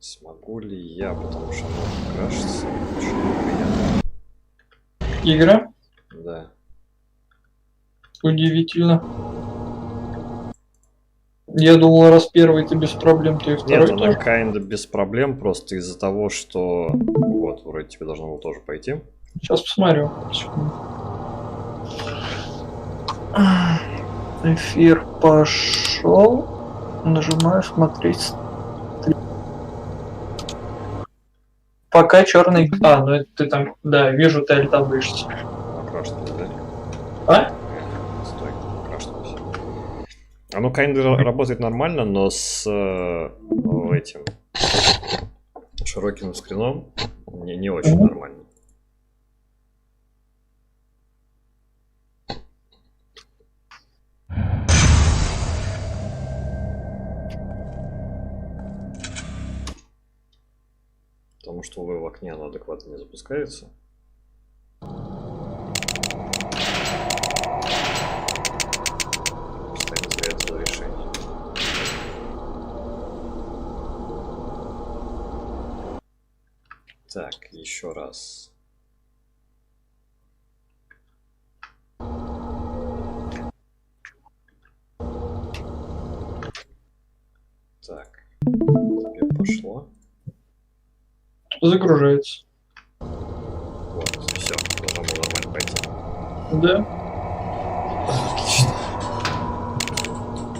Смогу ли я, потому что оно крашится. Очень неприятно. Игра? Да. Удивительно. Я думал, раз первый ты без проблем, то и второй Нет, она тоже. kinda без проблем, просто из-за того, что... Вот, вроде тебе должно было тоже пойти. Сейчас посмотрю. Секунду. Эфир пошел. Нажимаю смотреть. Пока черный. А, ну это ты там. Да, вижу, ты альтабышься. Окрашивалось, да? А? Стой, окрашивалось. Оно kinda работает нормально, но с этим широким скрином не очень нормально. Потому что, увы, в окне оно адекватно не запускается. Постоянно зря это решение. Так, еще раз. Так, тебе пошло. Загружается. Вот, все, должно было нормально пойти. Да. Отлично.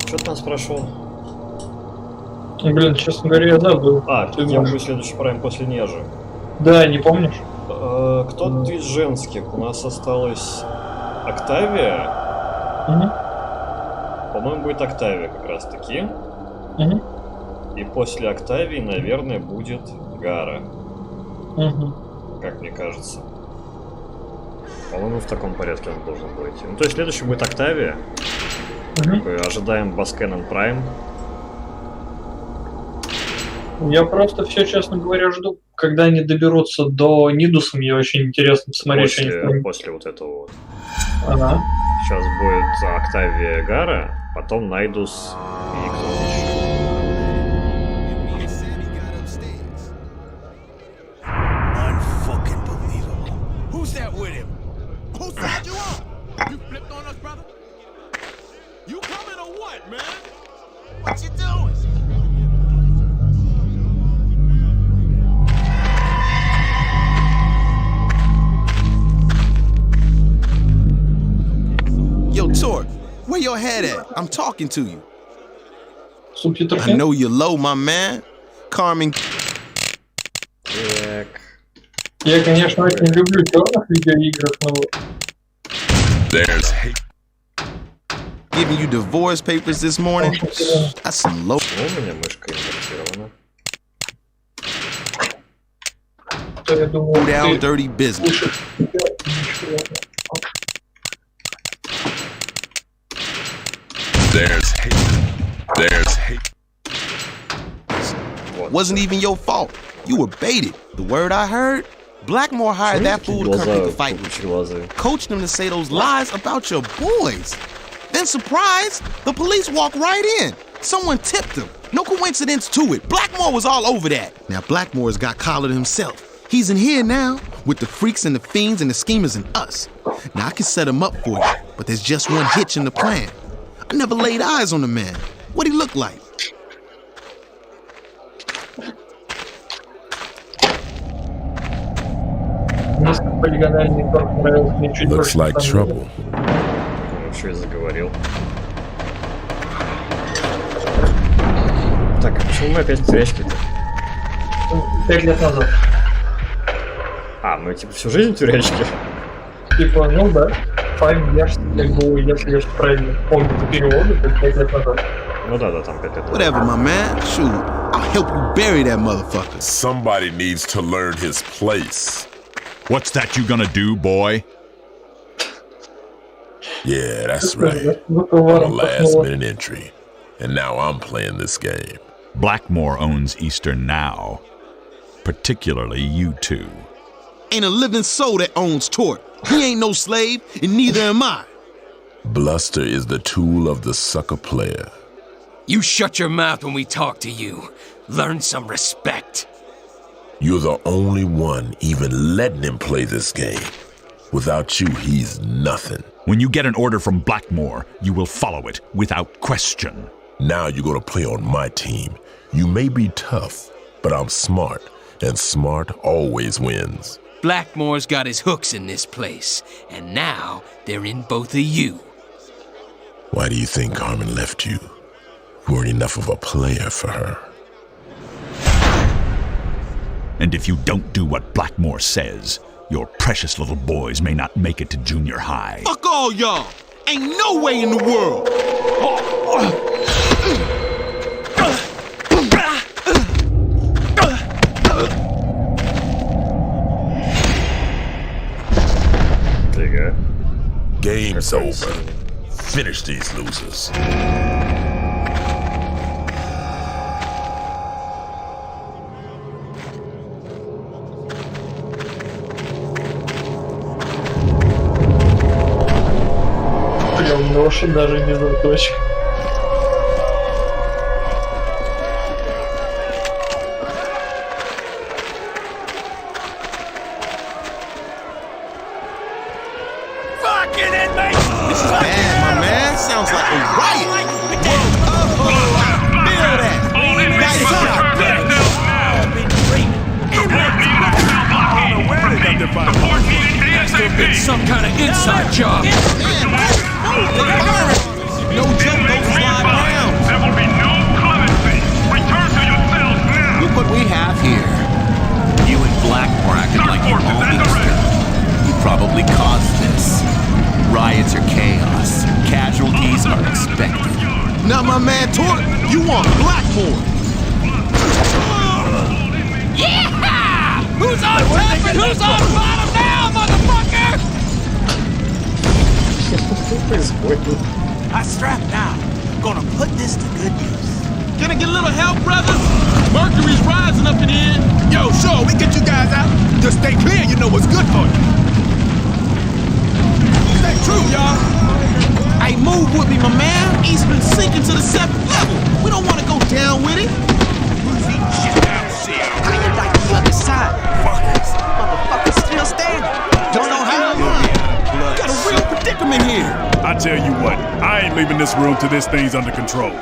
Что ты нас прошел? Блин, честно говоря, я забыл. Ты я можешь. буду следующий прайм после Нежи. Да, не помнишь? Кто из женских? У нас осталась Октавия. По-моему, будет Октавия как раз таки. И после Октавии, наверное, будет Гара. Как мне кажется. По-моему, в таком порядке он должен быть. Ну, то есть следующий будет Октавия. Ожидаем Баскенен Прайм. Я просто все, честно говоря, жду, когда они доберутся до Нидуса. Мне очень интересно посмотреть, что они После вот этого вот. Ага. Сейчас будет Октавия Гара, потом Найдус и кто-то еще. Who's that with him? Whose side you on? You flipped on us, brother? You coming or what, man? What you doing? Yo, Torque, where your head at? I'm talking to you. Субтитры. I know you're low, my man. Carmen. Так. Я, конечно, очень люблю черных видеоиграх, но There's hate. Giving you divorce papers this morning? That's some low. Почему у меня мышка инвертирована? то я думал, down ты dirty business. слышишь себя и ничего. There's hate. There's hate. Wasn't even your fault. You were baited. The word I heard, Blackmore hired that fool to come pick a fight with you. Coached him to say those lies about your boys. Then surprise, the police walk right in. Someone tipped him. No coincidence to it. Blackmore was all over that. Now Blackmore's got collared himself. He's in here now with the freaks and the fiends and the schemers and us. Now I can set him up for you, but there's just one hitch in the plan. I never laid eyes on the man. What'd he look like? Looks like trouble. Еще и заговорил. Так, а почему мы опять в тюрячке-то? 5 лет назад. Мы типа всю жизнь в тюрячке? Типа, ну да, 5 years, как бы, если я правильно помню по переводу, то 5 лет назад. Ну да, там 5 лет назад. Whatever, my man. Shoot, I'll help you bury that motherfucker. Somebody needs to learn his place. What's that you gonna do, boy? Yeah, that's right. Выковаром A last minute entry. And now I'm playing this game. Blackmore owns Eastern now. Particularly you two. Ain't a living soul that owns Torque. He ain't no slave, and neither am I. Bluster is the tool of the sucker player. You shut your mouth when we talk to you. Learn some respect. You're the only one even letting him play this game. Without you, he's nothing. When you get an order from Blackmore, you will follow it without question. Now you're gonna play on my team. You may be tough, but I'm smart, and smart always wins. Blackmore's got his hooks in this place, and now they're in both of you. Why do you think Carmen left you? You weren't enough of a player for her. And if you don't do what Blackmore says, your precious little boys may not make it to junior high. Fuck all y'all! Ain't no way in the world! Game's over. Finish these losers. Прям нож даже не заточек. Sounds like a riot. It's some kind of inside job. No joke, those live rounds. There will be no clemency. Return to yourselves now. Look what we have here. You and Blackmore acted like you owned Easter. You probably caused this. Riots are chaos. Casualties are expected. Now, my man Torque, you want Blackmore. Yeah! Who's on top and who's on bottom now, motherfucker? I strap now. Gonna put this to good use. Can I get a little help, brothers? Mercury's rising up in here. Yo, sure, we get you guys out. Just stay clear, you know what's good for you. Stay true, y'all. Hey, move with me, my man. Eastman's sinking to the 7th level. We don't want to go down with it. How you like the other side? Fuckers. Motherfuckers still standing. Don't know how. Got a real predicament here. I tell you what, I ain't leaving this room till this thing's under control.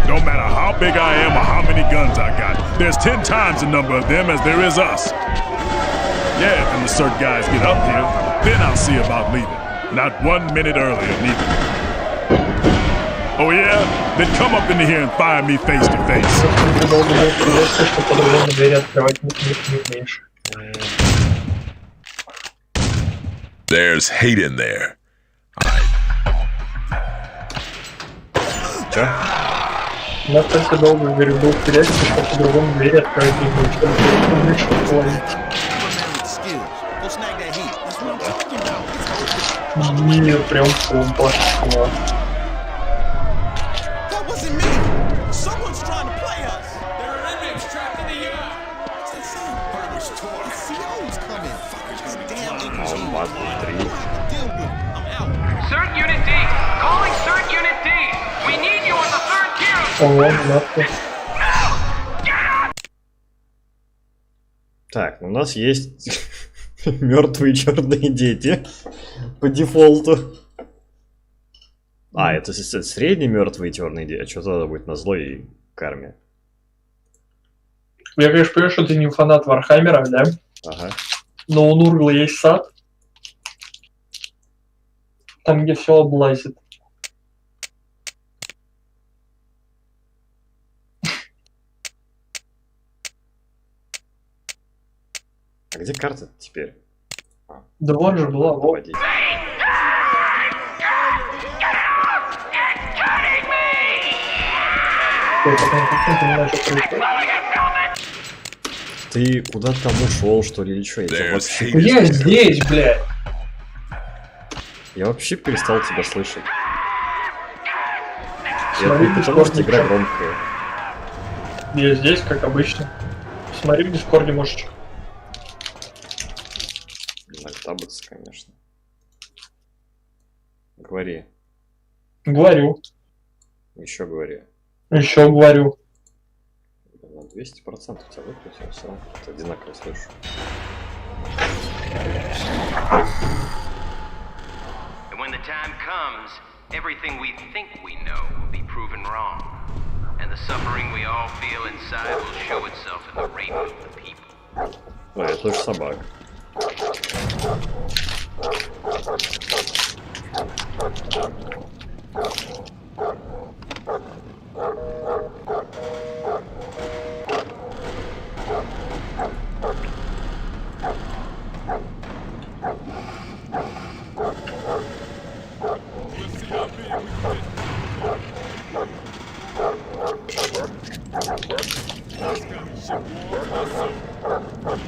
No matter how big I am or how many guns I got, there's 10 times the number of them as there is us. Yeah, if the CERT guys get up here, then I'll see about leaving. Not 1 minute earlier, neither. Oh yeah? Then come up into here and fire me face to face. There's hate in there. Чё? Настолько долго говорю, был вперед, что по-другому двери открыть не будет, чтобы лучше половить. Нет, прям помпа. CERT Unit D! Calling CERT Unit D! We need you on the 3rd tier! Так, у нас есть мертвые черные дети по дефолту. А, это средние мертвые черные дети. А что тогда будет на злой карме? Я, конечно, понимаю, что ты не фанат Вархаммера, да? Ага. Но у Нургла есть сад. Там, где все облазит. А где карта теперь? Да вон же была, вот. Ты куда там ушел, что ли, или что? Я здесь, блядь. Я вообще перестал тебя слышать. Потому что игра громкая. Я здесь, как обычно. Смотри в Дискорде, можешь. Табутся, конечно. Говори. Говорю. Еще говори. Еще говорю. На 200% тебя выкрутил, все. Это одинаково слышу. When the time comes, everything we think we know will be proven wrong. And the suffering we all feel inside will show itself in the rape of the people. Ой, это же собака.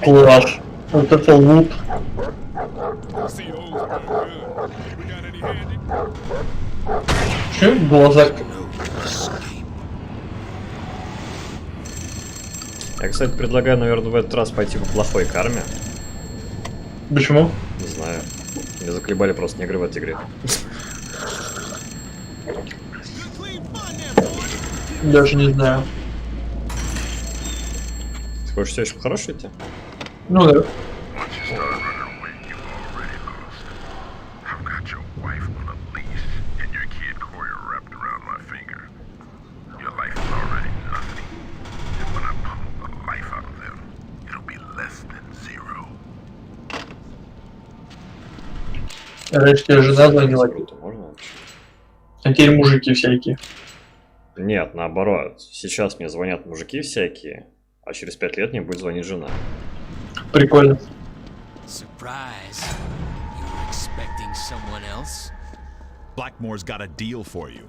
Класс. Вот это лут. Че в глазах? Я, кстати, предлагаю, наверное, в этот раз пойти по плохой карме. Почему? Не знаю. Меня заколебали просто негры в этой игре. Даже не знаю. Ты хочешь все еще хороший идти? Ну да. Раньше тебе жена звонила. Можно? А теперь мужики всякие. Нет, наоборот. Сейчас мне звонят мужики всякие, а через 5 лет мне будет звонить жена. Прикольно. Surprise. You were expecting someone else? Blackmore's got a deal for you.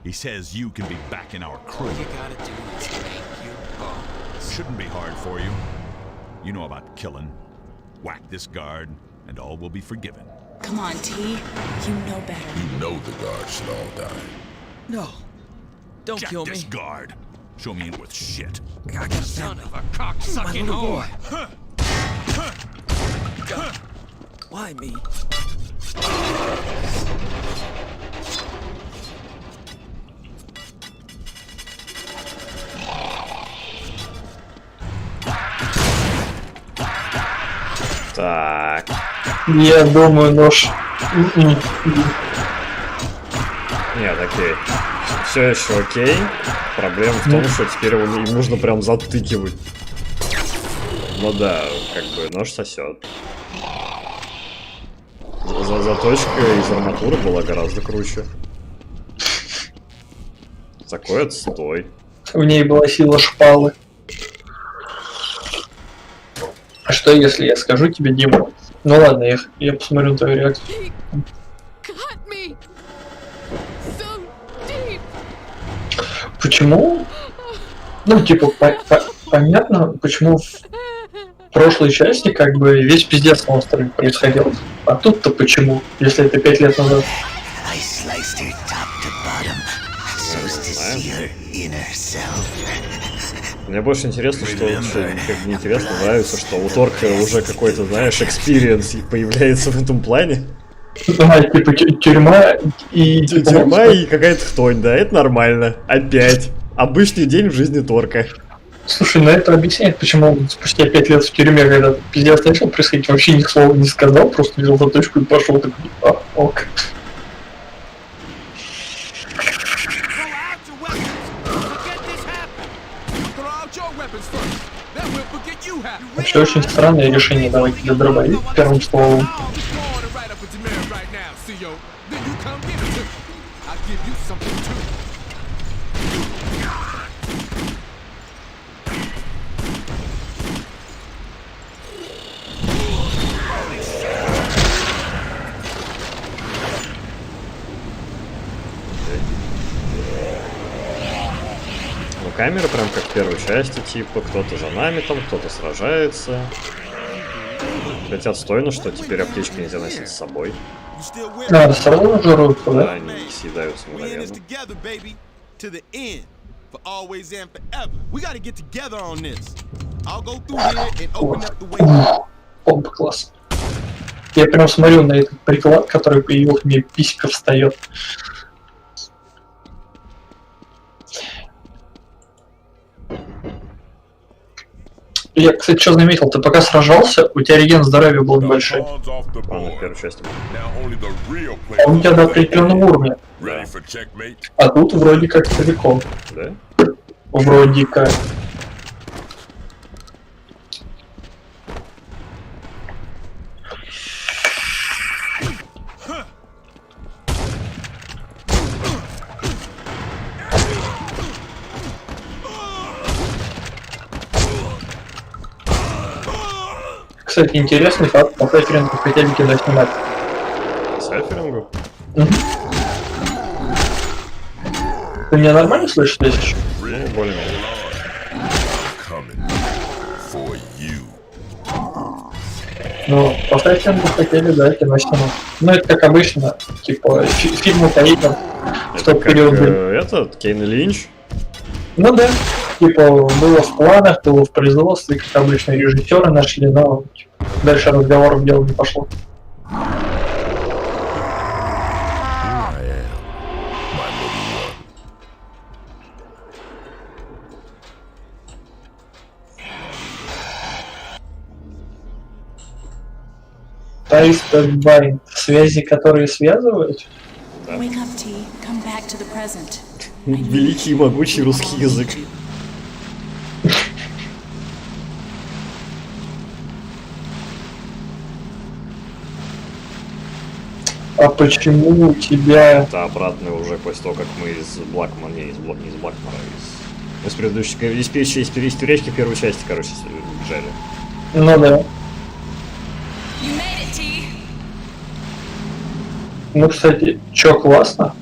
He says you can be back in our crew. All you gotta do is make your bones. Shouldn't be hard for you. You know about killing. Whack this guard, and all will be forgiven. Come on, T. You know better. You know the guards should all die. No. Don't Jack kill this me. guard. Show me in with shit. Son of a cocksucking whore. Why me? Так. Я думаю, нож. Нет, окей. Все еще окей. Проблема в том, что теперь им нужно прям затыкивать. Ну да, как бы нож сосет. Заточка из арматуры была гораздо круче. Такой отстой. В ней была сила шпалы. А что если я скажу тебе, Дима? Ну ладно, я посмотрю на твою реакцию. Почему? Ну, типа, понятно, почему в прошлой части как бы весь пиздец на острове происходил. А тут-то почему, если это 5 лет назад? Мне больше интересно, что как бы интересно, нравится, что у Торка уже какой-то, знаешь, экспириенс появляется в этом плане. Да, типа тюрьма и... Тюрьма и какая-то хтонь, да, это нормально. Опять. Обычный день в жизни Торка. Слушай, ну это объясняет, почему он спустя 5 лет в тюрьме, когда пиздец начал происходить, вообще ни слова не сказал, просто взял заточку и пошел такой, ок. Вообще очень странное решение давать тебе дробовик первым словом. Камера прям как в первой части, типа, кто-то за нами там, кто-то сражается. Хотя отстойно, что теперь аптечки нельзя носить с собой. Да, все равно жируются, да? Да, они съедаются мгновенно. Оба класс. Я прям смотрю на этот приклад, который появился, мне писька встает. Я, кстати, что заметил, ты пока сражался, у тебя реген здоровья был небольшой. В первой части. А у тебя до определенного уровня. Да. А тут вроде как целиком. Да? Вроде как. Кстати, интересный факт, по сайферингу хотели кидать снимать. Сайферингу? Ты меня нормально слышишь здесь? Ну, более-менее. Ну, по сайферингу хотели, да, кино снимать. Ну, это как обычно, типа, фильмы по играм. В тот период были. Этот, Кейн Линч? Ну да. Типа, было в планах, было в производстве, как обычно, режиссеры нашли, но дальше разговоров дело не пошло. Тайстедбайн. Связи, которые связывают? Wake up, T. Come back to the present. Великий и могучий русский язык. А почему у тебя... Это обратно уже после того, как мы из Блэкмора, не из Блэкмора, из предыдущих, из туречки первой части, короче, бежали. Ну да. You made it, T. Ну, кстати, чё, классно?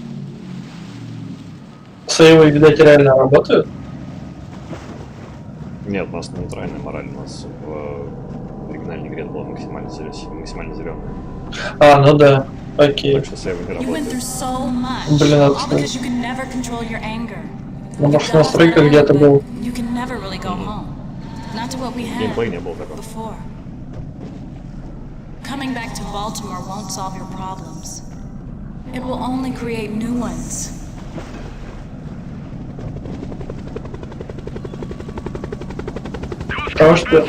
Сейвы, видать, реально работают? Нет, у нас нейтральная мораль, у нас в оригинальной игре была максимально зеленая. А, ну да. Окей. Так что сейвы не You went through работают. so much. Блин, All это... because you could never control your anger. Ну, может, в настройках где-то был. You can never really go home. Not to what we had Геймплей не был такой. before. Coming back to Baltimore won't solve your problems. It will only create new ones. Потому что...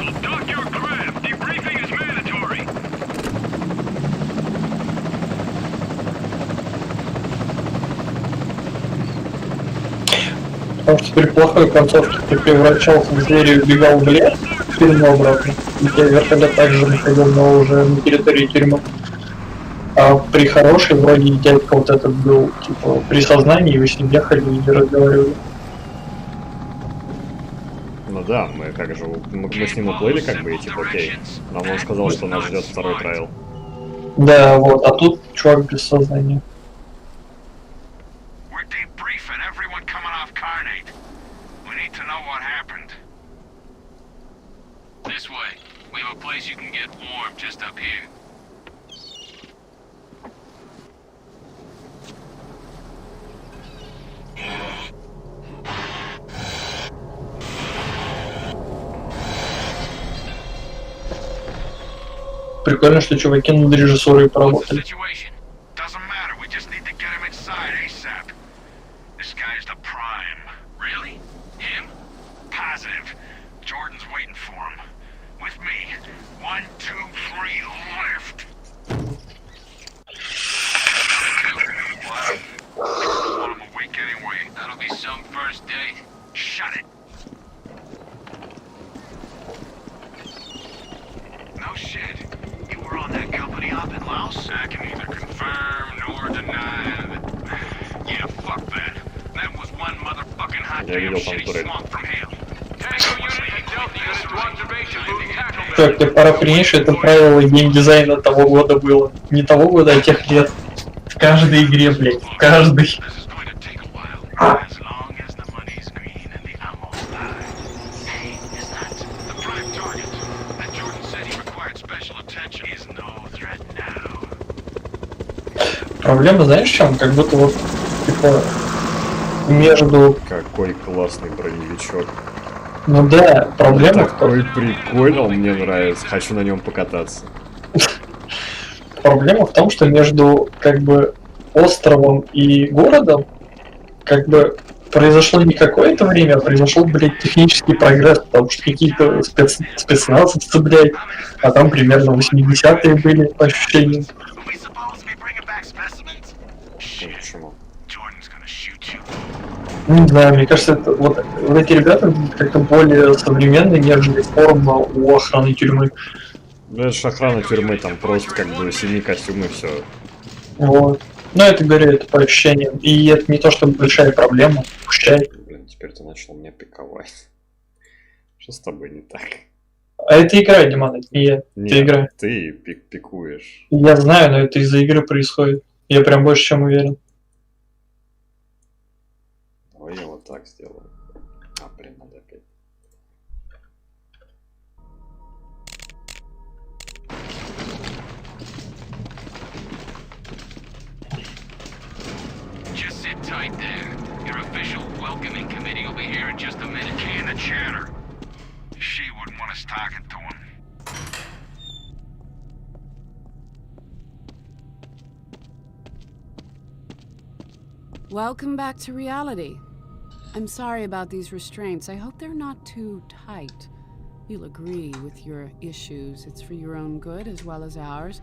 Потому что при плохой концовке ты превращался в зверя и убегал в лес, в тюрьму обратно. И тебя вертолет также находил, но уже на территории тюрьмы. А при хорошей вроде дядька вот этот был, типа, при сознании, и вы с ним ехали и разговаривали. Ну да, мы как же, мы с ним уплыли, как бы, и типа, окей. Нам он сказал, что нас ждет второй трайл. Да, вот, а тут чувак без сознания. This way. We have a place you can get warm just up here. Прикольно, что чуваки над режиссурой поработали. Я видел там турель. Так, ты пора принять, что это правило геймдизайна того года было. Не того года, а тех лет. В каждой игре, блядь, в каждой. Проблема, знаешь, в чем? Как будто вот, типа, между... Какой классный броневичок. Ну да, проблема в том... Такой прикольный, он мне нравится, хочу на нем покататься. Проблема в том, что между, как бы, островом и городом, как бы, произошло не какое-то время, а произошел, блядь, технический прогресс, потому что какие-то спецназовцы, блядь, а там примерно 80-е были, по ощущениям. Почему? Не знаю, мне кажется, это, вот эти ребята как-то более современные, нежели форма у охраны тюрьмы. Ну это же охрана тюрьмы, там просто как бы синие костюмы, все. Вот. Ну, это, говорю, это по ощущениям. И это не то, что большая проблема. Пущай. Блин, теперь ты начал меня пиковать. Что с тобой не так? А это игра, Диман, это не я. Нет, это игра. Ты пикуешь. Я знаю, но это из-за игры происходит. Я прям больше чем уверен. Давай я вот так сделаю. А, блин, надо опять. Just sit tight there. Your official welcoming committee will be here in just a minute. Can of chatter. She wouldn't want us talking to him. Welcome back to reality. I'm sorry about these restraints. I hope they're not too tight. You'll agree with your issues. It's for your own good as well as ours.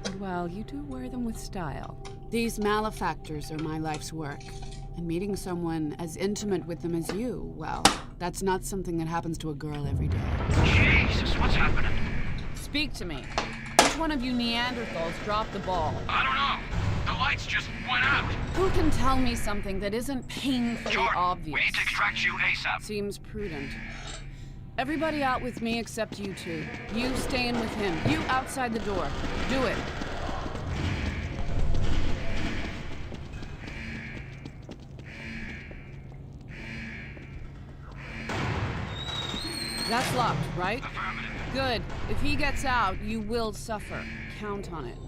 And well, you do wear them with style. These malefactors are my life's work. And meeting someone as intimate with them as you, well, that's not something that happens to a girl every day. Jesus, what's happening? Speak to me. Which one of you Neanderthals dropped the ball? I don't know. The lights just went out. Who can tell me something that isn't painfully Jordan, obvious? we need to extract you ASAP. Seems prudent. Everybody out with me except you two. You stay in with him. You outside the door. Do it. That's locked, right? Good. If he gets out, you will suffer. Count on it.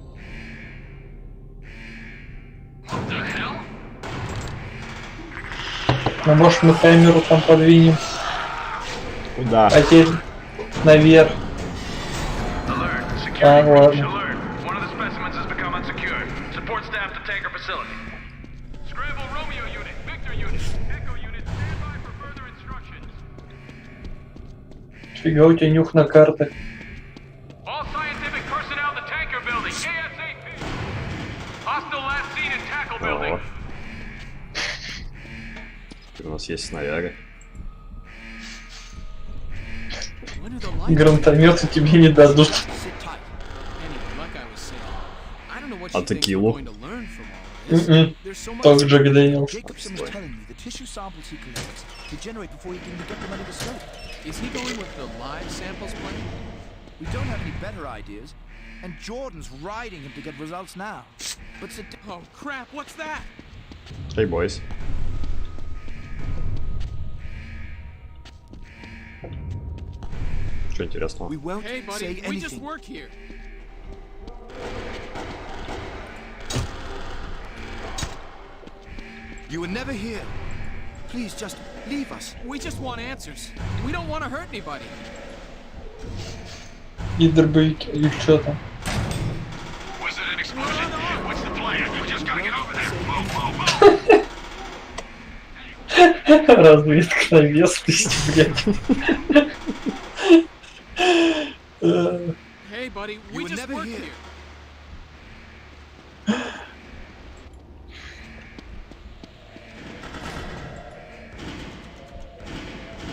What the hell? Ну, может, мы камеру там подвинем. Куда? А теперь наверх. А, ладно. One of the specimens has become unsecured. Support staff to tanker facility. Scramble Romeo unit, Victor unit, Echo unit, stand by for further instructions. Фига у тебя нюх на картах. All scientific personnel to tanker building, ASAP. Hostile last seen in tackle building. О. Теперь у нас есть снаряга. Гранатометы тебе не дадут. А текилу? Только Джек Дэниелс. Is he going with the live samples plan? We don't have any better ideas, and Jordan's riding him to get results now. But oh crap, what's that? Hey boys. Что интересного? Hey buddy, we just work here. You were never here. Please just leave us. We just want answers. We don't want to hurt anybody. И дробовики, или что там? Was it an explosion? What's the plan? We just gotta get over there. Move, move, move. Разведка на местности, блядь. Hey buddy, we just work here.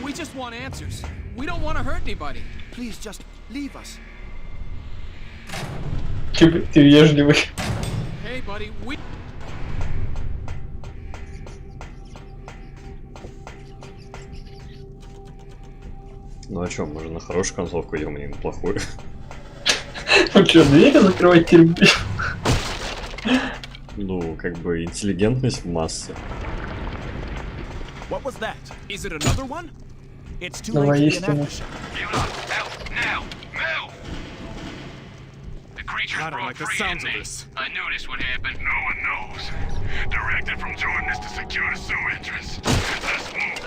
We just want answers. We don't want to hurt anybody. Please just leave us. Ты вежливый. Hey buddy, we... Ну а чё, мы же на хорошую концовку идем, не на плохую. Ну чё, двери закрывать терпи? Ну, как бы интеллигентность в массе. What was that? Is it another one? It's too Давай late to be an истину. aftershock. Now, move! The creature's I don't like the sounds of this. I knew this would happen. No one knows. Directed from Jordan is to secure the sewer entrance. Let's move.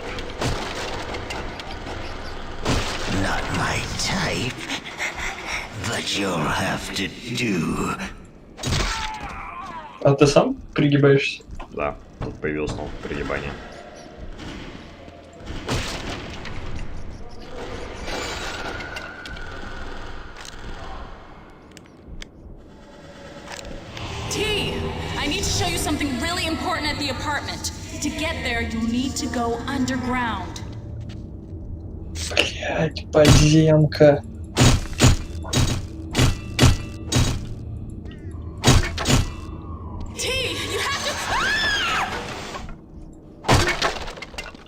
Not my type, but you'll have to do. А ты сам пригибаешься? Да, тут появилось новое пригибание. I need to show you something really important at the apartment. To get there, you'll need to go underground. Блять, подземка.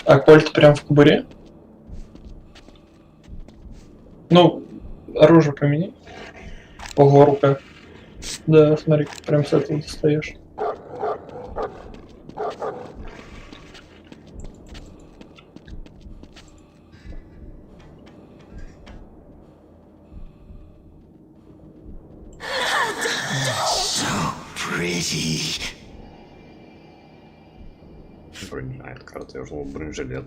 А кольт прям в кобуре? Ну, оружие поменяй. Ого, рука. Да, смотри, прям с этого достаешь. Бронежилет, карта, я уже думал, бронежилет.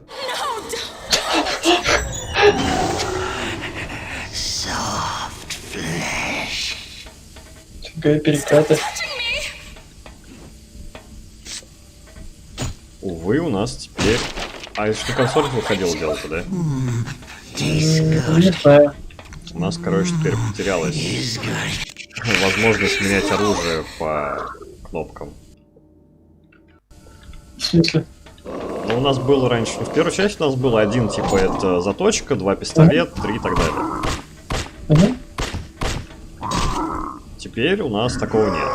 Фига перекаты. Увы, у нас теперь... А это что консоль выходил делать-то, да? Не знаю. У нас, короче, теперь потерялась возможность менять оружие по кнопкам. В смысле? Ну, у нас было раньше, в первой части у нас было один, типа, это заточка, 2 пистолет, 3 и так далее. Теперь у нас такого нет.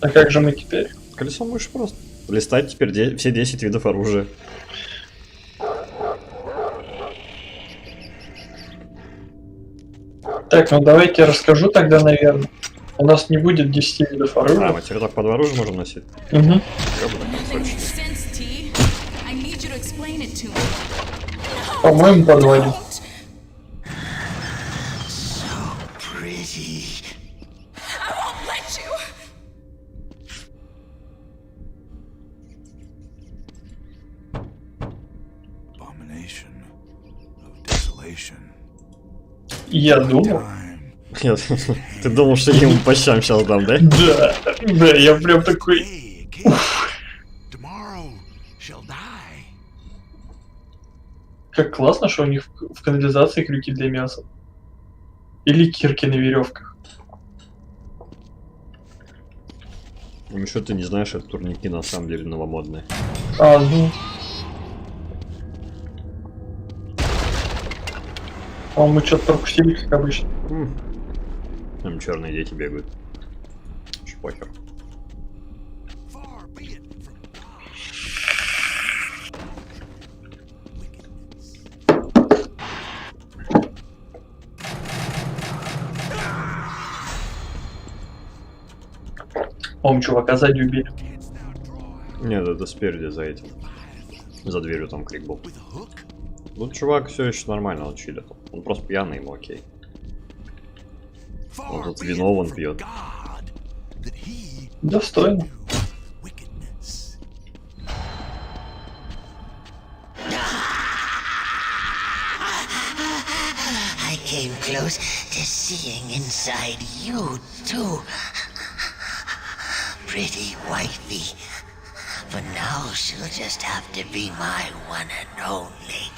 А как же мы теперь? Колесо мыши просто. Листать теперь все 10 видов оружия. Так, ну давайте я расскажу тогда, наверное. У нас не будет 10 видов оружия. А, мы теперь так под оружие можем носить? Угу. По-моему, по 2. Я думал. Ты думал, что я ему по щам сейчас дам, да? Да, да, я прям такой... Как классно, что у них в канализации крюки для мяса. Или кирки на веревках. Ну еще ты не знаешь, это турники на самом деле новомодные. А, ну... По-моему, мы что-то пропустили, как обычно. Там черные дети бегают. Шпохер. По-моему, чувака сзади убили. Нет, это спереди, за этим. За дверью там крик был. Ну, чувак все еще нормально, он чилит. Он просто пьяный, ему окей. Он тут вино вон пьет. Достойно. I came close to seeing inside you too, pretty wifey. But now she'll just have to be my one and only.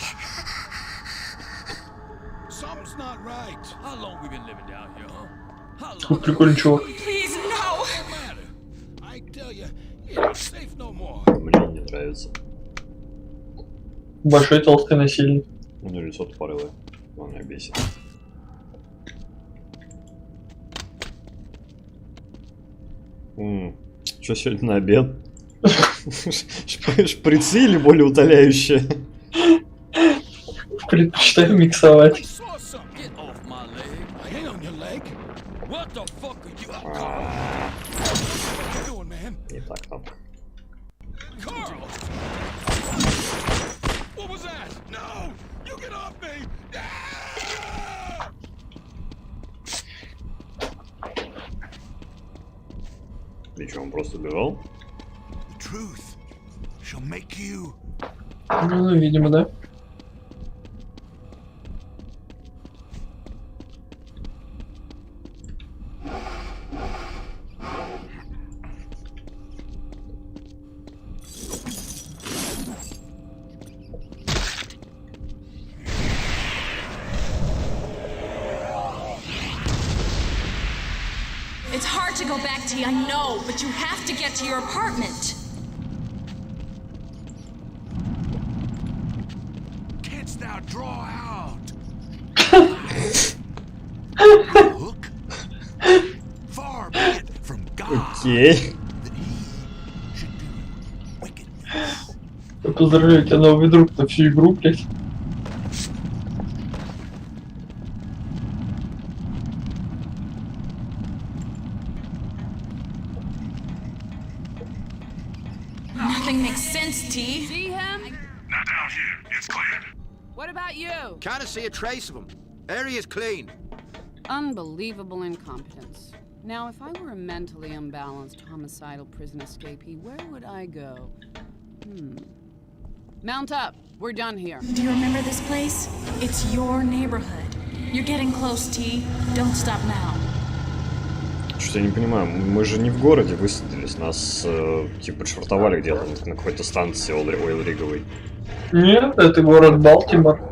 Something's not right. How long we been living down here, huh? How long? Прикольный чувак. Please, no. I tell you, you're not safe no more. Мне не нравится. Большой толстый насильник. Ну, лицо тупорылое. Он меня бесит. Что сегодня на обед? Шприцы или более утоляющие? Предпочитаю миксовать. Не так там. И что, он просто бежал? Ну, видимо, да. hard to go back, T, I know, but you have to get to your apartment. Canst thou draw out? Hook? Far be it from God. Окей. Поздравляю тебя, новый друг на всю игру, блядь. Nothing makes sense, T. See him? Not down here. It's cleared. What about you? Can't see a trace of him. Area's clean. Unbelievable incompetence. Now, if I were a mentally imbalanced, homicidal prison escapee, where would I go? Mount up. We're done here. Do you remember this place? It's your neighborhood. You're getting close, T. Don't stop now. Что-то я не понимаю, мы же не в городе высадились, нас типа швартовали где-то на какой-то станции ойл-риговой. Нет, это город Балтимор.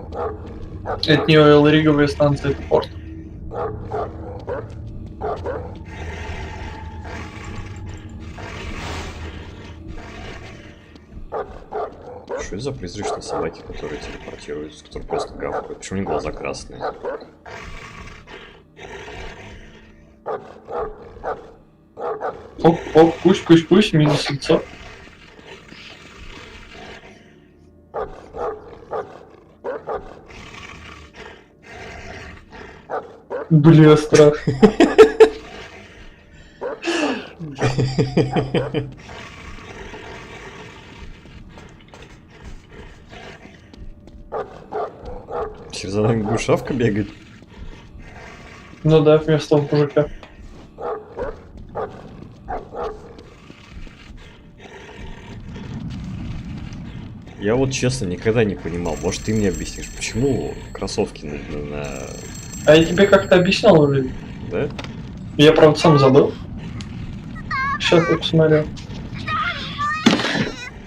Это не ойл-риговая станция, это порт. Что это за призрачные собаки, которые телепортируются, которые просто гавкают? Почему у них глаза красные? Оп, пусть, минус яйцо. Бля, страх. Через она будет шавка бегать? Ну да, вместо мужика. Я вот честно никогда не понимал, может ты мне объяснишь, почему кроссовки на... А я тебе как-то объяснял уже. Да? Я правда сам забыл. Сейчас я посмотрю.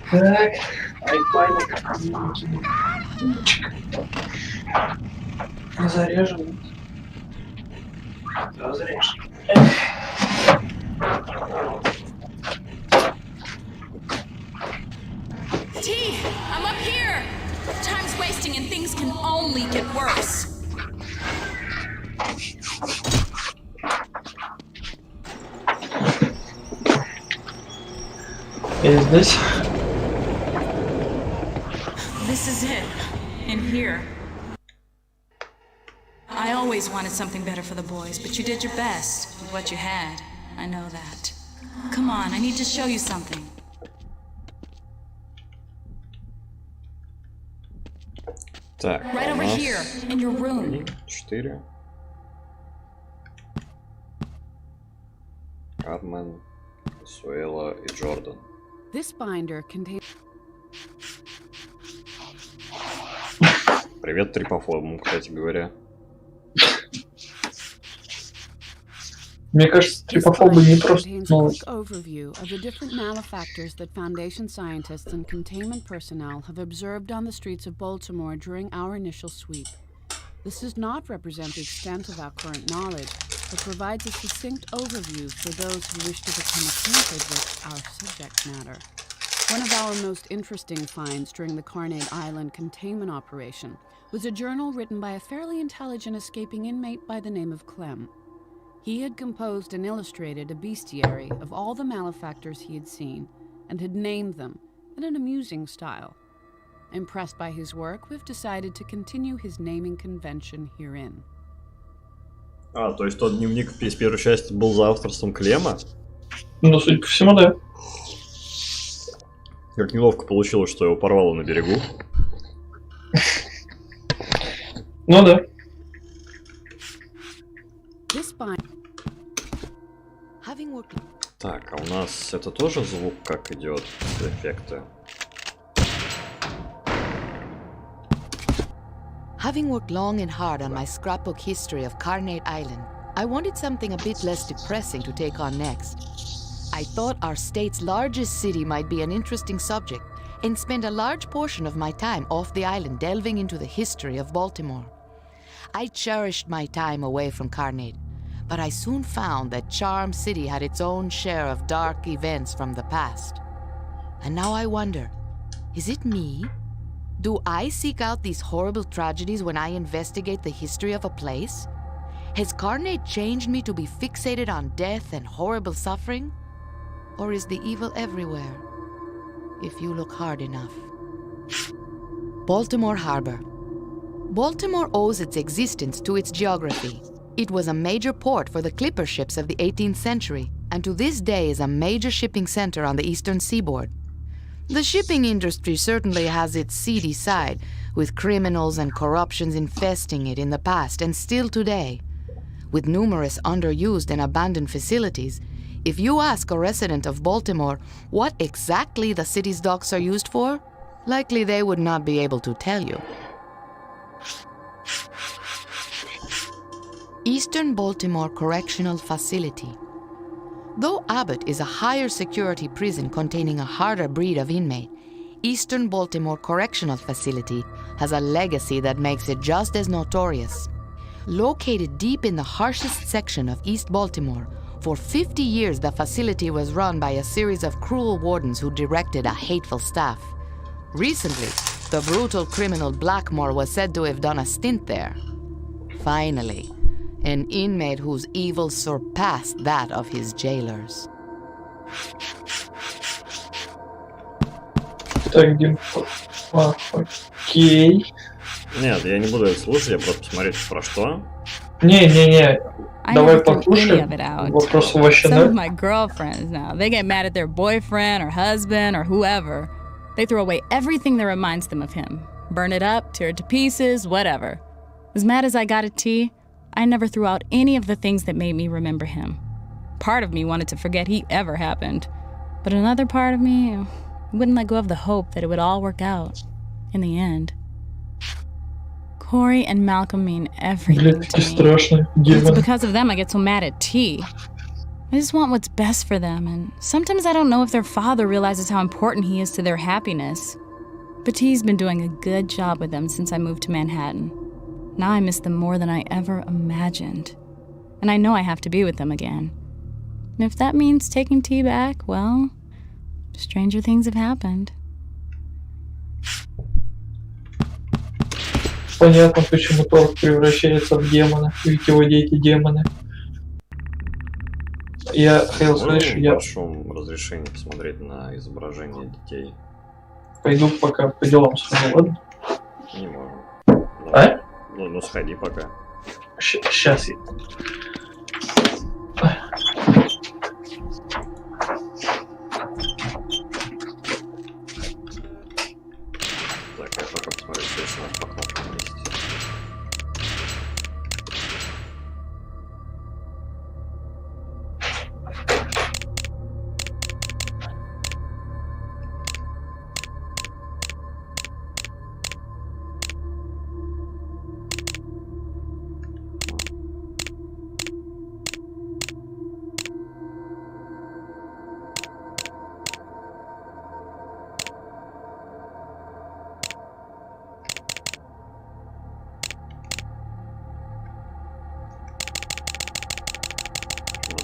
Так, заряжен. Разрежь. T, I'm up here. Time's wasting and things can only get worse. Is this? This is it. In here. I always wanted something better for the boys, but you did your best with what you had. I know that. Come on, I need to show you something. Так, Right over here, in your room. 4. Кармен, Суэла и Джордан. This binder contains... Привет, трипофобам, кстати говоря. Мне кажется, трипофобы не просто contains a quick overview of the different malefactors that Foundation scientists and containment personnel have observed on the streets of Baltimore during our initial sweep. This does not represent the extent of our current knowledge, but provides a succinct overview for those who wish to become acquainted with our subject matter. One of our most interesting finds during the Carnate Island containment operation was a journal written by a fairly intelligent escaping inmate by the name of Clem. He had composed and illustrated a bestiary of all the malefactors he had seen, and had named them in an amusing style. Impressed by his work, we've decided to continue his naming convention herein. А, то есть тот дневник из первой части был за авторством Клема? Ну, судя по всему, да. Как неловко получилось, что его порвало на берегу. Ну да. Так, а у нас это тоже звук как идет, эффекты? Having worked long and hard on my scrapbook history of Carnate Island, I wanted something a bit less depressing to take on next. I thought our state's largest city might be an interesting subject, and spent a large portion of my time off the island delving into the history of Baltimore. I cherished my time away from Carnate, but I soon found that Charm City had its own share of dark events from the past. And now I wonder, is it me? Do I seek out these horrible tragedies when I investigate the history of a place? Has Carnate changed me to be fixated on death and horrible suffering? Or is the evil everywhere, if you look hard enough? Baltimore Harbor. Baltimore owes its existence to its geography. It was a major port for the clipper ships of the 18th century, and to this day is a major shipping center on the eastern seaboard. The shipping industry certainly has its seedy side, with criminals and corruptions infesting it in the past and still today. With numerous underused and abandoned facilities, if you ask a resident of Baltimore what exactly the city's docks are used for, likely they would not be able to tell you. Eastern Baltimore Correctional Facility. Though Abbott is a higher security prison containing a harder breed of inmate, Eastern Baltimore Correctional Facility has a legacy that makes it just as notorious. Located deep in the harshest section of East Baltimore, for 50 years the facility was run by a series of cruel wardens who directed a hateful staff. Recently, the brutal criminal Blackmore was said to have done a stint there. Finally, an inmate whose evil surpassed that of his jailers. Так, Дим. Окей. Нет, я не буду это слушать, я просто посмотреть, про что. Не-не-не. Давай послушаем. Вопрос вообще, Some да? of my girlfriends now, they get mad at their boyfriend or husband or whoever. They throw away everything that reminds them of him. Burn it up, tear it to pieces, whatever. As mad as I got at T, I never threw out any of the things that made me remember him. Part of me wanted to forget he ever happened. But another part of me wouldn't let go of the hope that it would all work out in the end. Corey and Malcolm mean everything to me. It's because of them I get so mad at T. I just want what's best for them, and sometimes I don't know if their father realizes how important he is to their happiness. But T's been doing a good job with them since I moved to Manhattan. Now I miss them more than I ever imagined. And I know I have to be with them again. And if that means taking T back, well, stranger things have happened. Понятно, почему Торг превращается в демона, ведь его дети демоны. Я хотел сказать, что я... большом разрешении посмотреть на изображение детей. Пойду пока по делам схожу, ладно? Не можем. А? Ну сходи пока. Сейчас я... Так, я пока посмотрю, что еще у нас по кнопкам есть.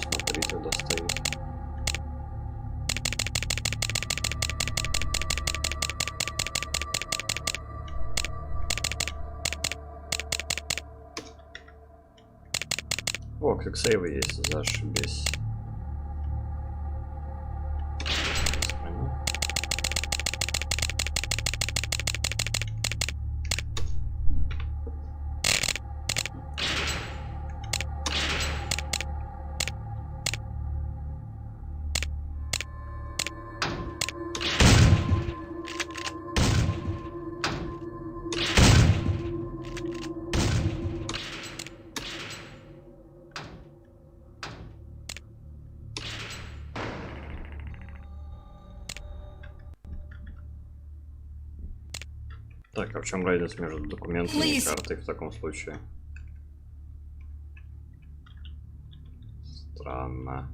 Смотрите, достает. О, квиксейвы есть, зашибись. Так, а в чем разница между документами и картой в таком случае? Странно.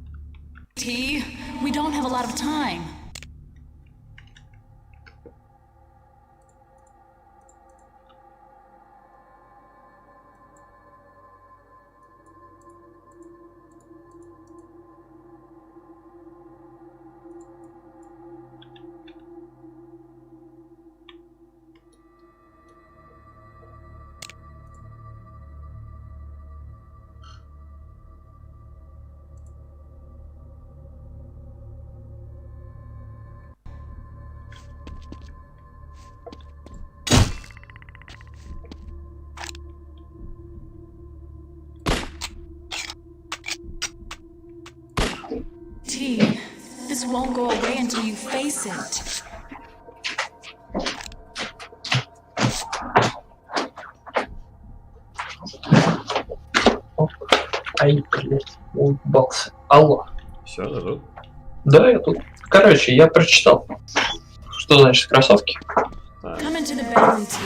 T, we don't have a lot of time. sadness won't go away until you face it. Ай, блядь, уебался. Алло. Все, да тут? Да, я тут. Короче, я прочитал. Что значит кроссовки? Come into the bedroom, T.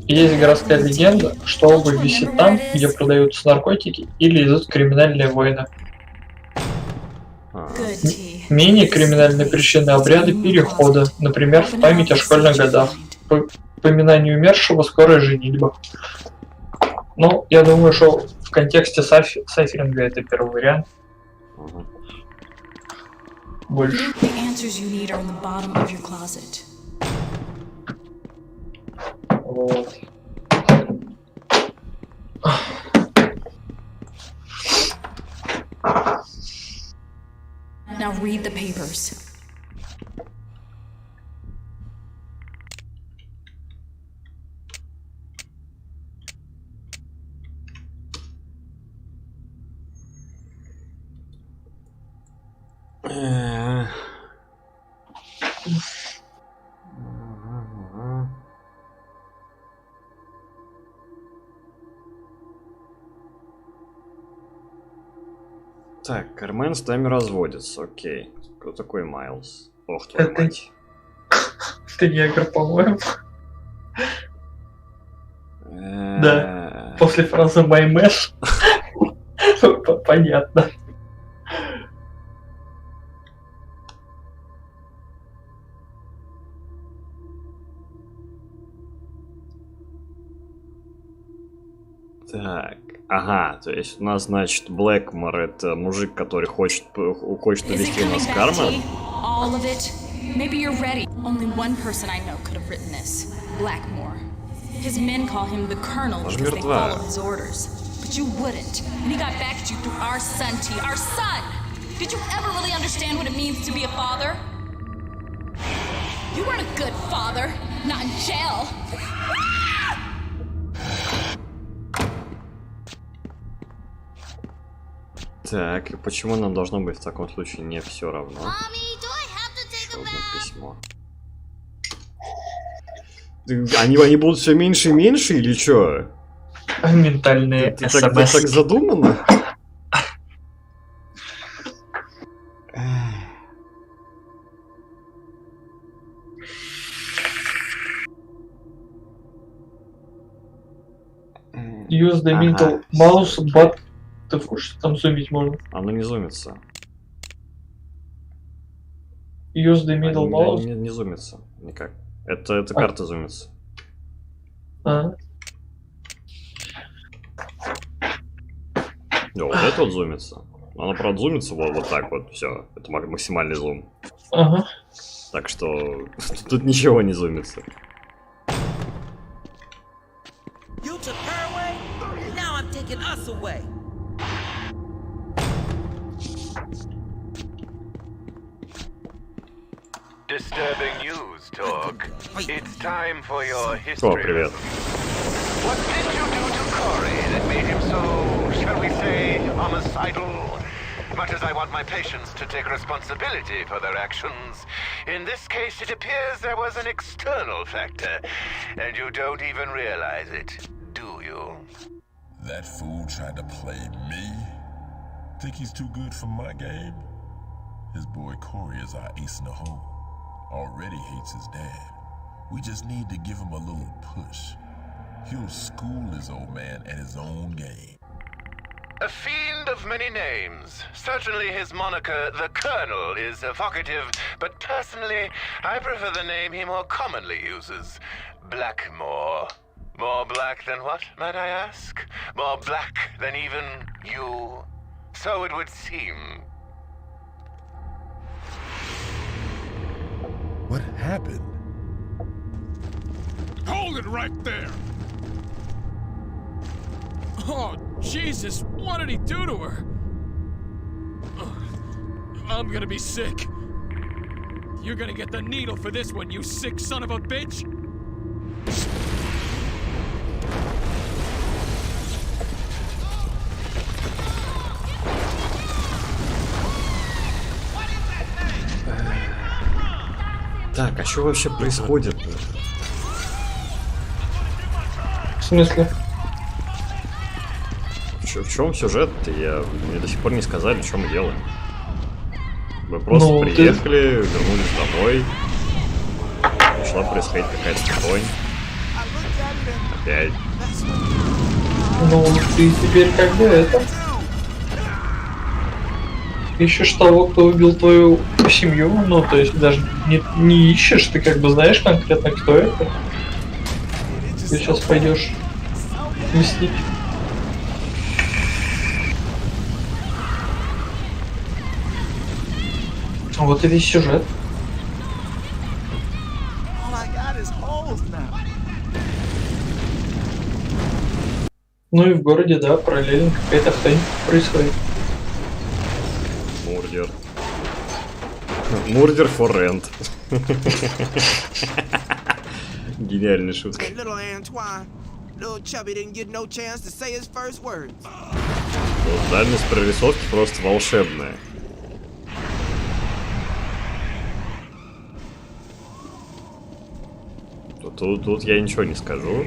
Есть городская легенда, что обувь висит там, где продаются наркотики или идут криминальные войны. Менее криминальные причины обряды перехода, например, в память о школьных годах, поминанию умершего, скорая женитьба. Ну, я думаю, что в контексте сайферинга это первый вариант. Больше. Вот. Now read the papers. Так, Кармен с нами разводится, окей. Кто такой Майлз? Ох, твою мать. Ты негр, по-моему. Да. После фразы «my mesh» понятно. Так, ага, то есть у нас, значит, Блэкмор — это мужик, который хочет увести у нас Кармен. Maybe you're ready. Only one person I know could have written this. Blackmore. His men call him the Colonel because they follow his orders. But you wouldn't. And he got back at you through our son, T. Our son! Did you ever really understand what it means to be a father? You weren't a good father. Not in jail. Так, и почему нам должно быть в таком случае не все равно? Еще одно письмо. Они будут все меньше и меньше или что? Ментальные ты так задумано? Use the middle mouse, but... Ты в курсе, там зумить можно? Оно не зумится. Use the middle mouse? Не зумится никак. Это карта зумится. Да, вот это вот зумится. Оно, правда, зумится вот так вот. Все. Это максимальный зум. Ага. Так что тут ничего не зумится. Disturbing news, Torg. It's time for your history. О, привет. What did you do to Corey that made him so, shall we say, homicidal? Much as I want my patients to take responsibility for their actions, in this case it appears there was an external factor, and you don't even realize it, do you? That fool tried to play me? Think he's too good for my game? His boy Corey is our ace in the hole. Already hates his dad. We just need to give him a little push. He'll school his old man at his own game. A fiend of many names. Certainly his moniker, the Colonel, is evocative, but personally, I prefer the name he more commonly uses. Blackmore. More black than what, might I ask? More black than even you? So it would seem. What happened? Hold it right there! Oh, Jesus, what did he do to her? I'm gonna be sick. You're gonna get the needle for this one, you sick son of a bitch! Так, а что вообще происходит? В смысле? В чем сюжет-то? Мне до сих пор не сказали, что мы делаем. Мы просто приехали, вернулись домой. Начала происходить какая-то хронь. Опять. Ну, ты теперь как бы это... Ищешь того, кто убил твою семью, ну, то есть даже не ищешь, ты как бы знаешь конкретно, кто это. Ты сейчас пойдешь мстить. Вот и весь сюжет. Ну и в городе, да, параллельно какая-то хрень происходит. Мурдер. Мурдер for rent. Гениальная шутка. Дальность прорисовки просто волшебная. Тут я ничего не скажу.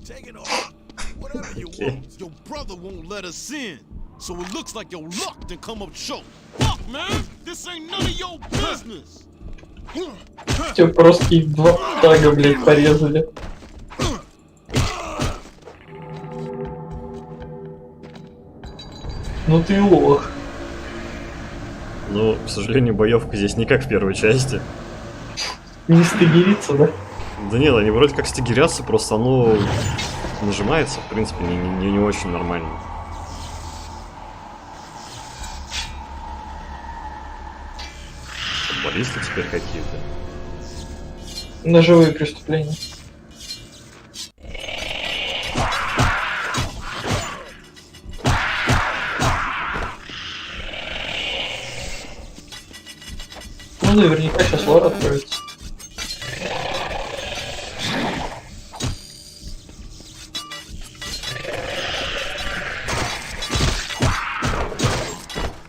Take it off. Whatever you want. Your brother won't let us in. So it looks like your luck to come up short. Fuck, man! This ain't none of your business. Тебе просто два тага, блядь, порезали. Ну ты лох. Ну, к сожалению, боевка здесь не как в первой части. Не стагерится, да? Да нет, они вроде как стагерятся, просто оно нажимается, в принципе, не очень нормально. Футболисты теперь какие-то. Ножевые преступления. Ну, наверняка сейчас лор откроется.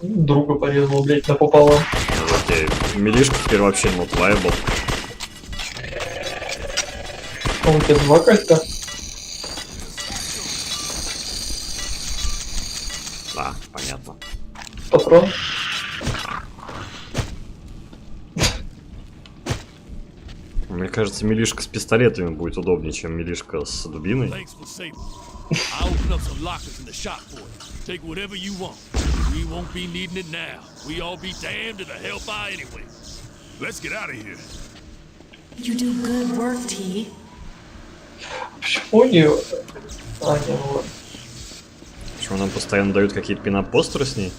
Друга порезал, блять, напополам. Окей, милишка теперь вообще not viable. А у тебя два кольца? Да, понятно. Патрон? Мне кажется, милишка с пистолетами будет удобнее, чем милишка с дубиной. We won't be needing it now. We all be damned to the hellfire anyway. Let's get out of here. You do good work, T. Почему у нее... А, не, ну ладно. Почему нам постоянно дают какие-то пинап-постеры с ней?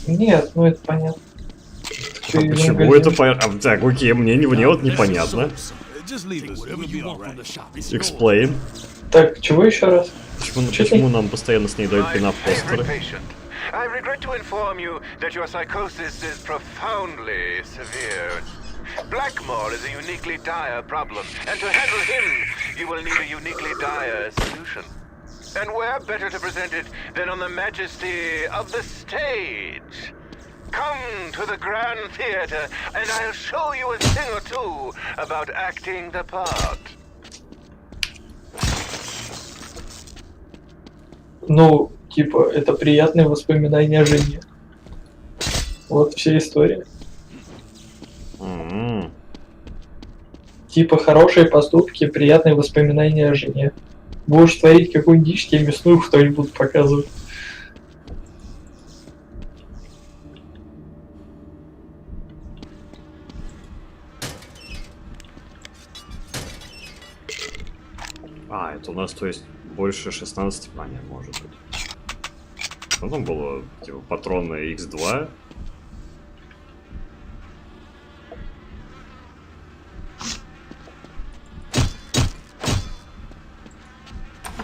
Нет, ну это понятно. Почему это понятно? Так, окей, мне вот непонятно. Explain. Так, чего еще раз? Почему нам постоянно с ней дают пинап-постеры? I regret to inform you that your psychosis is profoundly severe. Blackmore is a uniquely dire problem, and to handle him, you will need a uniquely dire solution. And where better to present it than on the majesty of the stage? Come to the Grand Theater, and I'll show you a thing or two about acting the part. Ну, типа, это приятные воспоминания о жене. Вот вся история. Типа, хорошие поступки, приятные воспоминания о жене. Будешь творить какую-нибудь дичь, тебе мясную кто-нибудь будут показывать. А, это у нас, то есть, больше 16 панер, может быть. Что там было? Типа, патронная X2.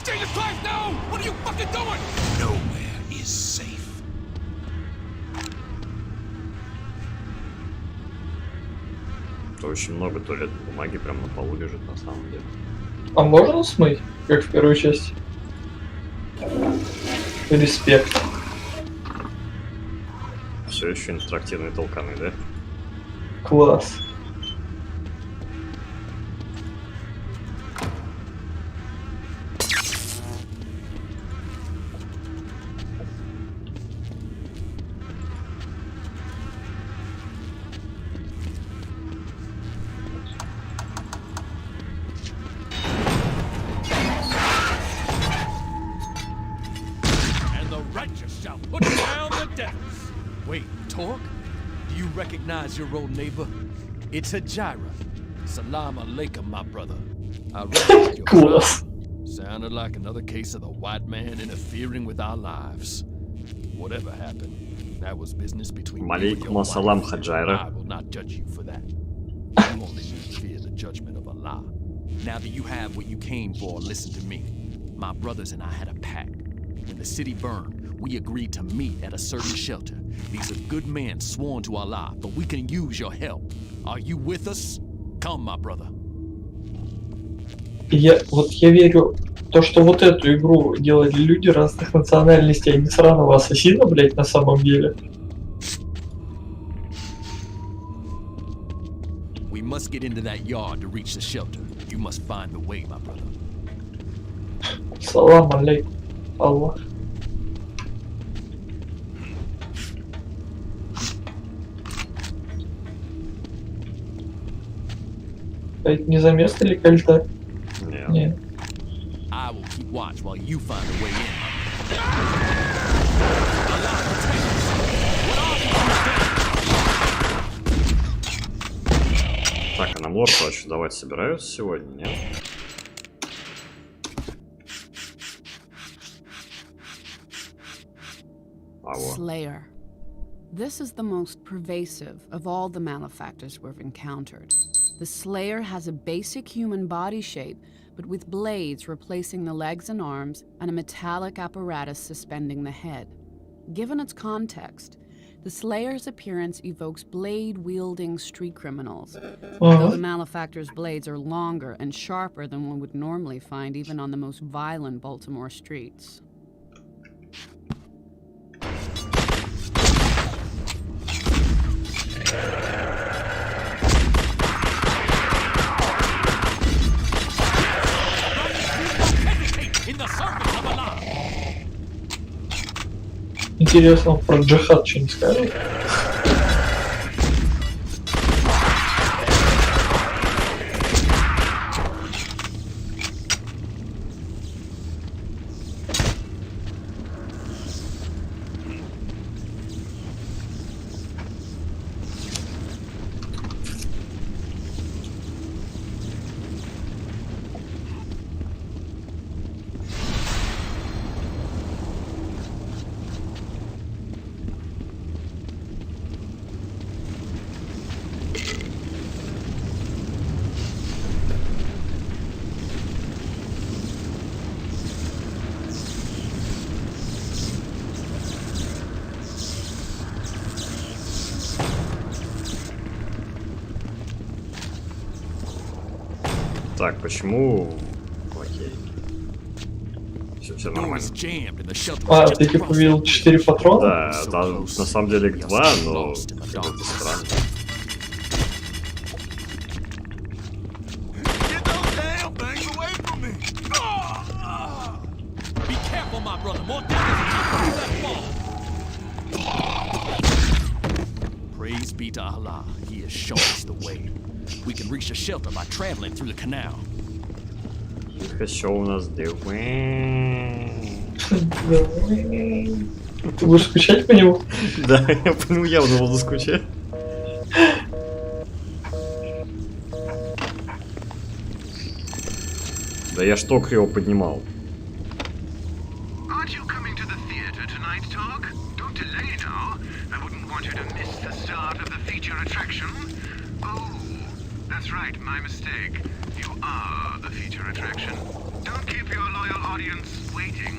Jesus Christ, no! What are you fucking doing? что очень много туалетной бумаги прям на полу лежит на самом деле. А можно смыть, как в первой части? Респект. Все еще интерактивные толканы, да? Класс. Your old neighbor. It's Hajira. Salam alaikum, my brother. I read your Close. Sounded like another case of the white man interfering with our lives. Whatever happened, that was business between you and your wife. Assalam, Hajira. I will not judge you for that. You only need to fear the judgment of Allah. Now that you have what you came for, listen to me. My brothers and I had a pact. When the city burned, we agreed to meet at a certain shelter. These are good men sworn to Allah, but we can use your help. Are you with us? Come, my brother. Я верю, то, что вот эту игру делали люди разных национальностей, а не сраного ассасина, блять, на самом деле. We must get into that yard to reach the shelter. You must find the way, my brother. Салам алейкум, Аллах. Это не за место ли кольта? Нет. I will keep watch while you find a way in. Так, а на лор вообще давать собираются сегодня, нет? Slayer. This is the most pervasive of all the malefactors we've encountered. The Slayer has a basic human body shape, but with blades replacing the legs and arms and a metallic apparatus suspending the head. Given its context, the Slayer's appearance evokes blade-wielding street criminals, though the malefactors' blades are longer and sharper than one would normally find even on the most violent Baltimore streets. Интересно, про джихад что-нибудь скажет? Так, почему... Окей. Все нормально. А, ты типа увидел 4 патрона? Да, там на самом деле их 2, но это странно. Praise be to Allah, He has shown us the way. We can reach the shelter by traveling through the canal. He has shown us the way. Ты будешь скучать по нему? Да, я по нему явно буду скучать. Да я ж только его поднимал. That's right, my mistake. You are the feature attraction. Don't keep your loyal audience waiting.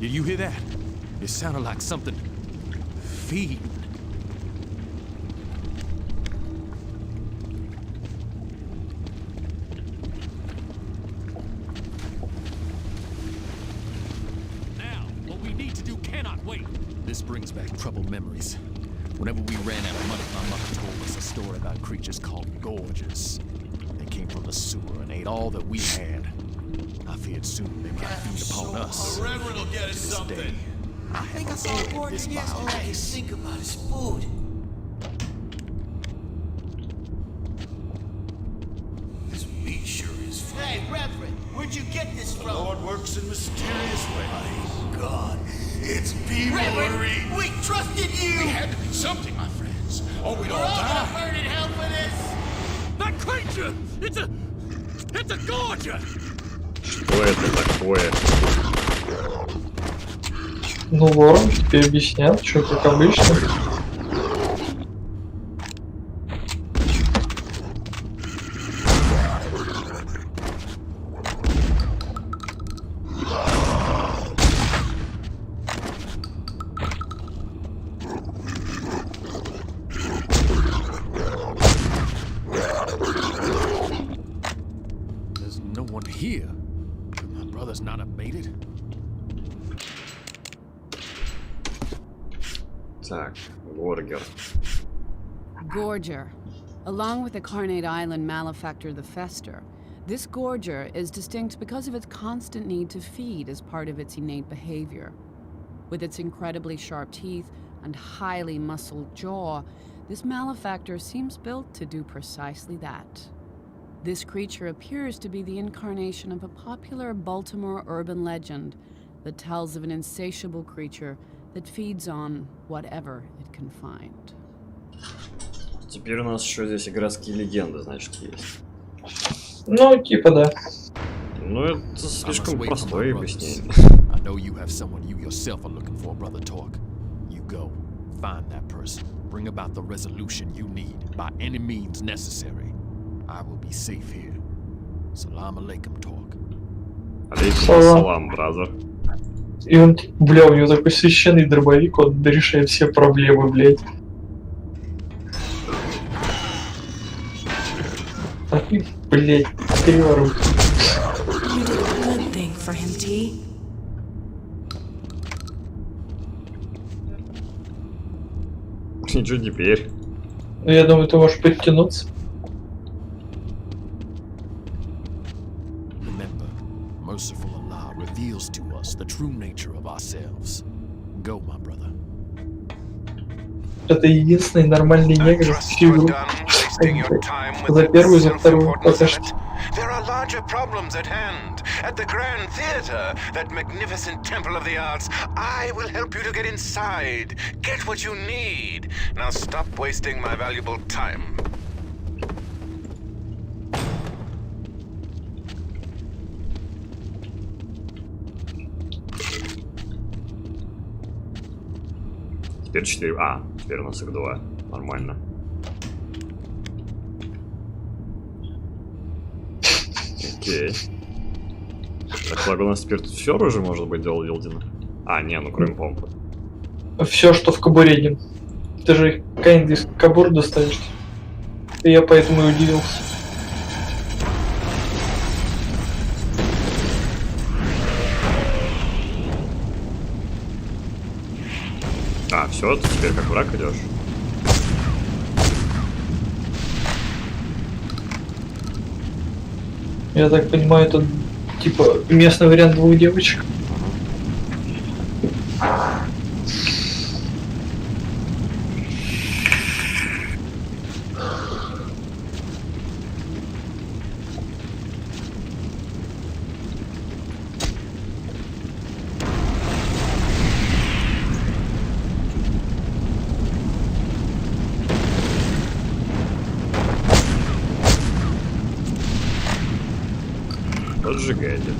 you hear that? It sounded like something feeding. Now, what we need to do cannot wait. This brings back troubled memories. Whenever we ran out of money, my mother told us a story about creatures called gorgers. They came from the sewer and ate all that we had. I feared soon they might feed upon us. A reverend will get us something. I think I saw a gorgeous yesterday. Think about his food. This meat sure is fun. Hey, Reverend, where'd you get this from? The Lord works in mysterious ways. My God, it's Beavery. We trusted you. We had to be something, my friends. Or we'd all die. We're all burn in hell for this. That creature! It's a gorger! Что это такое? Ну, Ворон тебе объяснят, что как обычно. There's no one here. My brother's not abated. Так, Горгер. Gorger. Along with the Carnate Island malefactor the Fester, this Gorger is distinct because of its constant need to feed as part of its innate behavior. With its incredibly sharp teeth and highly muscled jaw, this malefactor seems built to do precisely that. This creature appears to be the incarnation of a popular Baltimore urban legend that tells of an insatiable creature that feeds on whatever it can find. Теперь у нас еще здесь и городские легенды, значит, есть. Ну, типа да. Ну, это слишком простое объяснение. I know you have someone you yourself are looking for, Brother Torque. You go, find that person, bring about the resolution you need by any means necessary. I will be safe here. Salam alaikum, Torque. Алейкум ассалам, бразер. И он, бля, у него такой священный дробовик, он решает все проблемы, блядь. Блядь, переворот. Ничего теперь. Ну, я думаю, ты можешь подтянуться. Remember, merciful Allah reveals to us the true nature of ourselves. Go, my brother. Это единственный нормальный негр всю игру. За первую, за вторую, пока что. There are larger problems at hand. At the Grand Theater, that magnificent temple of the arts, I will help you to get inside. Get what you need. Now stop wasting my valuable time. Теперь 4. А, теперь у нас их 2. Нормально. Окей. Так, ладно, у нас теперь тут все оружие может быть делал Вилдина. А, не, ну кроме помпы. Все, что в кобуре, Дим. Ты же Кайнди из кобур достанешь. И я поэтому и удивился. А, все, ты теперь как враг идешь. Я так понимаю, это типа местный вариант двух девочек. Поджигайте.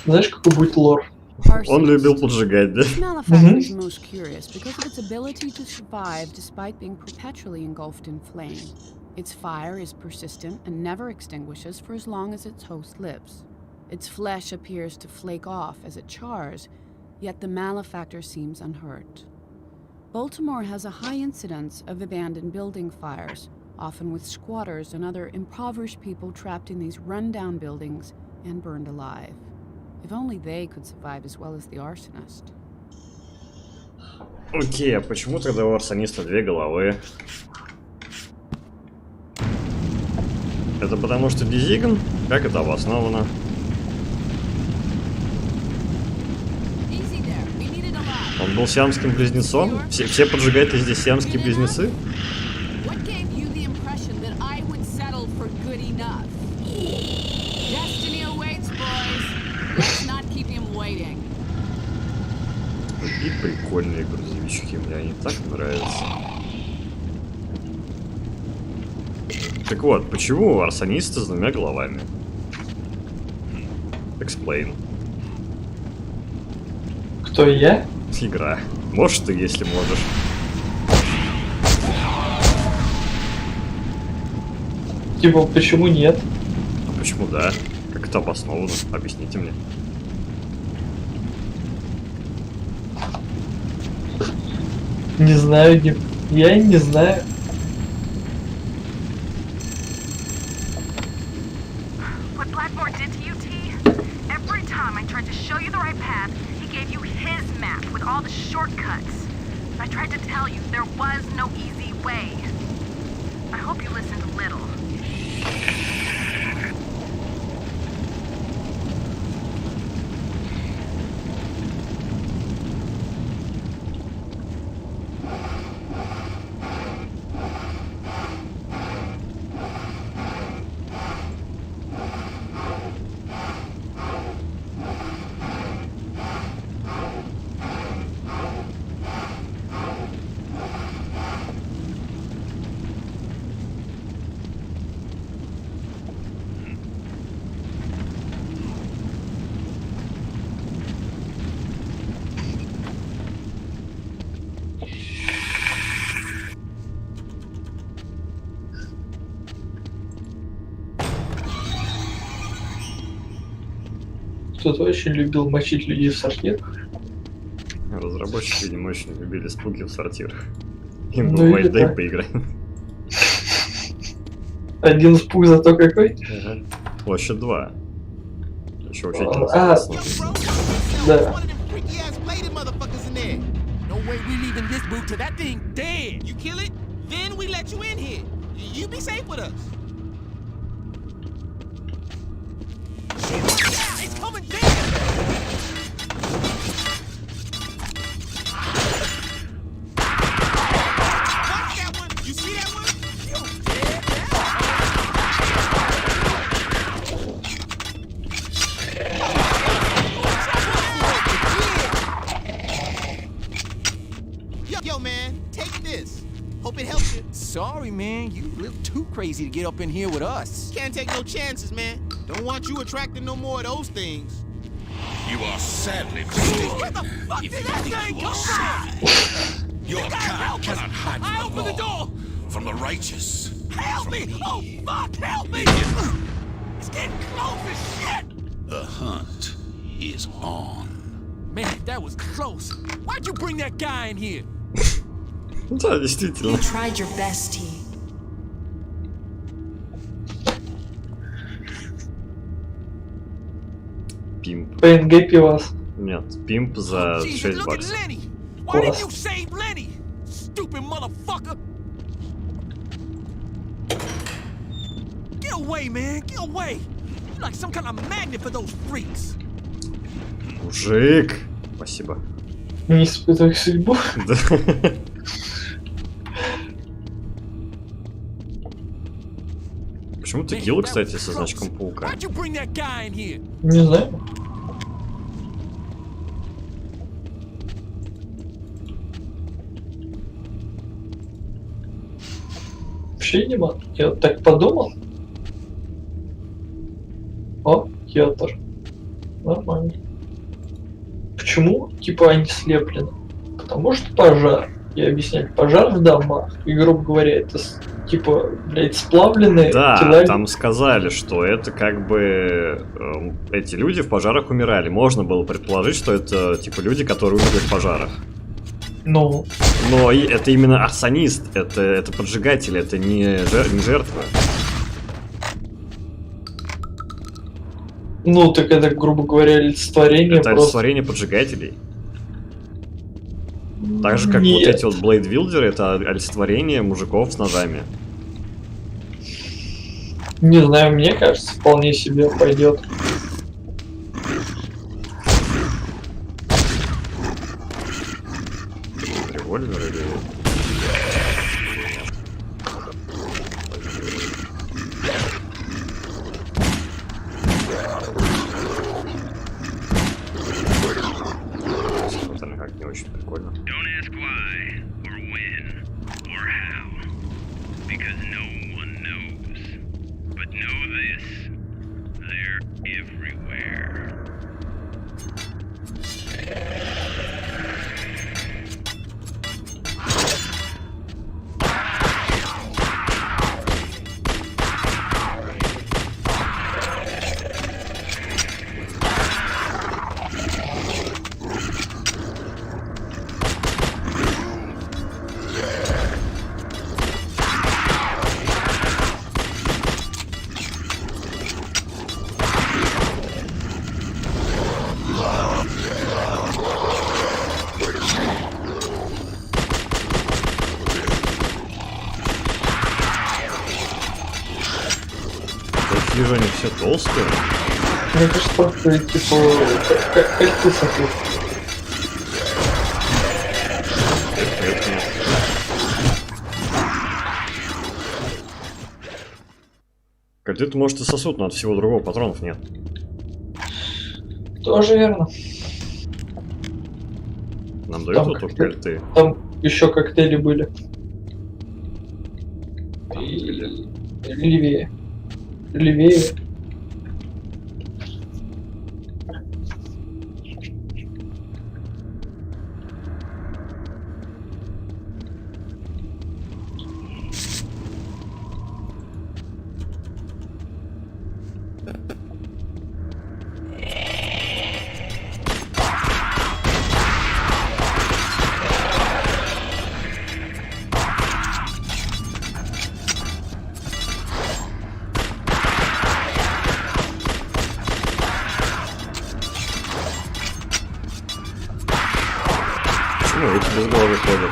Знаешь, какой будет лор? Он любил поджигать, да? Malefactor is most curious because of its ability to survive despite being perpetually engulfed in flame. Its fire is persistent and never extinguishes for as long as its host lives. Its flesh appears to flake off as it chars, yet the malefactor seems unhurt. Baltimore has a high incidence of abandoned building fires, often with squatters and other impoverished people trapped in these run-down buildings and burned alive. If only they could survive as well as the arsonist. Окей, а почему тогда у арсониста 2 головы? Это потому что Дизиган? Как это обосновано? Он был сиамским близнецом? Все поджигатели здесь сиамские близнецы? И прикольные грузовички, мне они так нравятся. Так вот, почему арсонисты с 2 головами? Explain. Кто я? Игра. Можешь ты, если можешь. Типа, почему нет? А почему да? Как это обосновано? Объясните мне. Не знаю, я не знаю. What Blackmore did to you, T? Every time I tried to show you the right path, he gave you his map with all the shortcuts. I tried to tell you there was no easy way. I hope you listened a little. Кто-то очень любил мочить людей в сортирах. Разработчики, видимо, очень любили спуги в сортирах. Им был White Day поиграем. Один спуг зато какой? Ага. Площадь 2. Еще учительница. Да. No way we leaving this boot till that thing dead. You kill it, then we let you in here. You be safe with us. It's coming down. Watch that one. You see that one? Yo, man, take this. Hope it helps you. Sorry, man. You a little too crazy to get up in here with us. Can't take no chances, man. Don't want you attracting no more of those things. You are sadly mistaken. Where the fuck did that thing come from? Your kind cannot hide I from the opened the law. door. From the righteous. Help me! Oh, fuck, help me! It's getting close as shit! The hunt is on. Man, that was close. Why'd you bring that guy in here? Да, действительно. You tried your best, T. Пимп. ПНГ пивас. Нет, пимп за Jesus, 6 look at баксов. Lenny. Why didn't you save Lenny? Stupid motherfucker! Get away, man! Get away! You're like some kind of magnet for those freaks. Мужик! Спасибо. Не испытывай судьбу. Да. Почему текила, кстати, со значком паука? Why'd you bring that guy in here? Не знаю. Вообще не могу. Я так подумал. О, Йотар. Нормально. Почему, типа, они слеплены? Потому что пожар. я объясняю, пожар в домах, и, грубо говоря, это типа, блядь, сплавленные тела. Там сказали, что это как бы эти люди в пожарах умирали. Можно было предположить, что это типа люди, которые умерли в пожарах. Ну. Но это именно арсонист, это поджигатель, это не жертва. Ну, так это, грубо говоря, олицетворение. Это олицетворение поджигателей. Так же, как вот эти вот блейдвилдеры, это олицетворение мужиков с ножами. Не знаю, мне кажется, вполне себе пойдет. Револьвер или... Как не очень прикольно. Какие же они все толстые? Мне кажется, просто типа как ты смотришь? Кольты-то, может, и сосуд, но от всего другого патронов нет. Тоже верно. Нам дают вот тут кольты. Там еще коктейли были. Левее. Левее. Почему эти без головы ходят?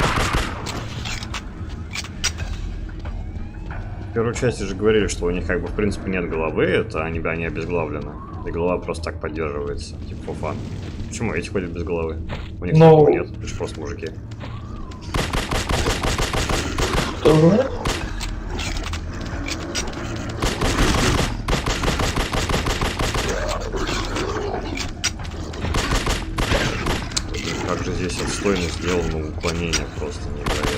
В первой части же говорили, что у них как бы в принципе нет головы, это они обезглавлены. И голова просто так поддерживается, типа for fun. Почему эти ходят без головы? У них такого нет, это же просто мужики. Как же здесь отстойно сделано уклонение, просто невероятно.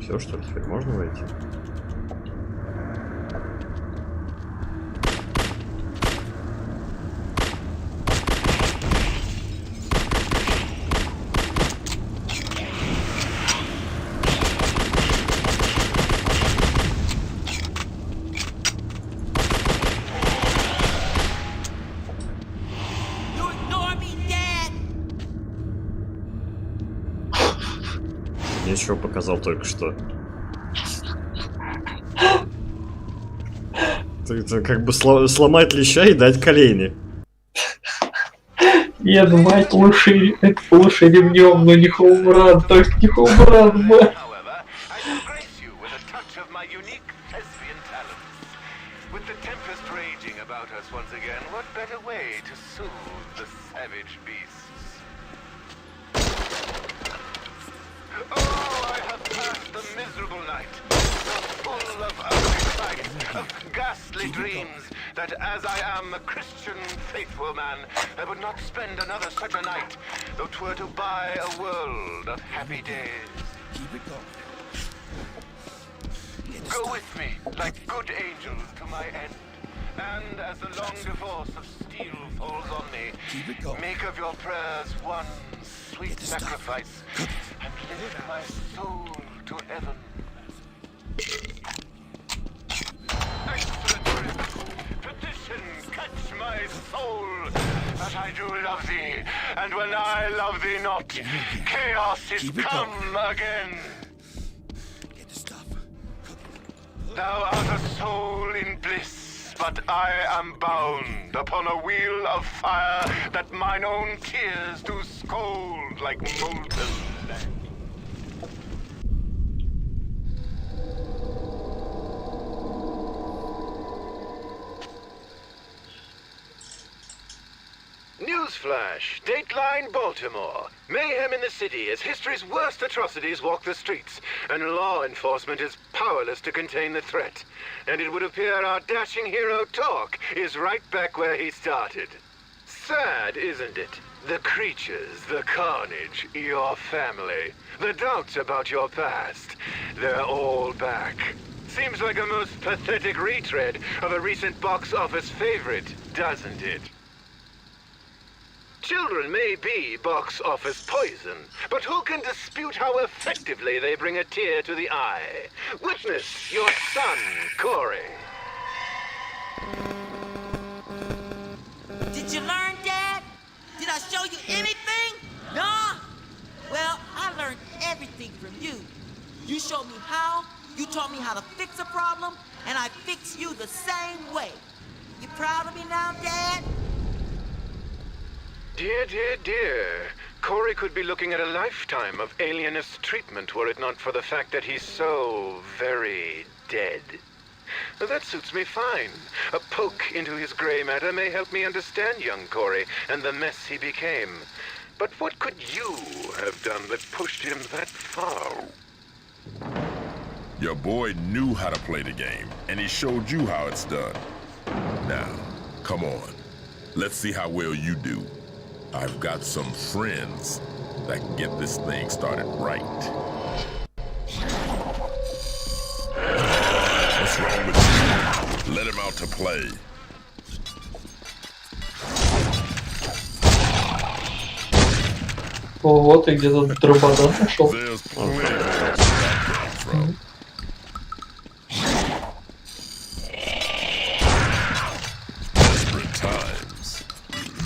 Все, что ли, теперь можно войти? Ничего показал только что. Ты как бы сломать леща и дать колени. Нет, мать, лучше ремнем, но не хоумран, только не хоумран, мать. Ghastly dreams that as I am a Christian faithful man, I would not spend another such a night, though 'twere to buy a world of happy days. Keep it going. Go with me, like good angels, to my end. And as the long divorce of steel falls on me, make of your prayers one sweet sacrifice, and lift my soul to heaven. Petition, catch my soul, that I do love thee, and when I love thee not, chaos is come again. Thou art a soul in bliss, but I am bound upon a wheel of fire that mine own tears do scold like molten lead. Newsflash, Dateline Baltimore. Mayhem in the city as history's worst atrocities walk the streets, and law enforcement is powerless to contain the threat. And it would appear our dashing hero Torque is right back where he started. Sad, isn't it? The creatures, the carnage, your family, the doubts about your past, they're all back. Seems like a most pathetic retread of a recent box office favorite, doesn't it? Children may be box office poison, but who can dispute how effectively they bring a tear to the eye? Witness your son, Corey. Did you learn, Dad? Did I show you anything? Nah? Well, I learned everything from you. You showed me how, you taught me how to fix a problem, and I fix you the same way. You proud of me now, Dad? Dear, dear, dear. Corey could be looking at a lifetime of alienist treatment were it not for the fact that he's so very dead. That suits me fine. A poke into his gray matter may help me understand young Corey and the mess he became. But what could you have done that pushed him that far? Your boy knew how to play the game, and he showed you how it's done. Now, come on. Let's see how well you do. I've got some friends that can get this thing started right. What's wrong with you? Let him out to play. О, вот и где-то дрободан нашел.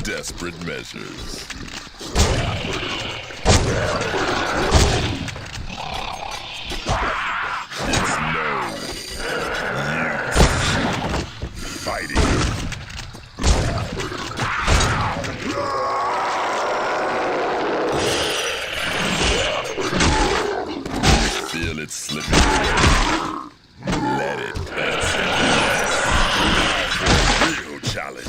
Desperate measures. It's no use fighting. Feel it slipping. Let it pass. Real challenge.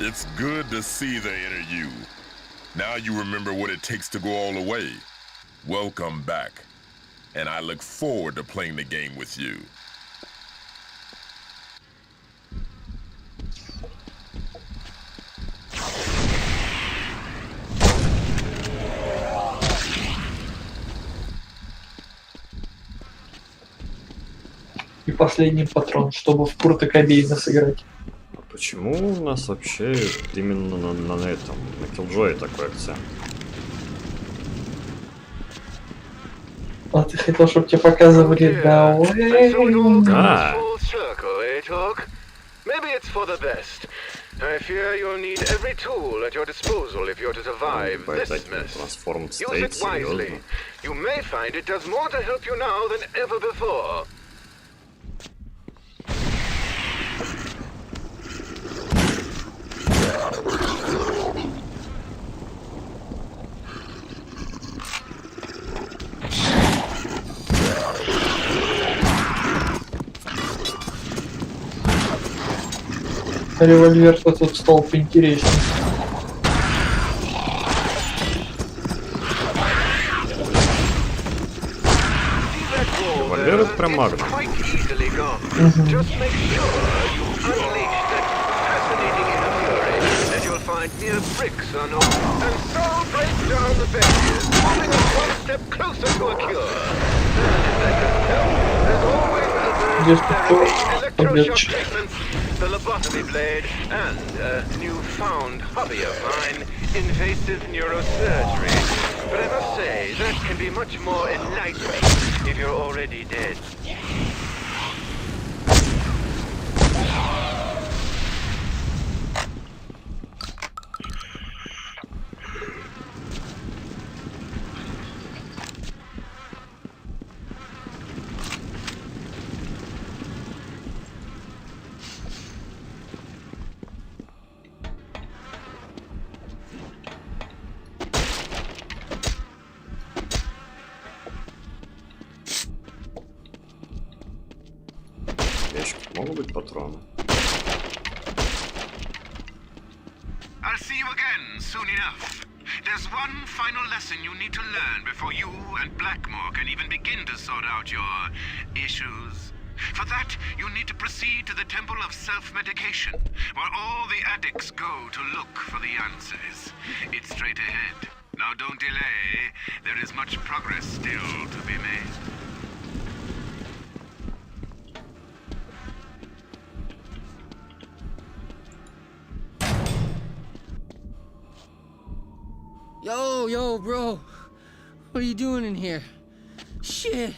It's good to see the inner you. Now you remember what it takes to go all the way. Welcome back. And I look forward to playing the game with you. И последний патрон, чтобы в Курта Кобейна сыграть. А почему у нас вообще именно на этом, на Killjoy такой акцент? А ты хотел, чтобы тебе показывали Да. I fear you'll need every tool at your disposal if you're to survive this mess. Use it wisely. You may find it does more to help you now than ever before. Револьвер-то тут стал поинтереснее. Револьвер это прям магнум. The lobotomy blade, and a newfound hobby of mine, invasive neurosurgery. But I must say, that can be much more enlightening if you're already dead. Могут быть патроны. I'll see you again soon enough. There's one final lesson you need to learn before you and Blackmore can even begin to sort out your issues. For that, you need to proceed to the Temple of Self-Medication, where all the addicts go to look for the answers. It's straight ahead. Now don't delay. There is much progress still to be made. Yo, bro. What are you doing in here? Shit.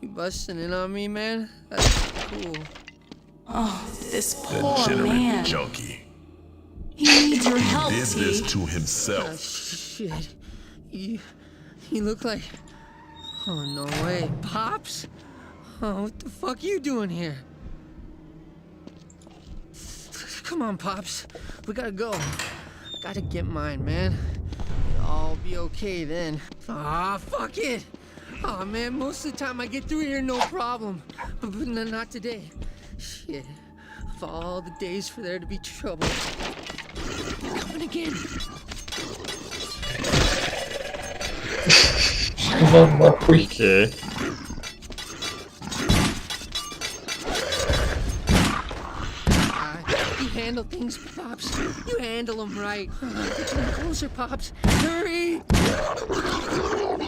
You busting in on me, man? That's cool. Oh, this poor man. Junkie. He needs your help, He did T. this to himself. Oh, shit. You look like... Oh, no way. Pops? Oh, what the fuck you doing here? Come on, Pops. We gotta go. Gotta get mine, man. I'll be okay then. Ah, fuck it! Aw, man, most of the time I get through here no problem. But not today. Shit. Of all the days for there to be trouble. They're coming again. Okay. You handle things, Pops. You handle them right. Get closer, Pops. Hurry!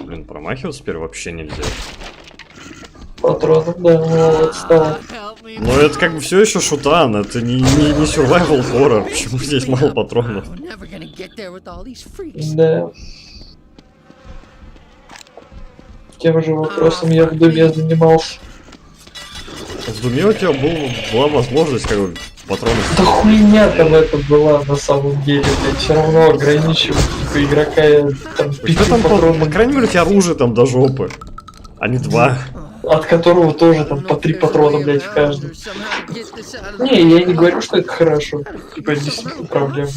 Блин, промахиваться теперь вообще нельзя. Патронов, да, вот стало. Но это как бы все еще шутан, это не survival horror. Почему здесь мало патронов? Да. Тем же вопросом я в Думе занимался. В Думе у тебя была возможность как бы патроны. Да хуйня там это была на самом деле, блядь, все равно ограничивать типа игрока там 5 патронов. По крайней мере у тебя оружие там до жопы, а не 2. От которого тоже там по 3 патрона, блядь, в каждом. Не, я не говорю, что это хорошо. Типа действительно проблема.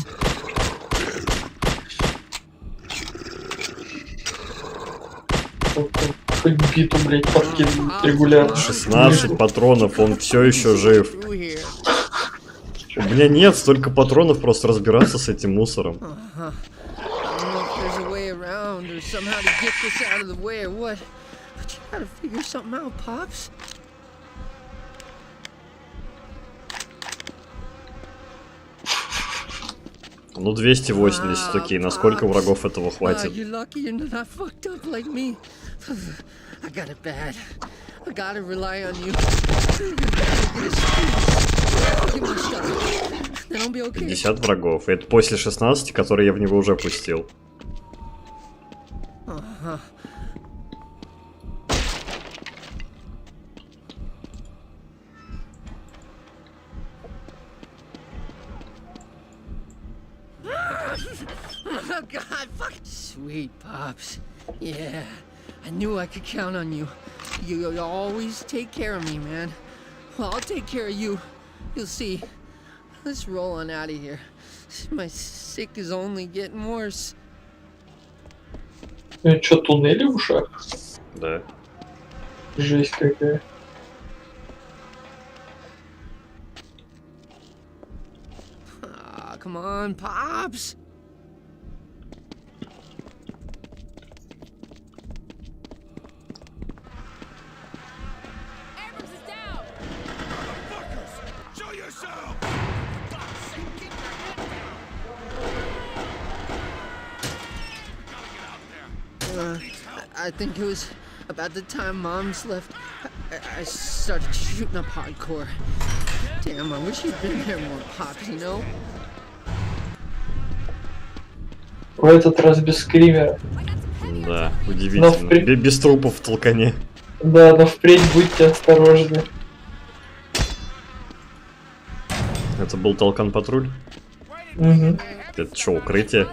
Хоть биту, блядь, подкидывают регулярно. 16 патронов, он все еще жив. У меня нет столько патронов просто разбираться с этим мусором. Ну, 280, окей. Насколько врагов этого хватит? I gotta rely on you. 50 врагов. Это после 16, которые я в него уже пустил. Oh God, fuck. Sweet Pops. Yeah, I knew I could count on you. You always take care of me, man. Well, I'll take care of you. You'll see. Let's roll on out of here. My sick is only getting worse. Чё, туннели в ушах? Да. Жесть какая. Come on, Pops. I think it was about the time Mom's left. I started shooting up hardcore. Damn, I wish you'd been there more, Pops, you know? В этот раз без скримера. Да, удивительно. Без трупов в толкане. Да, но впредь будьте осторожны. Это был толкан-патруль? Угу. Это что, укрытие?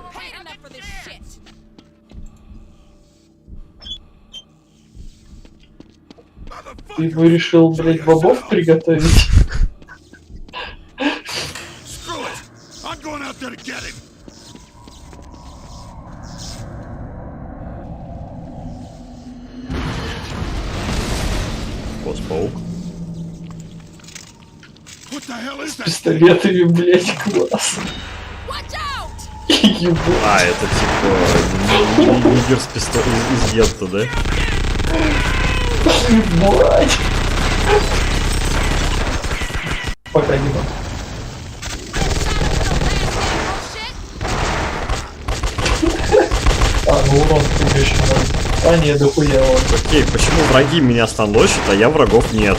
Ты бы решил, блять, бобов приготовить? Босс-паук. С пистолетами, блять, класс. А, это типа нигер с пистолетом из Йетта, да? Ебать! Пока не могу. Ну урон ты еще надо. А нет, дохуя он. Окей, почему враги меня станлочат, а я врагов нет?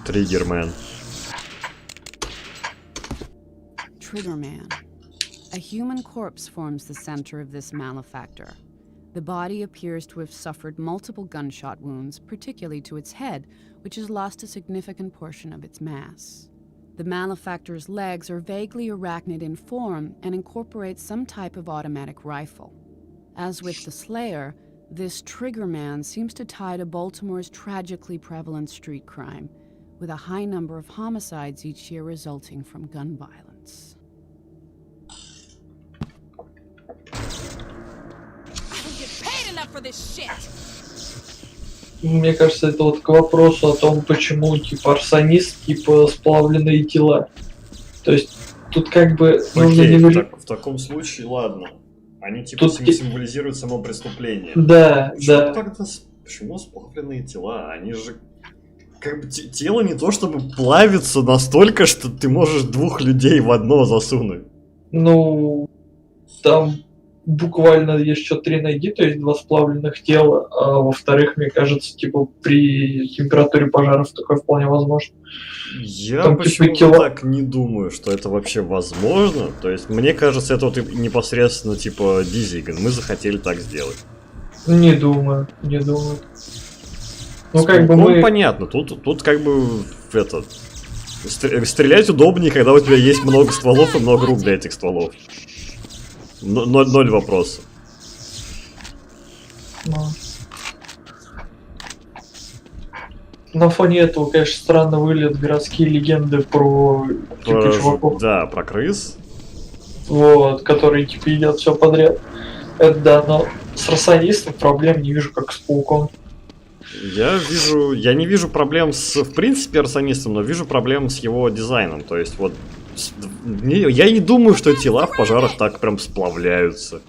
Triggerman. Triggerman. A human corpse forms the center of this malefactor. The body appears to have suffered multiple gunshot wounds, particularly to its head, which has lost a significant portion of its mass. The malefactor's legs are vaguely arachnid in form and incorporate some type of automatic rifle. As with the Slayer, this Triggerman seems to tie to Baltimore's tragically prevalent street crime, with a high number of homicides each year resulting from gun violence. Мне кажется, это вот к вопросу о том, почему типа арсонист, типа сплавленные тела. То есть тут как бы нужно не в таком случае, ладно. Они типа символизируют само преступление. Да, да. Тогда почему сплавленные тела? Они же как бы тело не то чтобы плавится настолько, что ты можешь двух людей в одно засунуть. Ну, там буквально еще 3 ноги, то есть 2 сплавленных тела, а во-вторых, мне кажется, типа при температуре пожаров такое вполне возможно. Я там, почему-то типа, так не думаю, что это вообще возможно. То есть, мне кажется, это вот непосредственно типа Дизиган. Мы захотели так сделать. Не думаю, не думаю. Ну, как бы мы... понятно, тут как бы это... Стрелять удобнее, когда у тебя есть много стволов и много рук для этих стволов. 0 вопросов. На фоне этого, конечно, странно выглядят городские легенды про типа чуваков. Да, про крыс. Вот, которые типа едят все подряд. Это да, но с рассадистом проблем не вижу, как с пауком. Я не вижу проблем с, в принципе, арсонистом, но вижу проблем с его дизайном. То есть вот Я не думаю, что тела в пожарах так прям сплавляются.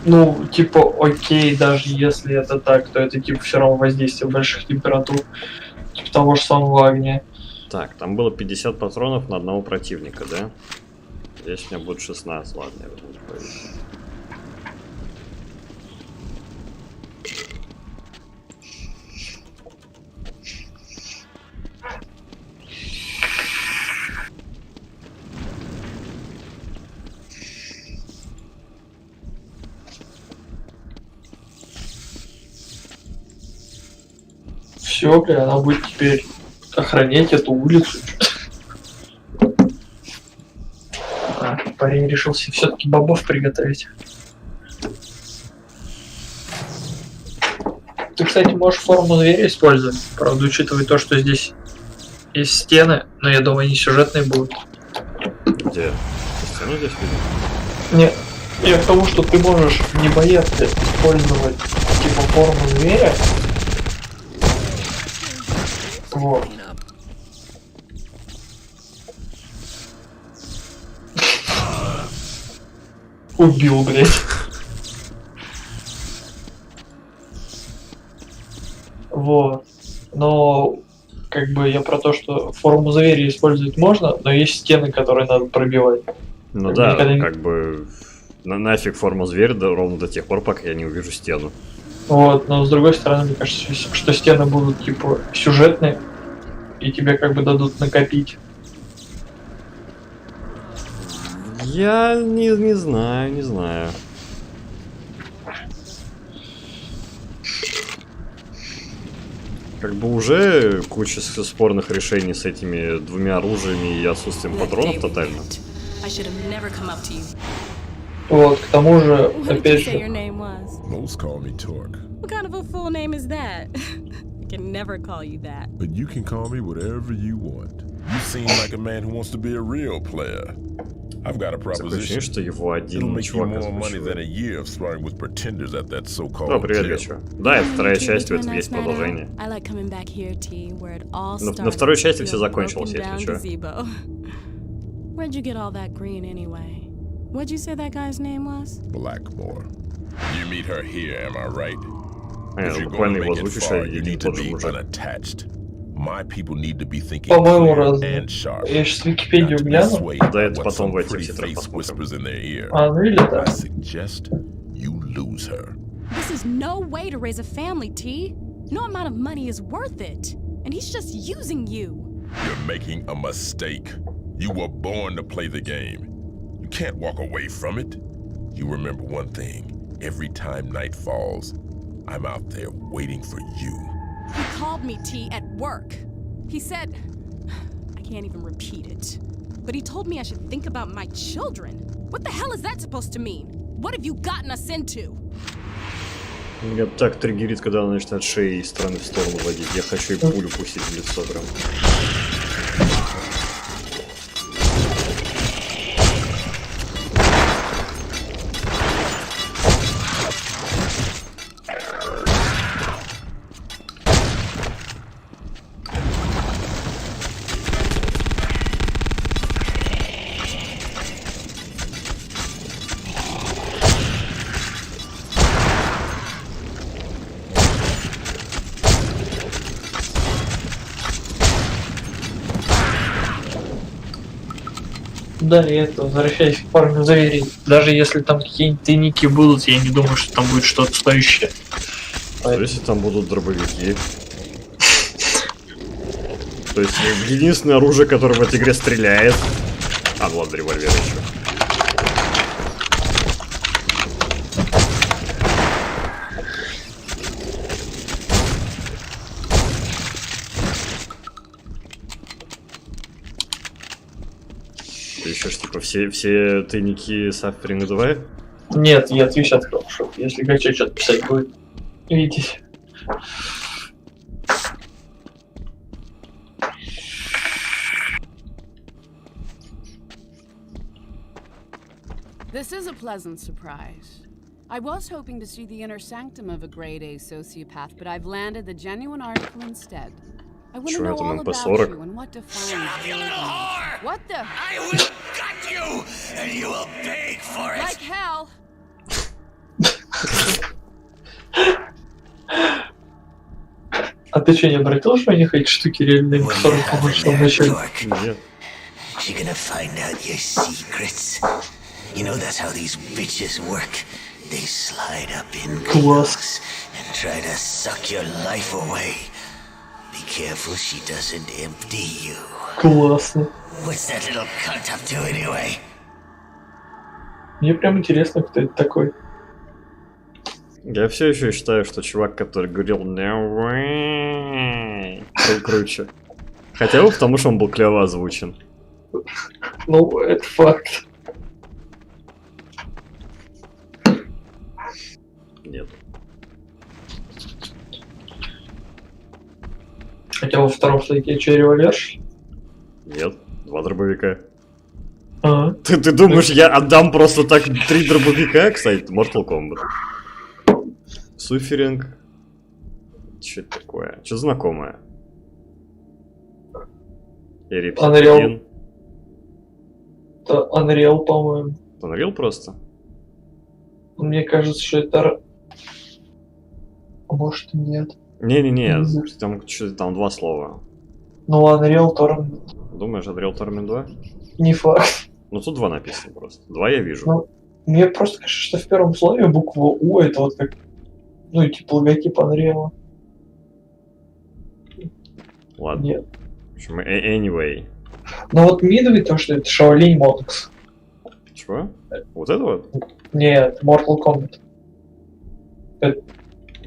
Ну, типа, окей, даже если это так, то это типа все равно воздействие больших температур. Типа того же самого огня. Так, там было 50 патронов на одного противника, да? Здесь у меня будет 16, ладно, я возьму повесить. Все, бля, она будет теперь охранять эту улицу. А, парень решился все-таки бобов приготовить. Ты, кстати, можешь форму зверя использовать. Правда, учитывая то, что здесь есть стены, но я думаю, они сюжетные будут. Где? Стены здесь видно? Нет. Я к тому, что ты можешь не бояться использовать типа форму зверя. Вот. Убил, блядь. Вот. Но как бы я про то, что форму зверя использовать можно, но есть стены, которые надо пробивать. Ну да, как бы нафиг форму зверя, да, ровно до тех пор, пока я не увижу стену. Вот, но с другой стороны, мне кажется, что стены будут типа сюжетные, и тебе как бы дадут накопить. Я не знаю. Как бы уже куча спорных решений с этими двумя оружиями и отсутствием патронов тотально. Вот, к тому же, опять же... Most call me Torque. What kind of a full name is that? I can never call you that. But you can call me whatever you want. You seem like a man who wants to be a real player. I've got a proposition. Что его It'll один make you чувак more money than a озвучивает. year of sparring with pretenders at that so-called О, привет, jail. Гачо. Да, это вторая часть, в этом есть продолжение. На второй части все закончилось, если что. Where'd you get all that green anyway? What'd you say that guy's name was? Blackmore. You meet her here, am I right? If you're Буквально gonna его make it озвучишь, far, you один need и to тот же be мужик. unattached. My people need to be thinking По-моему, clear разные. and sharp. Я сейчас Википедию Not to be гляну. swayed Да, by это what потом some в этих pretty титрах face посмотрим. whispers in their ear. А, ну или I да. suggest you lose her. This is no way to raise a family, T. No amount of money is worth it. And he's just using you. You're making a mistake. You were born to play the game. You can't walk away from it. You remember one thing. Every time night falls, I'm out there waiting for you. He called me, T, at work. He said... I can't even repeat it. But he told me I should think about my children. What the hell is that supposed to mean? What have you gotten us into? Меня так триггерит, когда она начинает шеи из стороны в сторону водить. Я хочу ей пулю пустить в лицо прям. Да, и это, возвращаясь к форме зверей. Даже если там какие-нибудь тайники будут, я не думаю, что там будет что-то стоящее. А если там будут дробовики? То есть единственное оружие, которое в этой игре стреляет... А, ну ладно, револьвер еще. Еще ж типа все тайники Suffering 2? Нет, я Twitch открыл, чтобы если Гачо что-то писать будет. Видите. This is a pleasant surprise. I was hoping to see the inner sanctum of a grade A sociopath, but I've landed the genuine article instead. I want to Чё know это, all about MP40? you and what defines your identity. What the? I will gut you, and you will pay for it. Like hell. А ты что, не обратил, что у них эти штуки реальные MP40, по-моему, что вначале? Нет. You're gonna find out your secrets. You know that's how these bitches work. They slide up in close and try to suck your life away. Be careful she doesn't empty you. Классно. What's that little cunt up to anyway? Мне прям интересно, кто это такой. Я все еще считаю, что чувак, который говорил «No way», был круче. Хотя бы потому, что он был клево озвучен. Ну, это факт. Нет. Хотя во втором слайке что, револьвер? Нет, 2 дробовика. Ага. Ты думаешь, я отдам просто так 3 дробовика? Кстати, Mortal Kombat. Суферинг. Что это такое? Что знакомое? Unreal. Это Unreal, по-моему. Unreal просто? Мне кажется, что это... А может, нет. Не-не-не, там 2 слова. Ну, Unreal Tournament. Думаешь, Unreal Tournament 2? Не факт. Ну, тут 2 написано просто. 2 я вижу. Ну, мне просто кажется, что в первом слове буква У это вот как... Ну, типа логотип Unreal. Ладно. Нет. В общем, anyway. Ну вот Midway, то, что это Shaolin Monks. Чего? Вот это вот? Нет, Mortal Kombat. Это...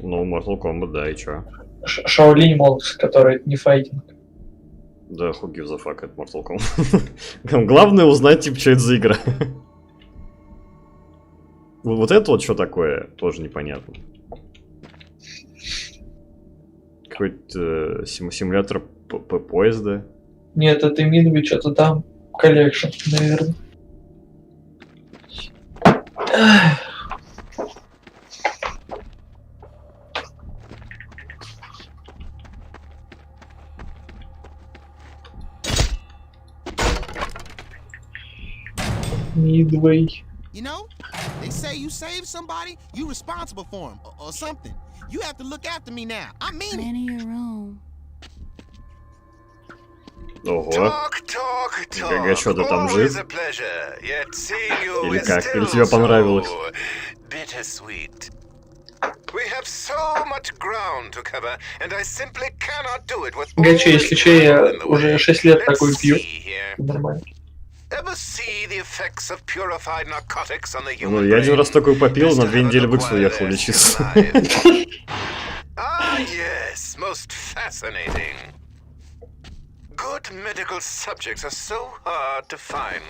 Ну, Mortal Kombat, да, и чё? Shaolin Monks, который не файтинг. Да, who gives a fuck, это Mortal Kombat. Главное узнать, типа, что это за игра. Вот это вот что такое, тоже непонятно. Какой-то симулятор поезда. Нет, это Midway, что-то там. Коллекшн, наверное. Midway. You know, they say you save somebody, you responsible for him, or something. You have to look after me now. I mean it. Your own. Ого. ГГ, что ты там жив? Или как? Или тебе понравилось? Гачи, если что, я уже 6 лет такой пью. Нормально. Ну, я 1 раз такой попил, на 2 недели в Икс уехал лечиться. Good medical subjects are so hard to find.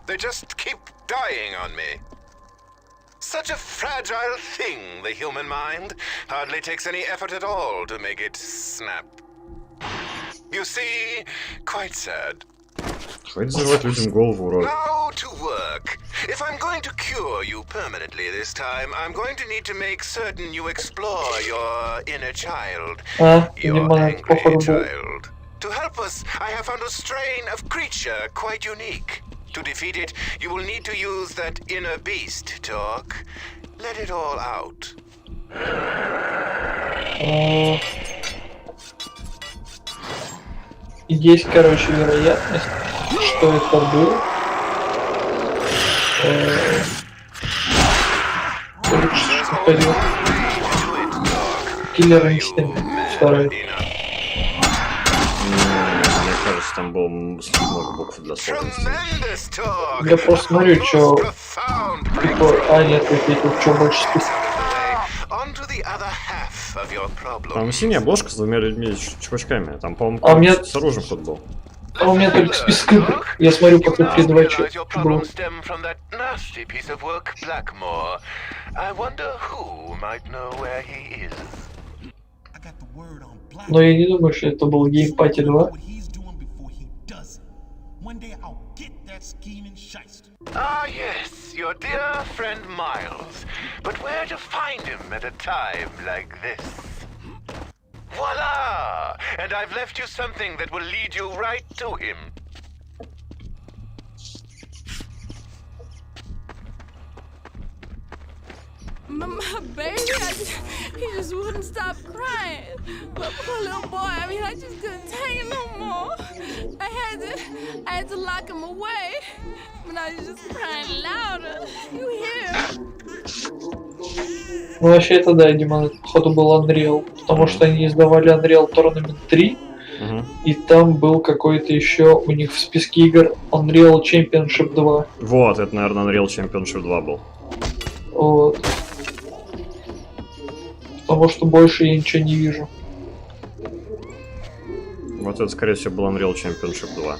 They just keep dying on me. Such a fragile thing, the human mind. Hardly takes any effort at all to make it snap. You see, quite sad. Хватит взрывать людям голову, урод. Now to work. If I'm going to cure you permanently this time, I'm going to need to make certain you explore your inner child. Your angry child. To help us, I have found a strain of creature quite unique. To defeat it, you will need to use that inner beast, Talk. Let it all out. Есть, короче, вероятность, что это был Киллер Инстинкт 2. Мне кажется, там было много букв для сложности. Я просто смотрю, что... Типа, нет, это что больше список. Там синяя обложка с 2 людьми с чувачками. Там, по-моему, с оружием кто-то был. А у меня только список. Я смотрю, пока 3-2 Но я не думаю, что это был Геймпати 2. Ah, yes, your dear friend Miles. But where to find him at a time like this? Voila! And I've left you something that will lead you right to him. My baby, he just wouldn't stop crying. But poor little boy, I mean, I just couldn't take it no more. I had to lock him away. But I was just crying louder. You hear? Ну вообще это да, Диман, это походу был Unreal, потому что они издавали Unreal Tournament 3, и там был какой-то еще у них в списке игр Unreal Championship 2. Вот, это, наверное, Unreal Championship 2 был. Вот. Потому что больше я ничего не вижу. Вот это, скорее всего, был Unreal Championship 2.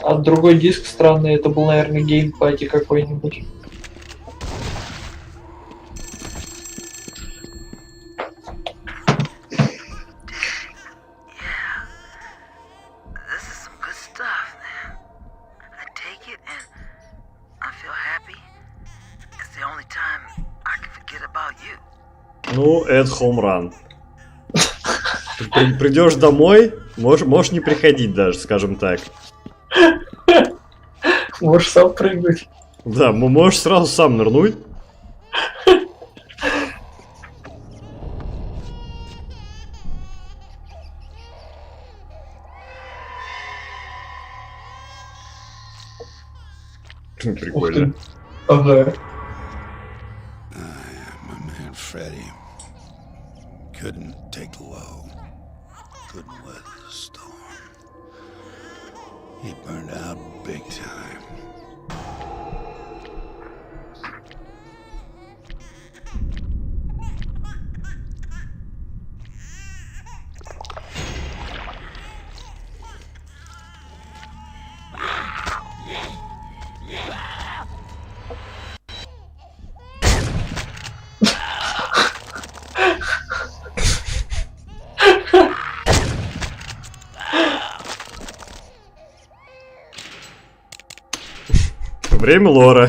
А другой диск странный, это был, наверное, Game Party какой-нибудь. Ну, это хоумран. Придешь домой, можешь не приходить даже, скажем так. Можешь сам прыгнуть. Да, можешь сразу сам нырнуть. Прикольно. Ага. Freddy couldn't take the low, couldn't weather the storm. He burned out big time. Время лора.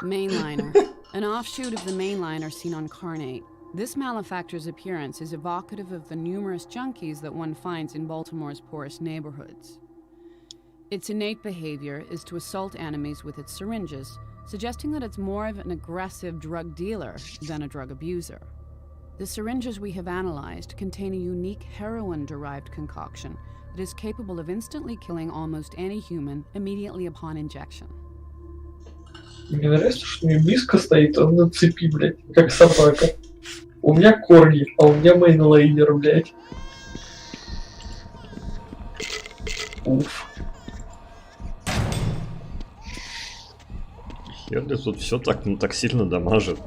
Mainliner. An offshoot of the mainliner seen on Carnate. This malefactor's appearance is evocative of the numerous junkies that one finds in Baltimore's poorest neighborhoods. Its innate behavior is to assault enemies with its syringes, suggesting that it's more of an aggressive drug dealer than a drug abuser. The syringes we have analyzed contain a unique heroin-derived concoction that is capable of instantly killing almost any human immediately upon injection. Мне нравится, что мне близко стоит, он на цепи, блядь, как собака. У меня корги, а у меня мейнлайнер, блядь. Уф. Херли тут все так сильно дамажит.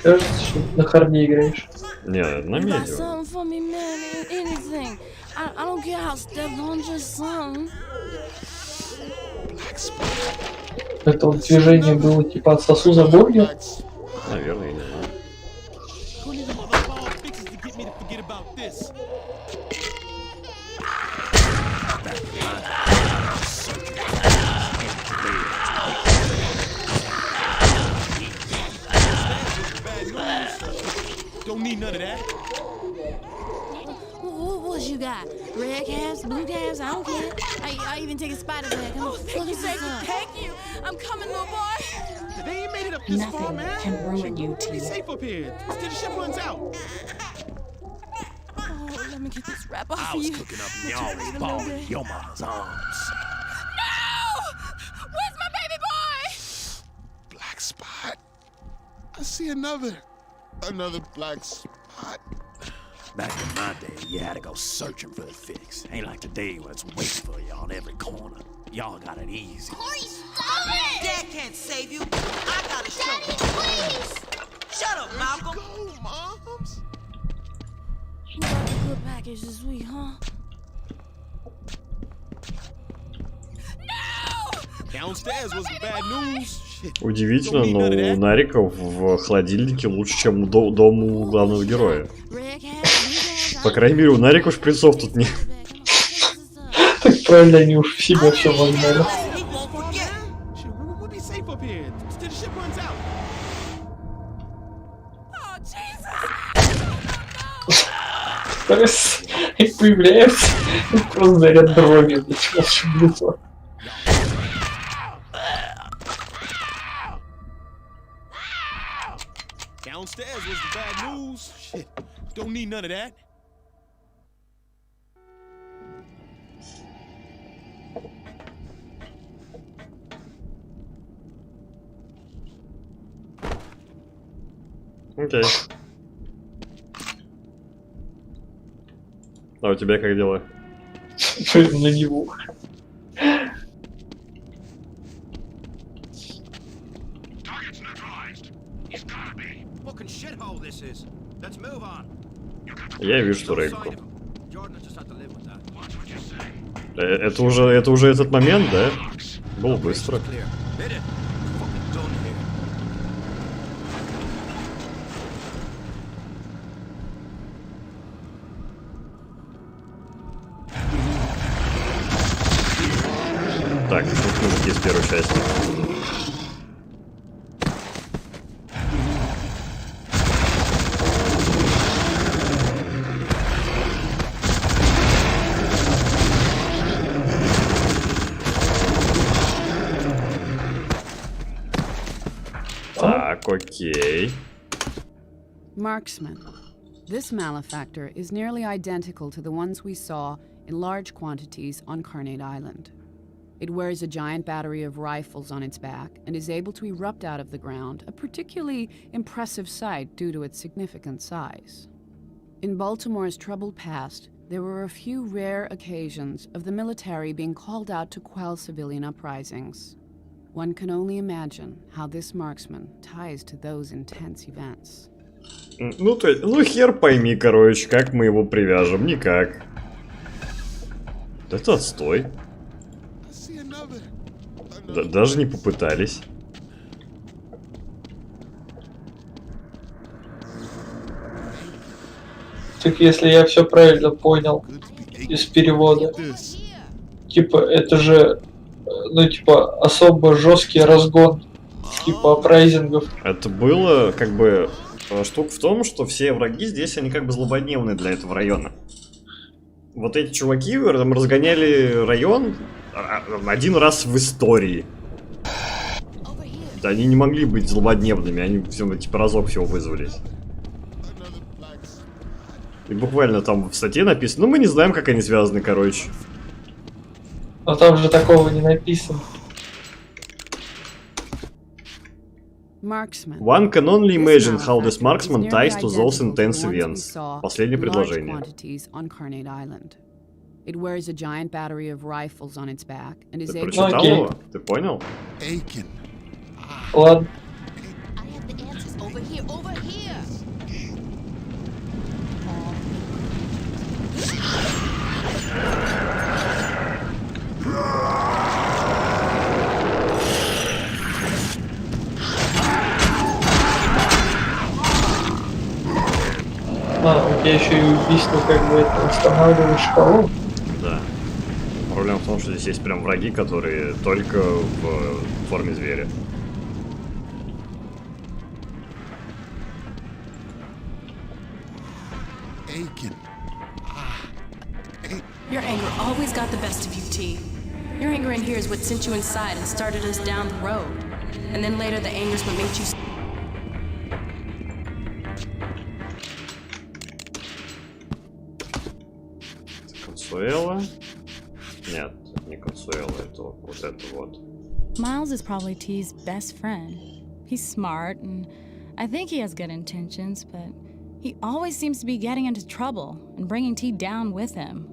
Кажется, что на харде играешь. Не, на медиа. Это вот движение было типа отсосу за бургер? Наверное, я не знаю. Don't need none of that. What you got? Red calves, blue calves? I don't care. I even take a spider's head. Come on. Thank you. I'm coming, little boy. They ain't made it up this far, man. Nothing can ruin you, T. Be safe up here. Till the ship runs out. Oh, let me get this wrap off I of was you. cooking up and y'all was balling in your mama's arms. No! Where's my baby boy? Black spot. I see another black spot. Back in my day, you had to go searching for the fix. Ain't like today when it's waiting for you on every corner. Y'all got it easy. Corey, stop it! Dad can't save you. I gotta show you. Please! Shut up, Malcolm. Go, Moms. You got a good package this week, huh? Downstairs was the bad news. Удивительно, но у Нарика в холодильнике лучше, чем дом у главного героя. Так правильно, они уж в себя все вогнали. И появляется просто заряд дроби, волшебство. Downstairs was the bad news. Shit, don't need none of that. Окей. А у тебя как дела? На него. Я вижу турельку. Это уже этот момент, да? Было быстро. Так, тут мужики из первой части. Так, окей. Marksman. This malefactor is nearly identical to the ones we saw in large quantities on Carnate Island. It wears a giant battery of rifles on its back and is able to erupt out of the ground, a particularly impressive sight due to its significant size. In Baltimore's troubled past, there were a few rare occasions of the military being called out to quell civilian uprisings. One can only imagine how this marksman ties to those intense events. Ну хер пойми, короче, как мы его привяжем, никак. Это отстой. Даже не попытались. Так если я все правильно понял из перевода, типа это же, ну типа особо жесткий разгон типа апрайзингов. Это было как бы штука в том, что все враги здесь они как бы злободневные для этого района. Вот эти чуваки там разгоняли район один раз в истории. Они не могли быть злободневными, они всего, типа разок всего вызвались. И буквально там в статье написано, ну мы не знаем, как они связаны, короче. Но там же такого не написано. One can only imagine how this marksman ties to those intense events. Последнее предложение. It wears a giant battery of rifles on its back and is Ты able прочитал его? Ты понял? Ладно. У тебя еще и убийство как бы это восстанавливает шкалу. Да. Проблема в том, что здесь есть прям враги, которые только в форме зверя. Your anger always got the best of you, T. Your anger in here is what sent you inside and started us down the road. And then later the anger is what made you... Консуэла? Нет, не Консуэла, это вот это вот. Miles is probably T's best friend. He's smart and I think he has good intentions, but he always seems to be getting into trouble and bringing T down with him.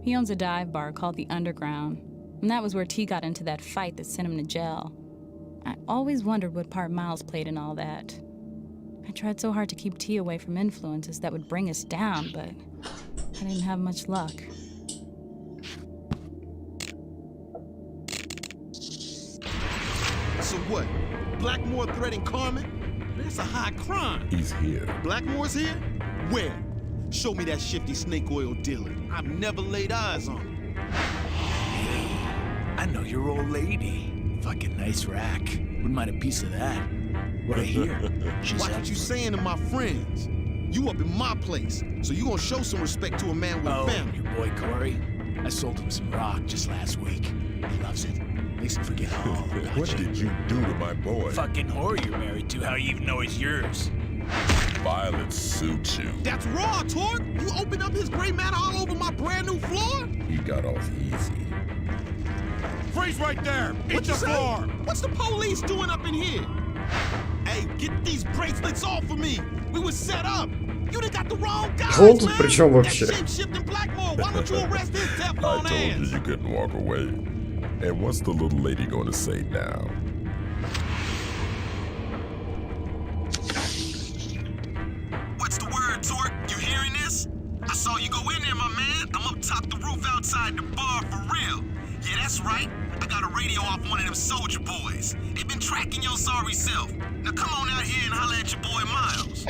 He owns a dive bar called the Underground, and that was where T got into that fight that sent him to jail. I always wondered what part Miles played in all that. I tried so hard to keep T away from influences that would bring us down, but I didn't have much luck. So what? Blackmore threatening Carmen? That's a high crime. He's here. Blackmore's here? Where? Show me that shifty snake oil dealer. I've never laid eyes on him. I know your old lady. Fucking nice rack. Wouldn't mind a piece of that. Right here. Watch what you saying to my friends. You up in my place, so you gonna show some respect to a man with a family. Your boy Corey? I sold him some rock just last week. He loves it. Makes him forget all about What did you do to my boy? Fucking whore you're married to. How you even know it's yours? Violence suits you. That's raw, Torque! You opened up his gray matter all over my brand new floor? He got off easy. Freeze right there! Hit the floor! What's the police doing up in here? Hey, get these bracelets off of me! We were set up! You done got the wrong guy! Кол тут при чем вообще? I told you you couldn't walk away. And what's the little lady gonna say now? What's the word, Torque? You hearing this? I saw you go in there, my man. I'm up top the roof outside the bar for real. Yeah, that's right. I got a radio off one of them soldier boys. They've been tracking your sorry self. Now come on out here and holler at your boy Miles.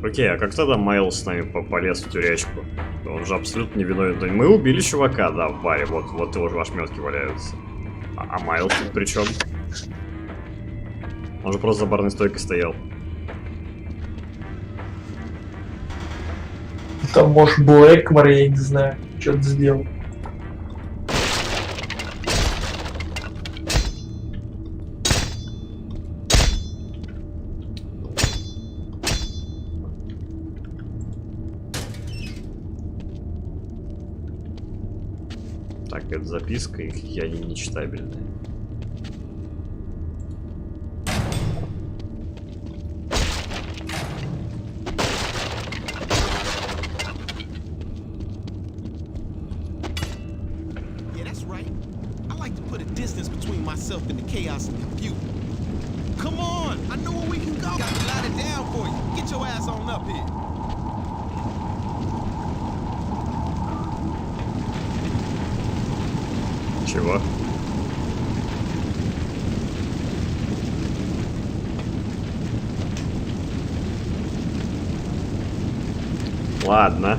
Окей, а как тогда Майлз с нами полез в тюрячку? Он же абсолютно невиновен. Мы убили чувака, да, в баре. Вот его же ошметки валяются. А Майлз тут при чем? Он же просто за барной стойкой стоял. Там, может, Блэкмор, я не знаю, что-то сделал. Так, это записка, и они нечитабельные. Чего? Ладно.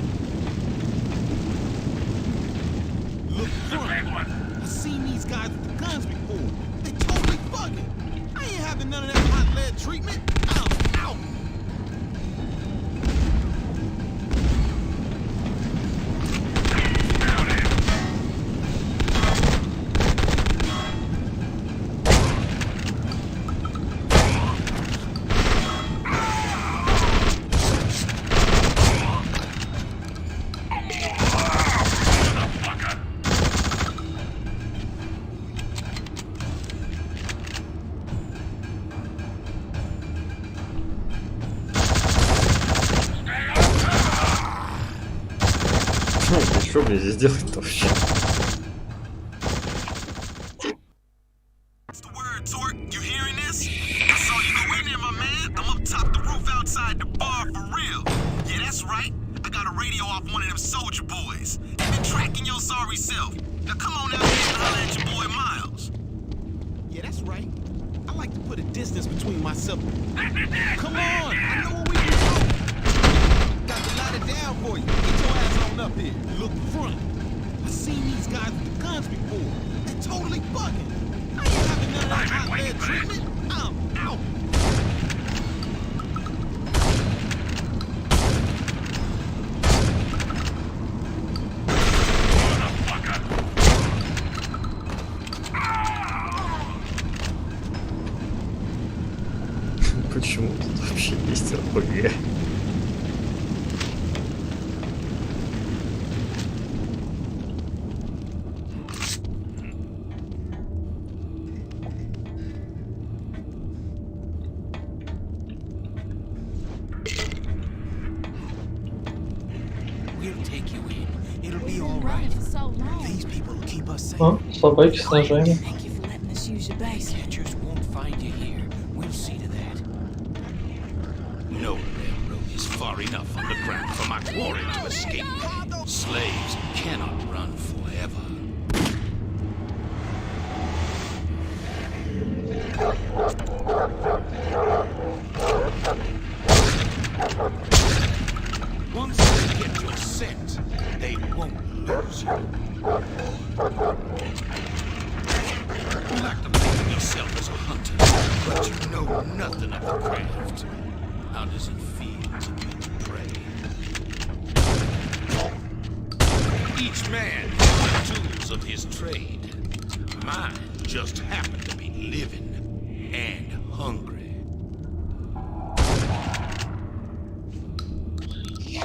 Что мне здесь делать-то вообще? Почему тут вообще есть РПГ? А, собаки с ножами. No railroad is far enough underground for my quarry to escape. Slaves cannot run forever. Once they get your scent, they won't lose you. like to think of yourself as a hunter, but you know nothing of the craft. How does it feel to be the prey? Each man has the tools of his trade. Mine just happen to be living and hungry.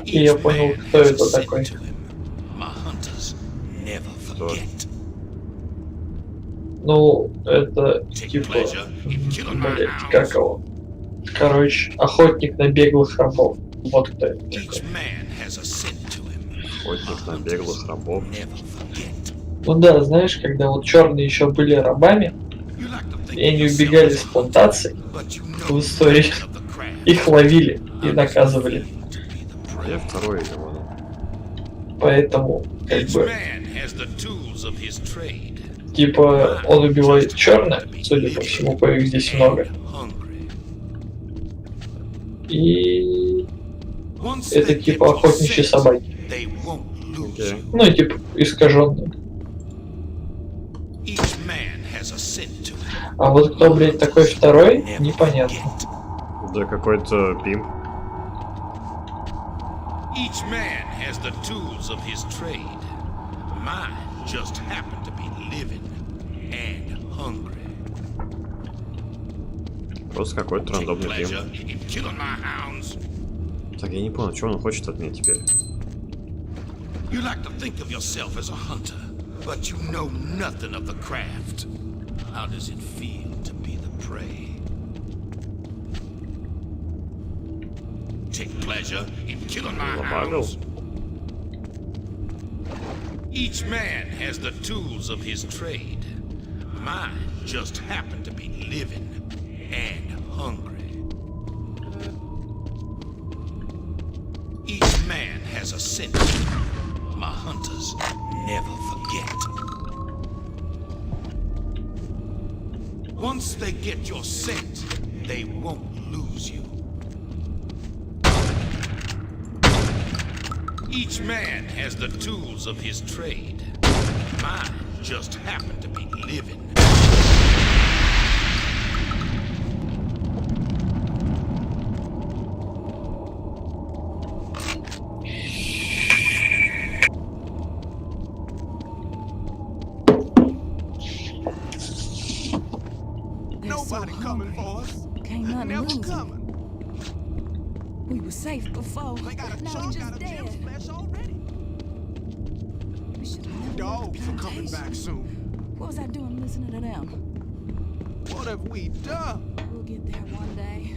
И я понял, кто это такой. Ну, это типа, блять, как его? Короче, охотник на беглых рабов. Вот кто это такой. Охотник на беглых рабов. Ну да, знаешь, когда вот черные еще были рабами, и они убегали с плантаций в истории, их ловили и наказывали. Я второй его. Поэтому, как бы, типа, он убивает черных, судя по всему, их здесь много. И это типа охотничьи собаки. Okay. Ну, типа, искаженные. А вот кто, блядь, такой второй, непонятно. Да какой-то пимп. Each man has the tools of his trade. Mine just happen to be living and hungry. Просто какой-то рандомный пимп. Так, я не понял, что он хочет от меня теперь. You like to think of yourself as a hunter, but you know nothing of the craft. How does it feel to be the prey? Take pleasure in killing my hounds. Each man has the tools of his trade. Mine just happen to be living and hungry. Each man has a scent. My hunters never forget. Once they get your scent, they won't lose you. Each man has the tools of his trade. Mine just happen to be living. Nobody coming for us. Can't nothing never lose coming. We were safe before. They got a chunk out of Jim Flesh already. We should have dogs are coming back soon. What was I doing listening to them? What have we done? We'll get there one day.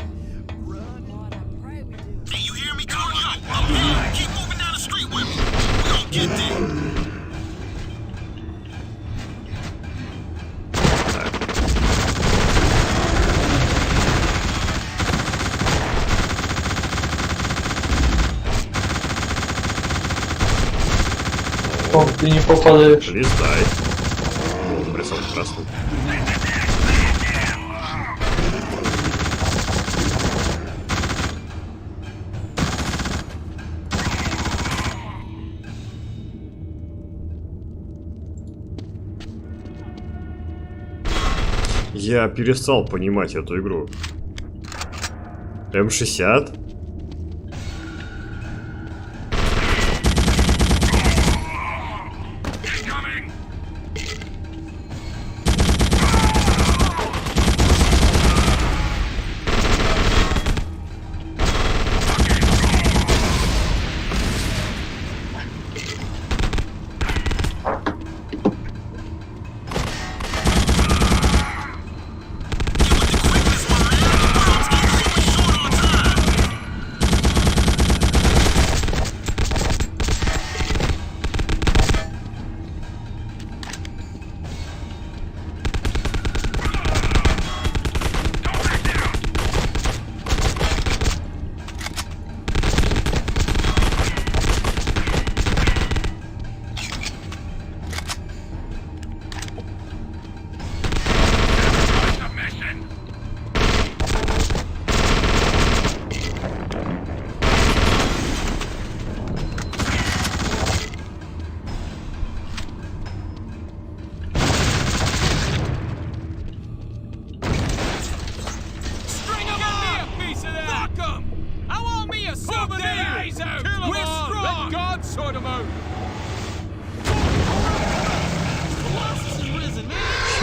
Run. Lord, I pray we do. Do you hear me, Cody? I'm here. Keep moving down the street with me. We're gonna get there. О, ты не попадаешь. Листай. Присел красный. Я перестал понимать эту игру. М60?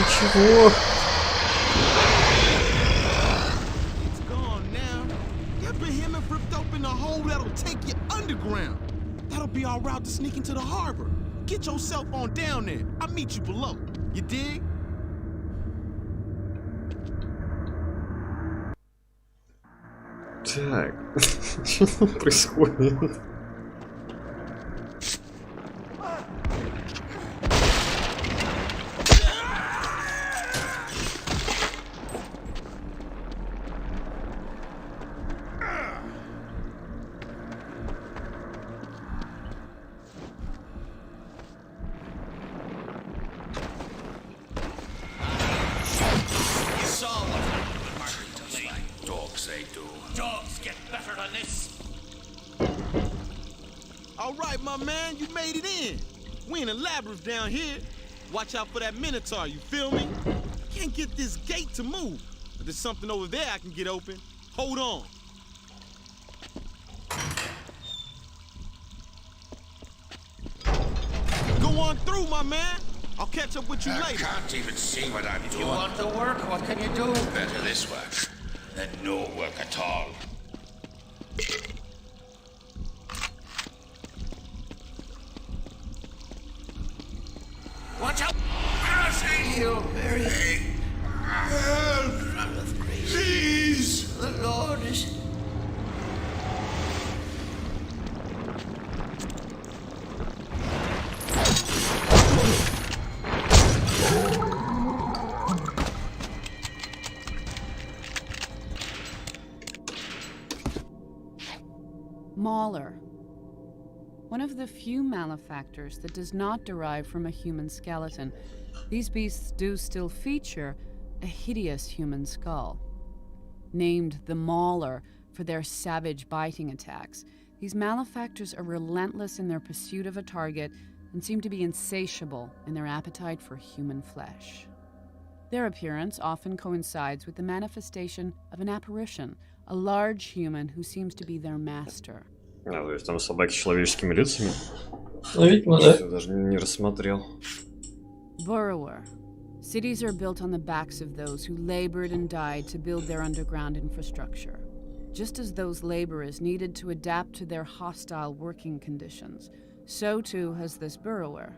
Чего? It's gone now. That behemoth ripped open the hole that'll take you underground. That'll be our route to sneak into the harbor. Get yourself on down there. I'll meet you below. You dig? Так, что происходит? All right, my man, you made it in. We in a labyrinth down here. Watch out for that Minotaur, you feel me? Can't get this gate to move, but there's something over there I can get open. Hold on. Go on through, my man. I'll catch up with you later. I can't even see what I'm doing. You want to work? What can you do? Better this way than no work at all. Watch out! I see you, Mary. Help! Son of grace. Please! The Lord is... Mauler. One of the few malefactors that does not derive from a human skeleton. These beasts do still feature a hideous human skull. Named the Mauler for their savage biting attacks, these malefactors are relentless in their pursuit of a target and seem to be insatiable in their appetite for human flesh. Their appearance often coincides with the manifestation of an apparition, a large human who seems to be their master. То есть там собаки с человеческими лицами? Ну, видимо, да. Я даже не рассмотрел. Burrower. Cities are built on the backs of those who labored and died to build their underground infrastructure. Just as those laborers needed to adapt to their hostile working conditions, so too has this burrower.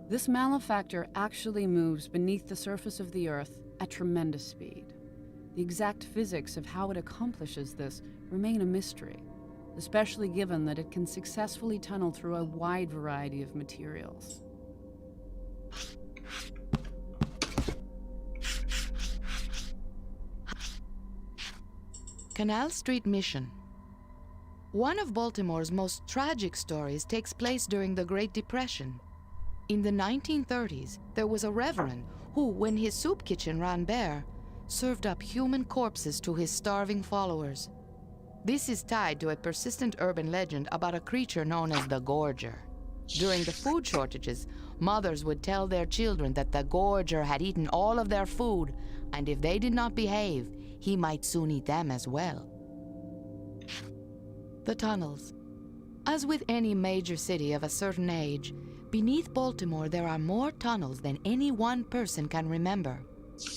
This malefactor actually moves beneath the surface of the earth at tremendous speed. The exact physics of how it accomplishes this remain a mystery, especially given that it can successfully tunnel through a wide variety of materials. Canal Street Mission. One of Baltimore's most tragic stories takes place during the Great Depression. In the 1930s, there was a reverend who, when his soup kitchen ran bare, served up human corpses to his starving followers. This is tied to a persistent urban legend about a creature known as the Gorger. During the food shortages, mothers would tell their children that the Gorger had eaten all of their food, and if they did not behave, he might soon eat them as well. The tunnels. As with any major city of a certain age, beneath Baltimore there are more tunnels than any one person can remember.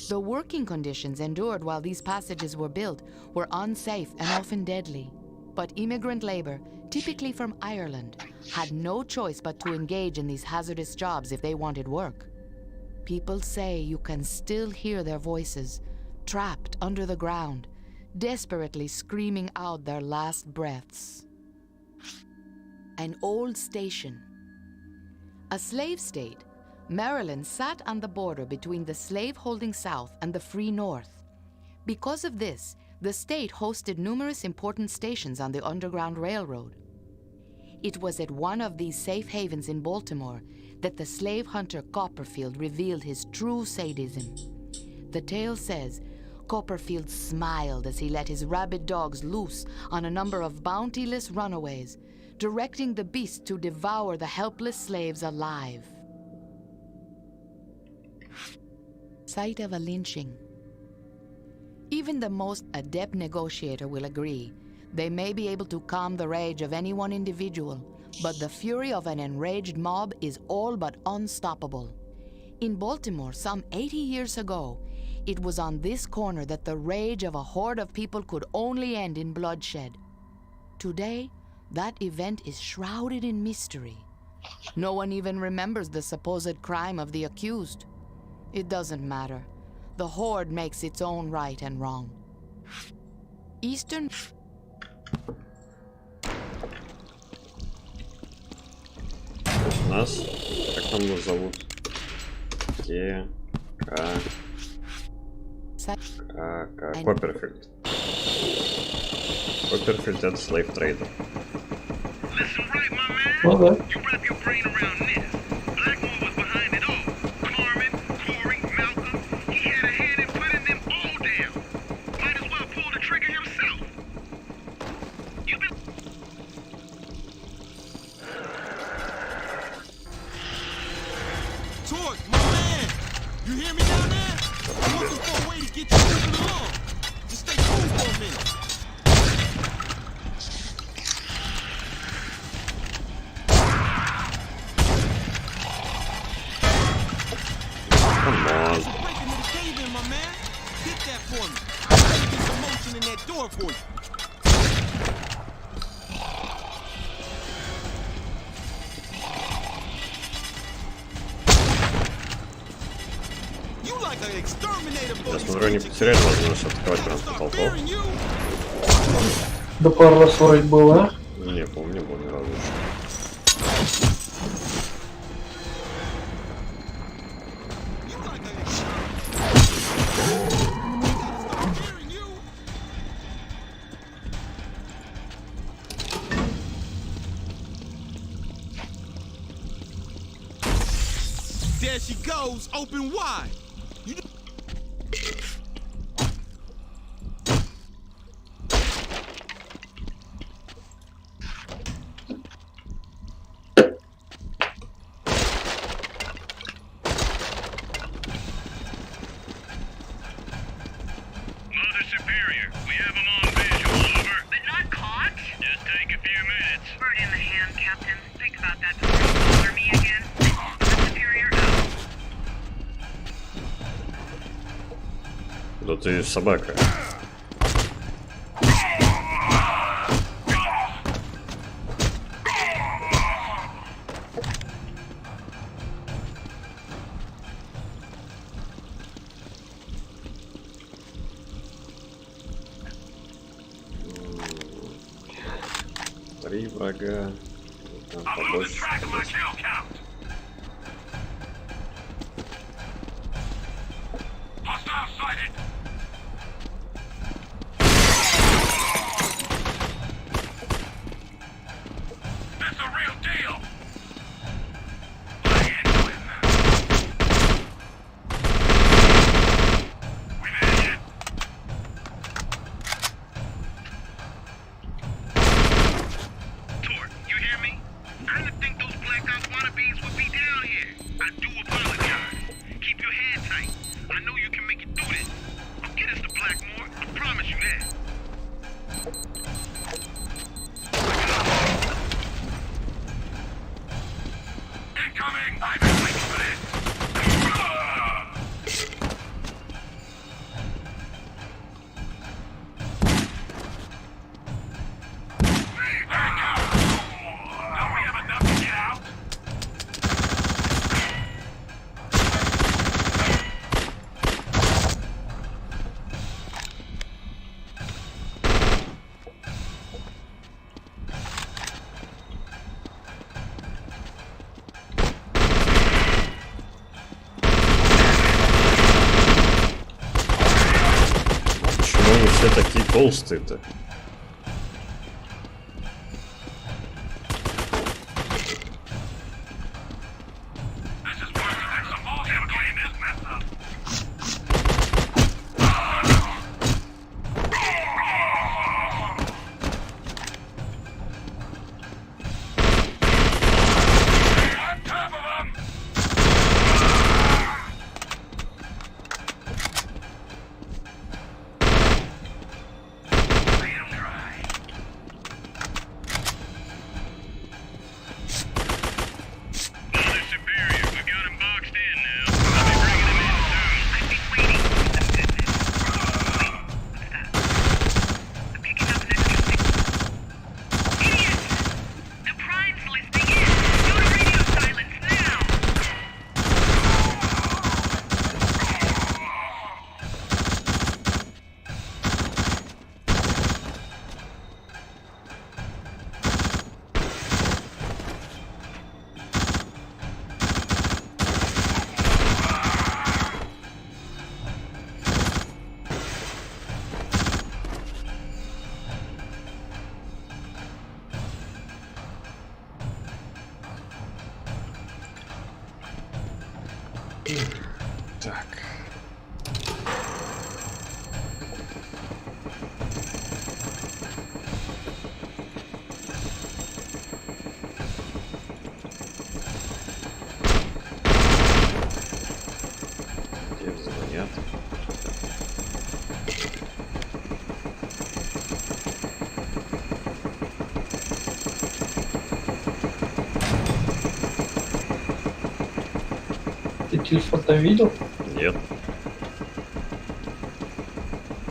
The working conditions endured while these passages were built were unsafe and often deadly. But immigrant labor, typically from Ireland, had no choice but to engage in these hazardous jobs if they wanted work. People say you can still hear their voices, trapped under the ground, desperately screaming out their last breaths. An old station. A slave state, Maryland sat on the border between the slave-holding South and the free North. Because of this, the state hosted numerous important stations on the Underground Railroad. It was at one of these safe havens in Baltimore that the slave hunter Copperfield revealed his true sadism. The tale says Copperfield smiled as he let his rabid dogs loose on a number of bountiless runaways, directing the beasts to devour the helpless slaves alive. Site of a lynching. Even the most adept negotiator will agree they may be able to calm the rage of any one individual, but the fury of an enraged mob is all but unstoppable. In Baltimore, some 80 years ago, it was on this corner that the rage of a horde of people could only end in bloodshed. Today, that event is shrouded in mystery. No one even remembers the supposed crime of the accused. It doesn't matter. The horde makes its own right and wrong. Eastern... Нас, как там его зовут? Копперфильд. Копперфильд — это слейв-трейдер. Ну да. Я смотрю, не потеряли возможность атаковать прям с потолков. Да пару раз вроде было. Не помню, не было ни разу еще. There she goes, open wide. Да ты собака. Три врага. Там побольше. Все такие толстые-то. Так. Где звонят? Ты телефон там видел? Нет.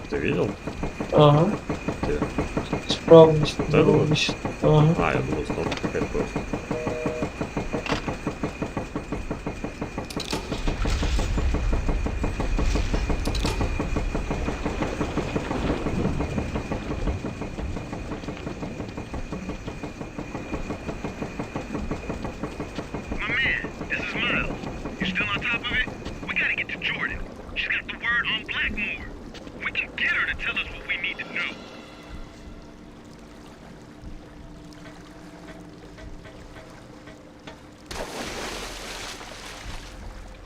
Ты видел? Ага. Где? Справность. Вот это вот? Ага. А, я думал, кнопка какая-то просто.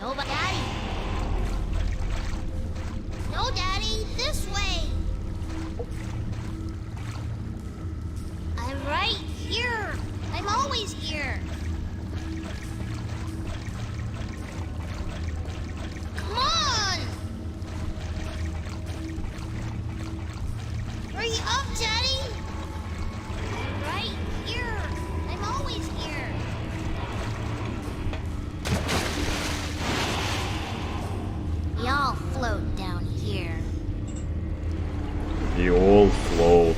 No, Daddy. No, Daddy, this way. I'm right here. I'm always here. Come on. Hurry up, Daddy. I'm right here. I'm always here. We all float down here. We all float.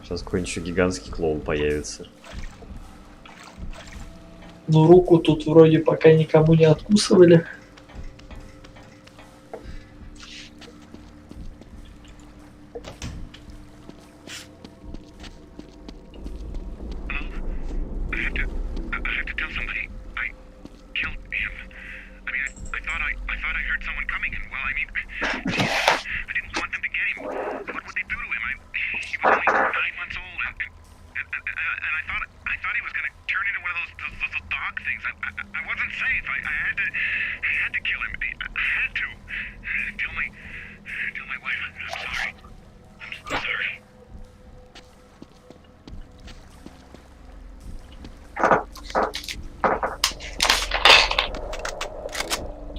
Сейчас какой-нибудь еще гигантский клоун появится. Ну, руку тут вроде пока никому не откусывали.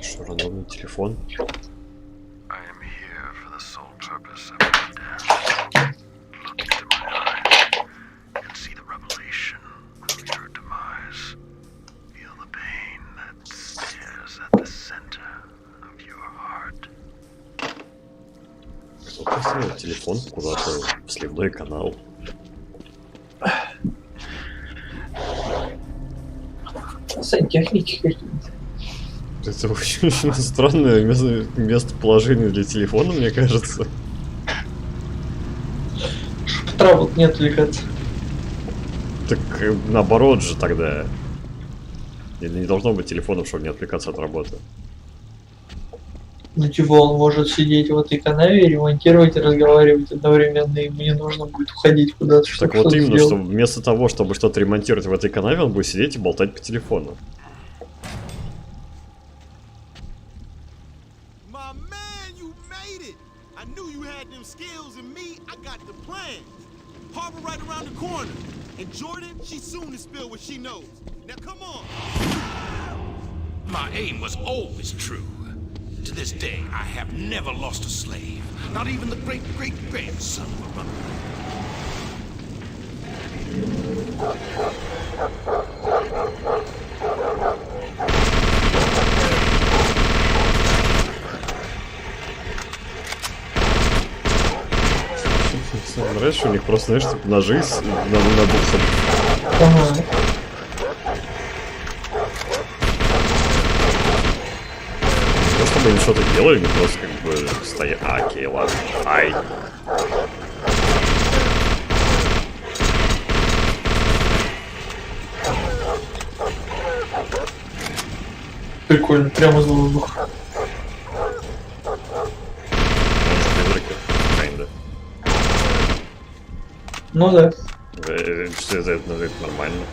Что, рандомный телефон? Кто поставил телефон куда-то в сливной канал? Сантехники какие-то. Это очень странное местоположение для телефона, мне кажется. Траву не отвлекаться. Так наоборот же тогда. Или не должно быть телефонов, чтобы не отвлекаться от работы. Ну типа он может сидеть в этой канаве, ремонтировать и разговаривать одновременно, и ему не нужно будет уходить куда-то, чтобы так вот что-то именно, сделать. что вместо того, чтобы что-то ремонтировать в этой канаве, он будет сидеть и болтать по телефону. Harbor right around the corner. And Jordan, she soon to spill what she knows. Now come on. My aim was always true. To this day, I have never lost a slave. Not even the great-great-grandson of a runner. Нравится, у них просто, знаешь, типа ножи на буксах. Ага. Ну, чтобы они что-то делали, не просто как бы стоят. А, окей, ладно. Ай. Прикольно, прямо из воздуха. Ну да. Что это нормально.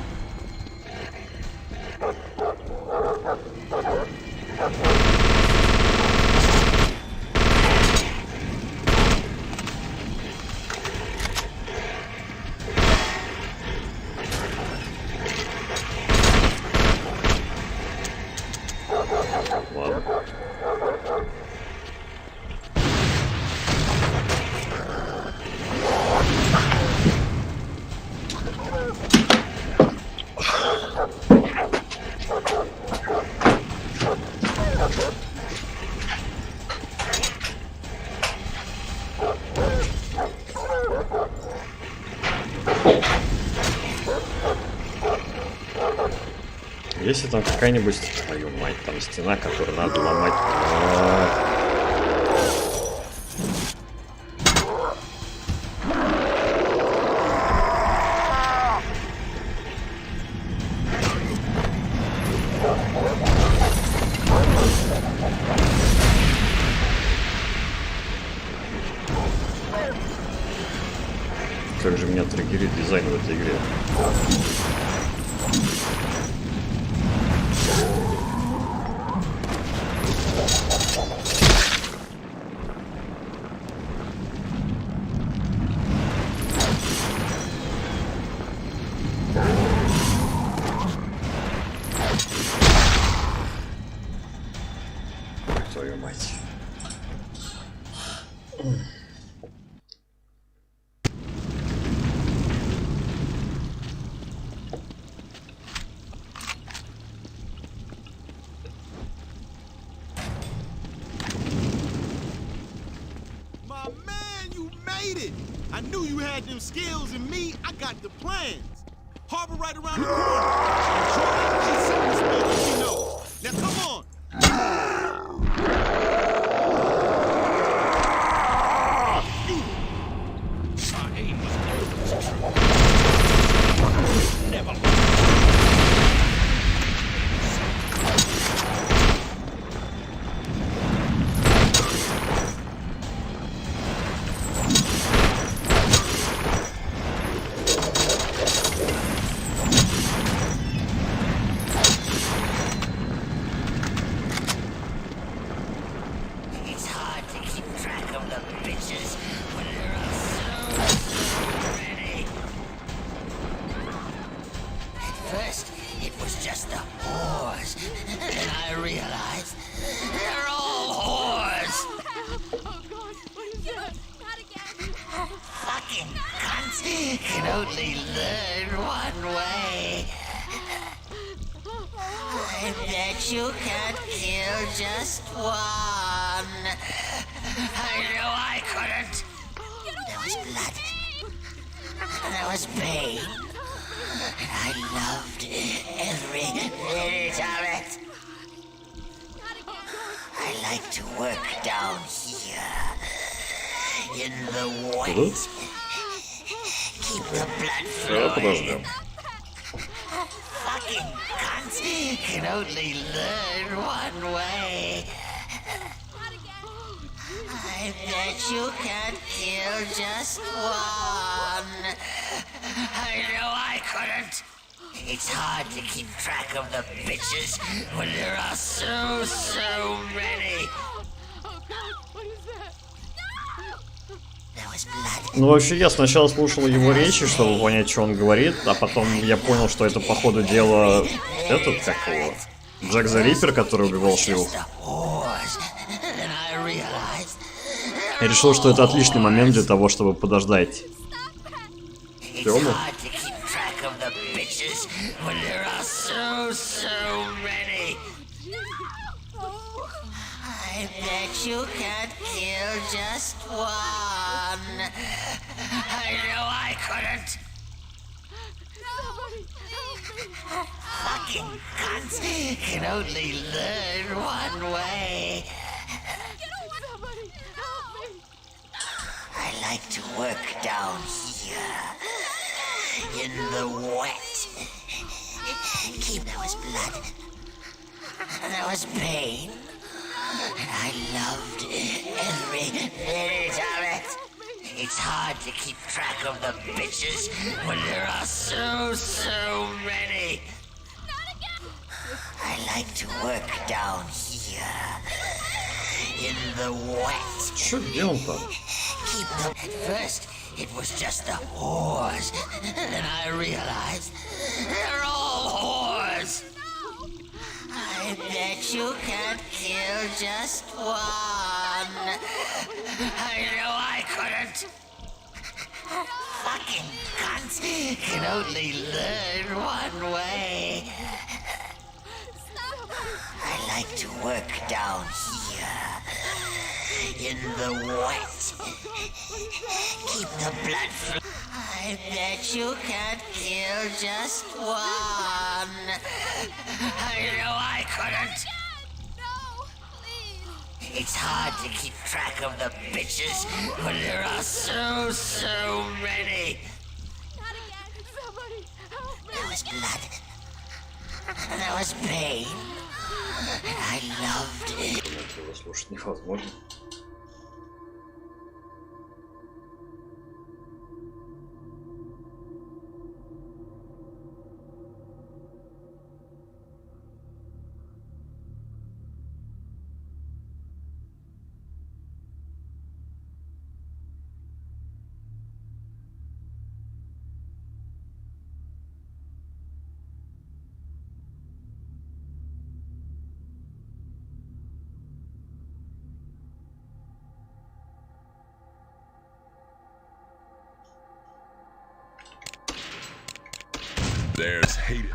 Если там какая-нибудь, твою мать, там стена, которую надо ломать. Как же меня триггерит дизайн в этой игре. Твою мать. My man, you made it! I knew you had them skills, and me, I got the plans. Harbor right around the corner. And Jordan, she's setting the speed that she knows. Now come on. Can only learn one way. I bet you can't kill just one. I know I couldn't. There was blood. There was pain. I loved every minute of it. I like to work down here in the wet. Keep the blood flowing. Fucking cunts can only learn one way. I bet you can't kill just one. I know I couldn't. It's hard to keep track of the bitches when there are so many. Ну, вообще, я сначала слушал его речи, чтобы понять, что он говорит, а потом я понял, что это, по ходу дела, этот, как его, Джек the Ripper, который убивал шлюх. Я решил, что это отличный момент для того, чтобы подождать Тему. I bet you can't kill just one. I know I couldn't. Fucking cunts can only learn one way. I like to work down here in the wet. Keep there was blood. There was pain. I loved every minute of it. It's hard to keep track of the bitches when there are so many. I like to work down here here. In the wet. Чё, где он там? Keep them. At first, it was just the whores. Then I realized they're all whores. I bet you can't kill just one. I know I couldn't. Fucking cunts can only learn one way. I like to work down here. In the wet. Keep the blood flow. I bet you can't kill just one. I know I couldn't. No, please. It's hard to keep track of the bitches when there are so many. Not again. Somebody help me. There was blood. There was pain. I loved it. Этого слушать невозможно. There's hate.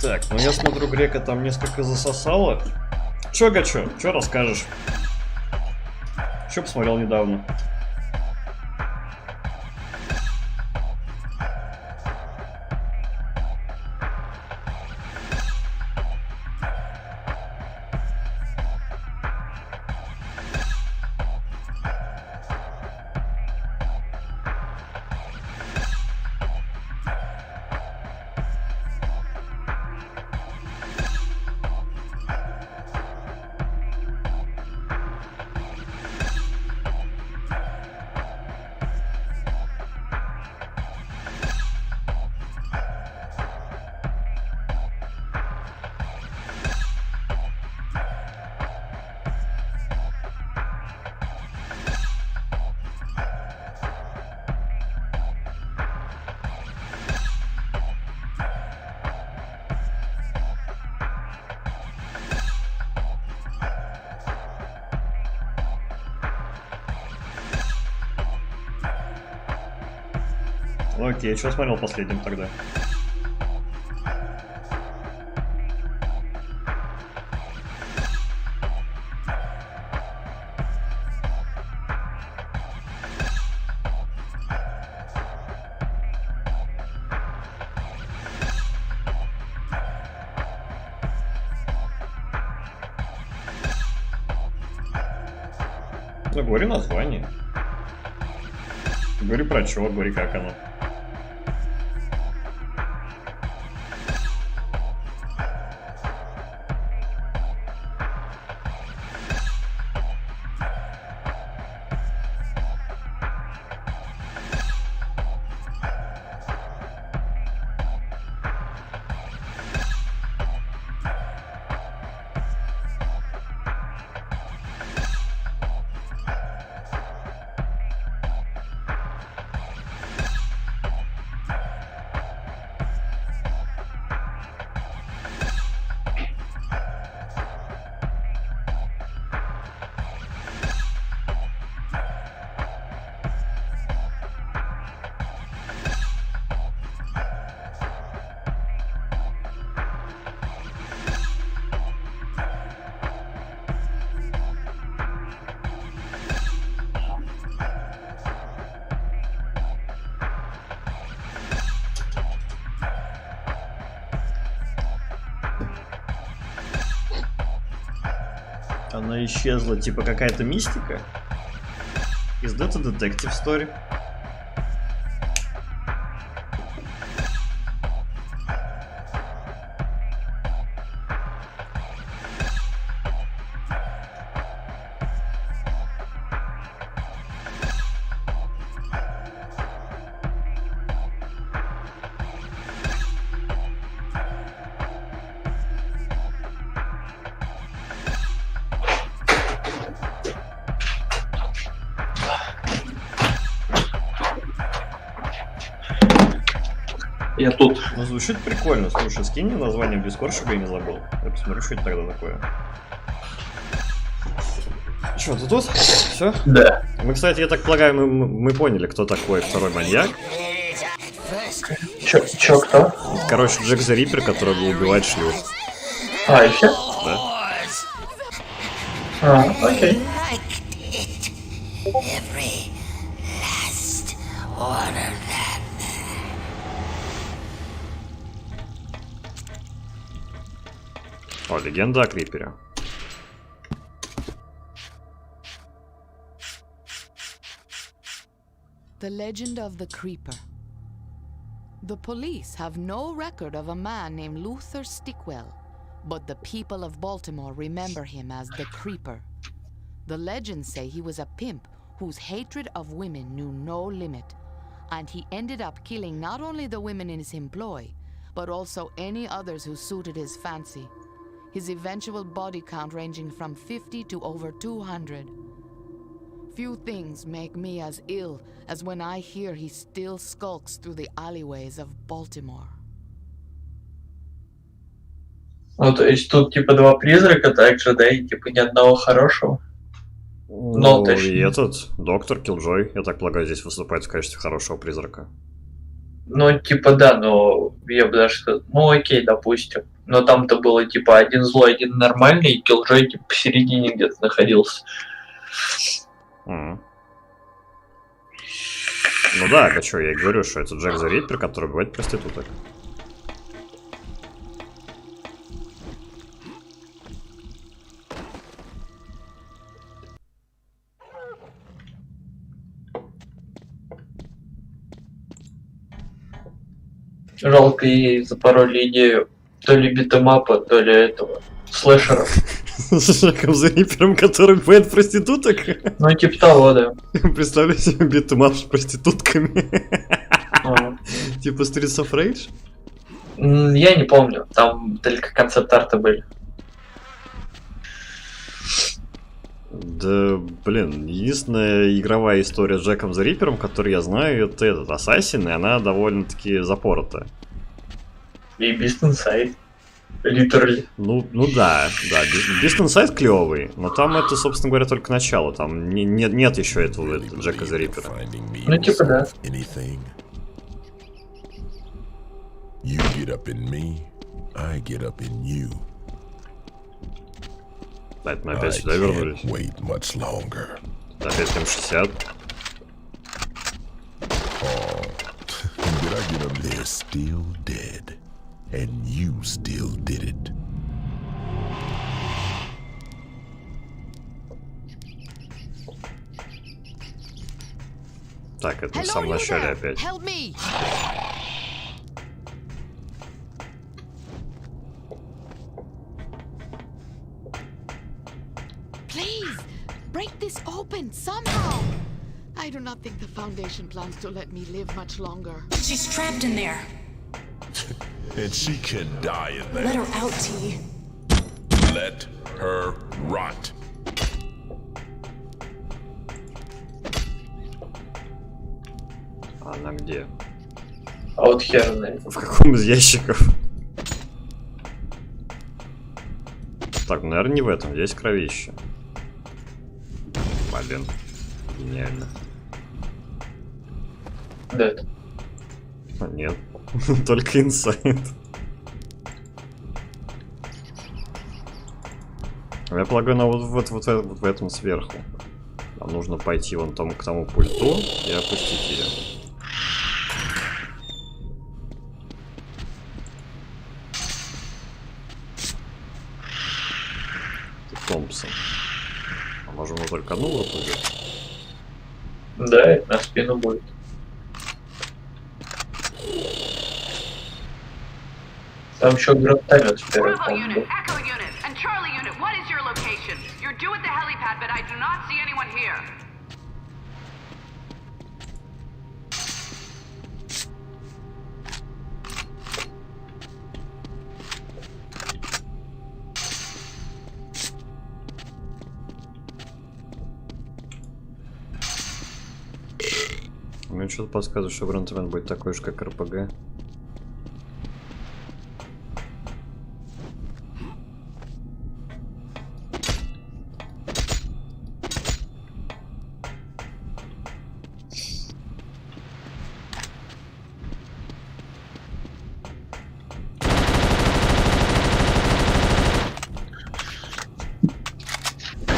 Так, ну я смотрю, Грека там несколько засосало. Чё, Гачо, чё расскажешь? Чё посмотрел недавно? Ну окей, что смотрел последним тогда? Ну, говори название. Говори про чё, говори как оно. Она исчезла, типа какая-то мистика? Is that a detective story? Я тут. Ну, звучит прикольно. Слушай, скинь мне название в Discord, чтобы я не забыл. Я посмотрю, что это тогда такое. Что, ты тут? Все? Да. Мы, кстати, я так полагаю, мы поняли, кто такой второй маньяк. Чё, кто? Короче, Джек the Ripper, который был убивать шлюх. А, и все? Да. А, окей. О, легенда о Крипере. The legend of the Creeper. The police have no record of a man named Luther Stickwell, but the people of Baltimore remember him as the Creeper. The legends say he was a pimp whose hatred of women knew no limit, and he ended up killing not only the women in his employ, but also any others who suited his fancy. His eventual body count ranging from 50 to over 200. Few things make me as ill as when I hear he still skulks through the alleyways of Baltimore. Ну, то есть тут типа два призрака также, да, и типа ни одного хорошего. Ну, и этот, доктор Киллджой, я так полагаю, здесь выступает в качестве хорошего призрака. Ну, типа, да, но я бы даже сказал, ну окей, допустим. Но там-то было типа один злой, один нормальный, и Киллджой типа посередине где-то находился. Ну да, а что, я и говорю, что это Джек the Ripper, который убивает проституток. Жалко, ей запороли идею то ли битэмапа, то ли этого слэшера. С Джеком the Ripper'ом, который убивает проституток? Ну, типа того, да. Представляю себе битэмап с проститутками. Типа Streets of Rage? Я не помню, там только концепт-арты были. Да, блин, единственная игровая история с Джеком the Ripper'ом, которую я знаю, это этот Assassin, и она довольно-таки запоротая. И Beast Inside. Literally. Ну да. Beast Inside клевый, но там это, собственно говоря, только начало. Там нет еще этого Джека the Ripper'а. Ну типа да. You get up in me, I get up in you. Это мы опять сюда вернулись. Wait much longer. Опять М60. Oh, did I get up there still dead? And you still did it. Так, это в самом начале опять. Please, break this open somehow. I do not think the Foundation plans to let me live much longer. She's trapped in there. And she can die in there. Let her out, T. Let her rot. Она где? А вот хер знает. В каком из ящиков? Так, наверное, не в этом. Здесь кровище. Блин. Гениально. Да. Нет. Только инсайд. Я полагаю, на вот в этом сверху. Нам нужно пойти вон к тому пульту и опустить ее. Томпсон. А можем его только одну руку взять? Да, на спину будет. Там еще гранатомет вперед. Bravo unit, Echo unit, and Charlie unit, what is your location? You're due at the helipad, but I do not see anyone here. Мне что-то подсказывает, что гранатомет будет такой же, как РПГ.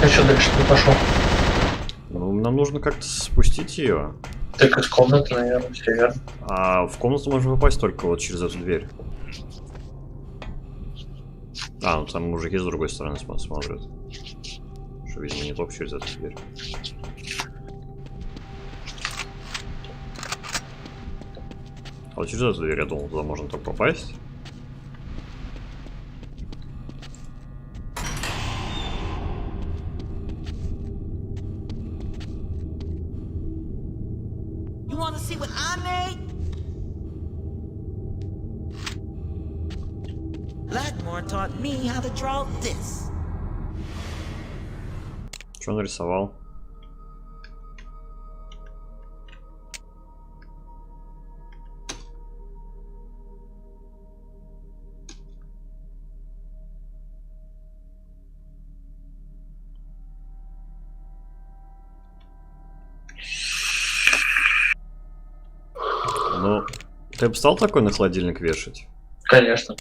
А что дальше не пошел? Ну, нам нужно как-то спустить ее. Так из комнаты, наверное, все верно. А в комнату можно попасть только вот через эту дверь. А, ну там мужики с другой стороны смотрят. Что, видимо, не только через эту дверь. А вот через эту дверь, я думал, туда можно только попасть. You want to see what I made? Blackmore taught me how to draw this. Что он нарисовал? Ну, ты бы стал такой на холодильник вешать? Конечно.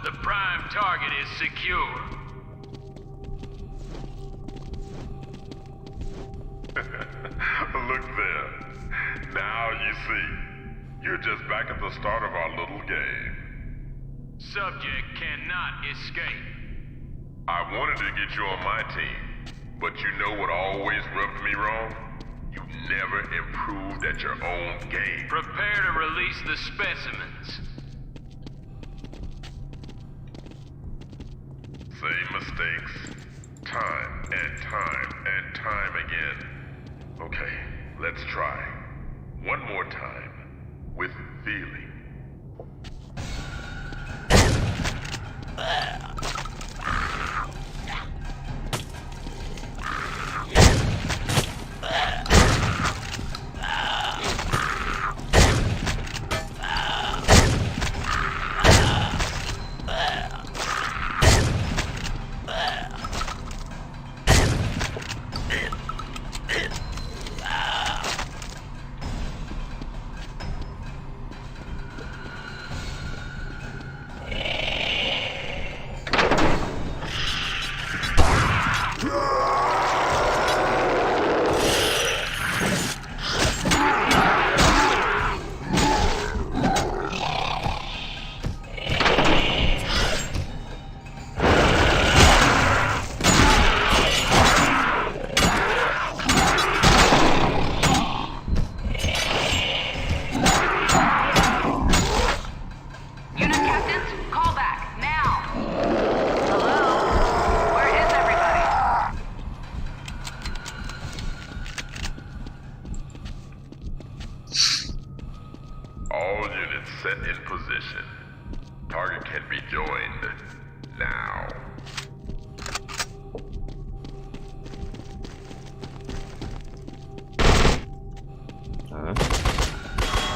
The prime target is secure. Look there. Now you see. You're just back at the start of our little game. Subject cannot escape. I wanted to get you on my team, but you know what always rubbed me wrong? You never improved at your own game. Prepare to release the specimens. Same mistakes, time and time and time again. Okay, let's try. One more time, with feeling.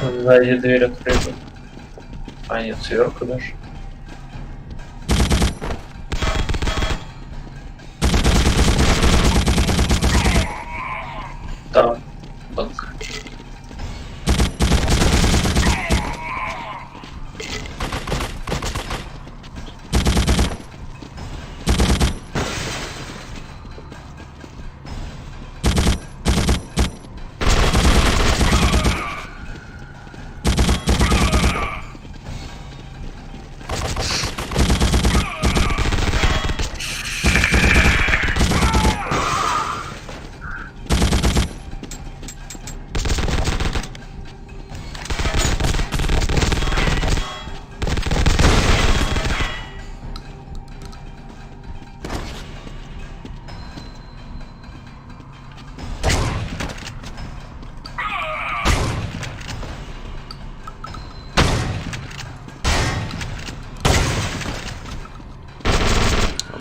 Сзади дверь открыта. А нет, сверху даже. Там банк.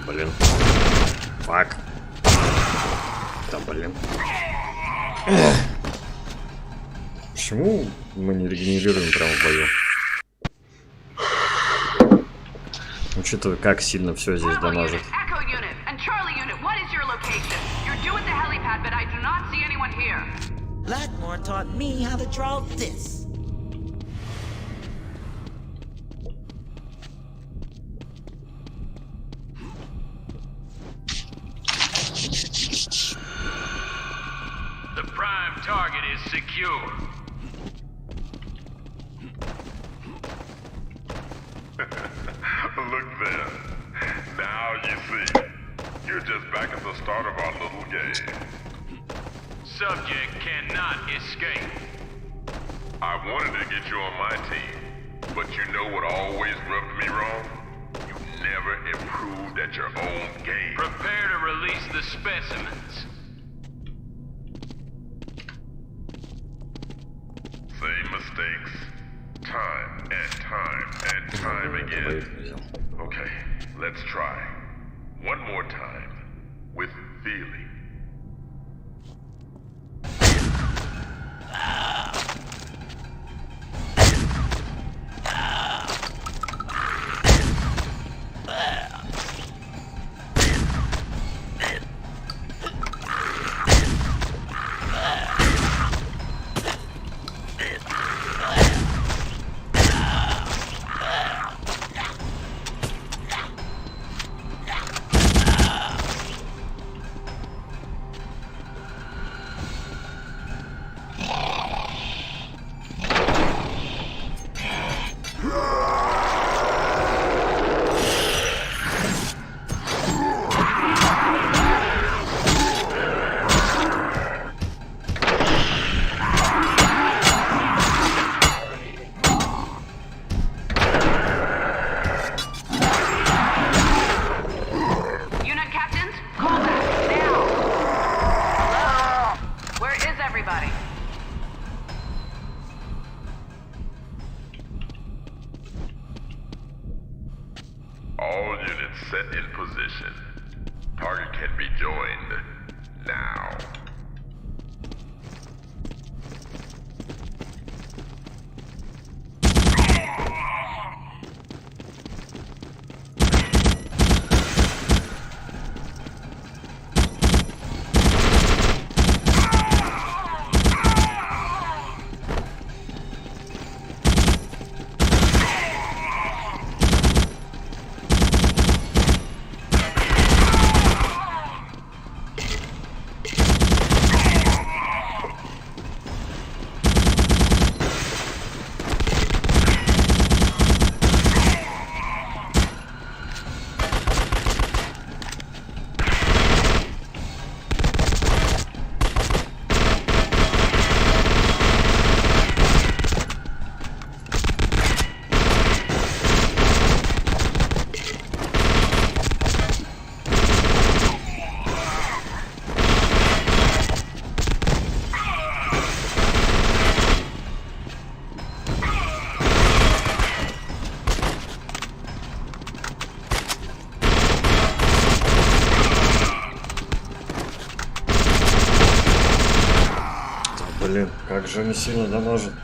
Блин. Фак. Да блин. Почему мы не регенерируем прямо в бою? Учитывая, как сильно все здесь дамажит. Blackmore taught me how to draw this. The prime target is secure. Look there. Now you see. You're just back at the start of our little game. Subject cannot escape. I wanted to get you on my team, but you know what always rubbed me wrong? You never improved at your own game. Prepare to release the specimens. Same mistakes. Time and time again. Okay, let's try. One more time. With feeling. All units set in position. Target can be joined now. Блин, как же они сильно дамажат.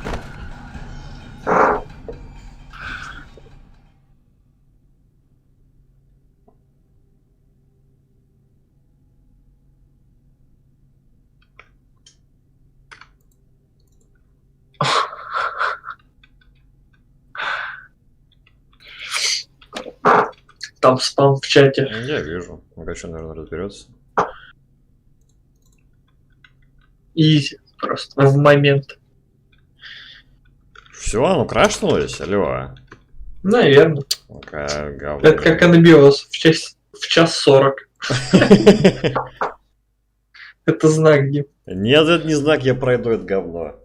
там спам в чате. Я вижу. Мугачев, наверное, разберется. Изи. Просто в момент. Все, оно крашнулось, алло. Наверное. Говно. Это как анабиоз в час 40. Это знак, Дим. Нет, это не знак, я пройду это говно.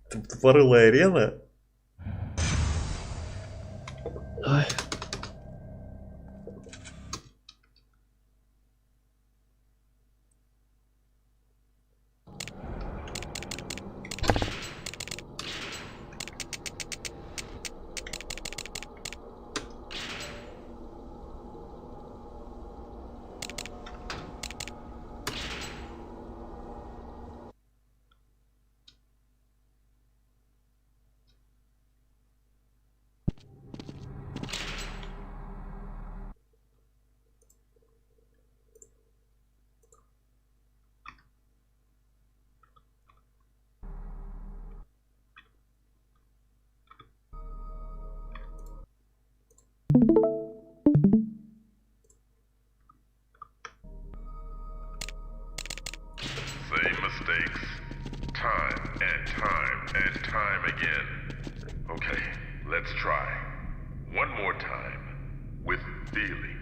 Тупорылая арена? Ой. Same mistakes, time and time and time again. Okay, let's try. One more time, with feeling.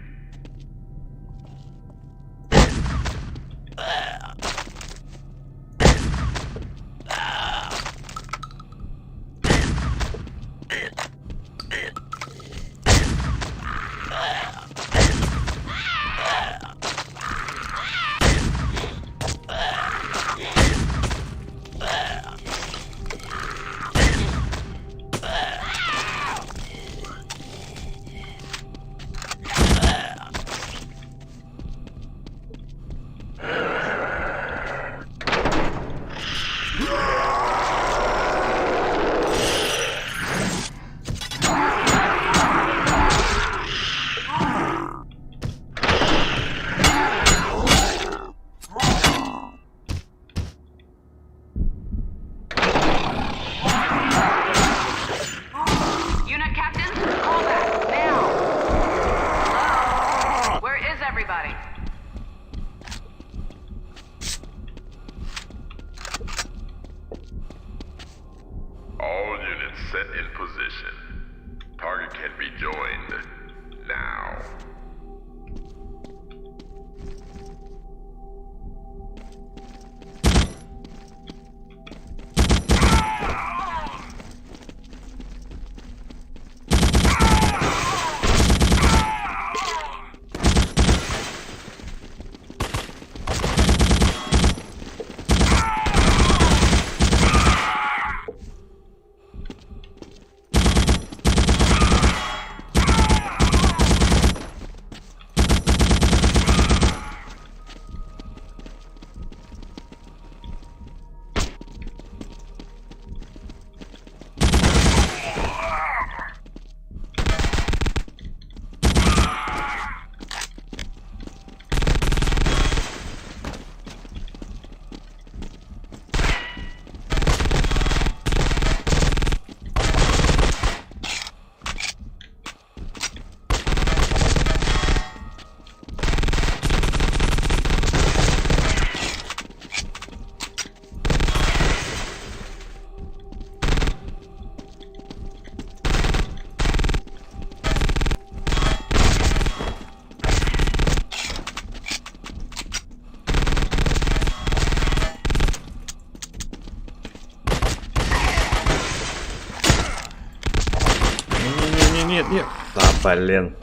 Нет. Да, блин.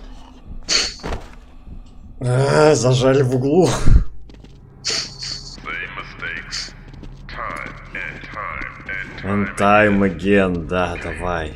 Зажали в углу. And time again, да, давай.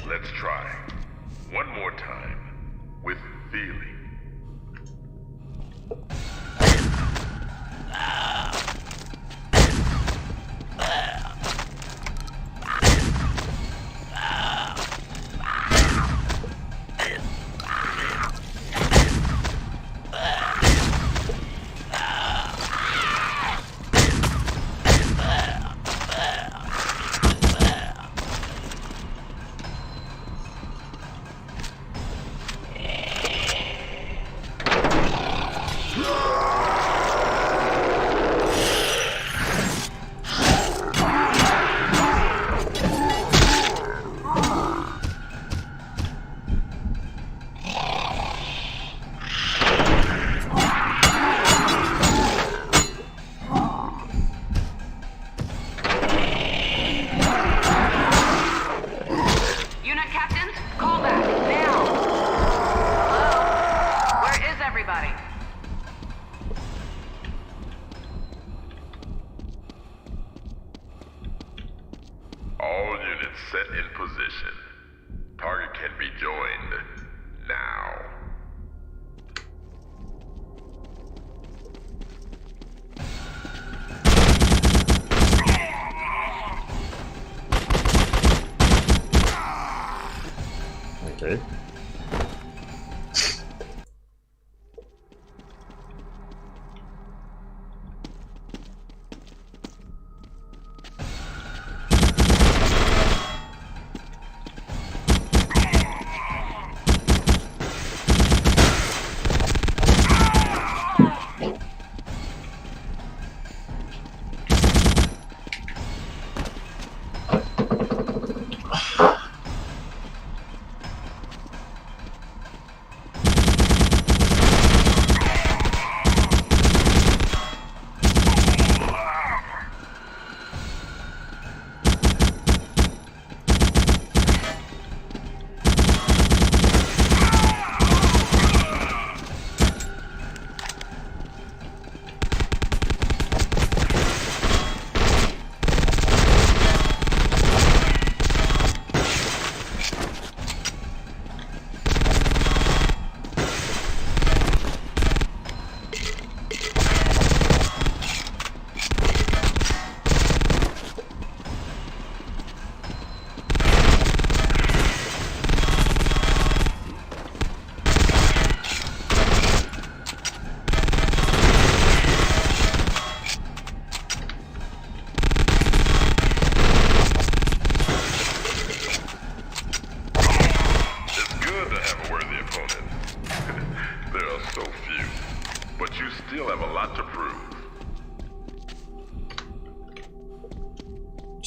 Окей.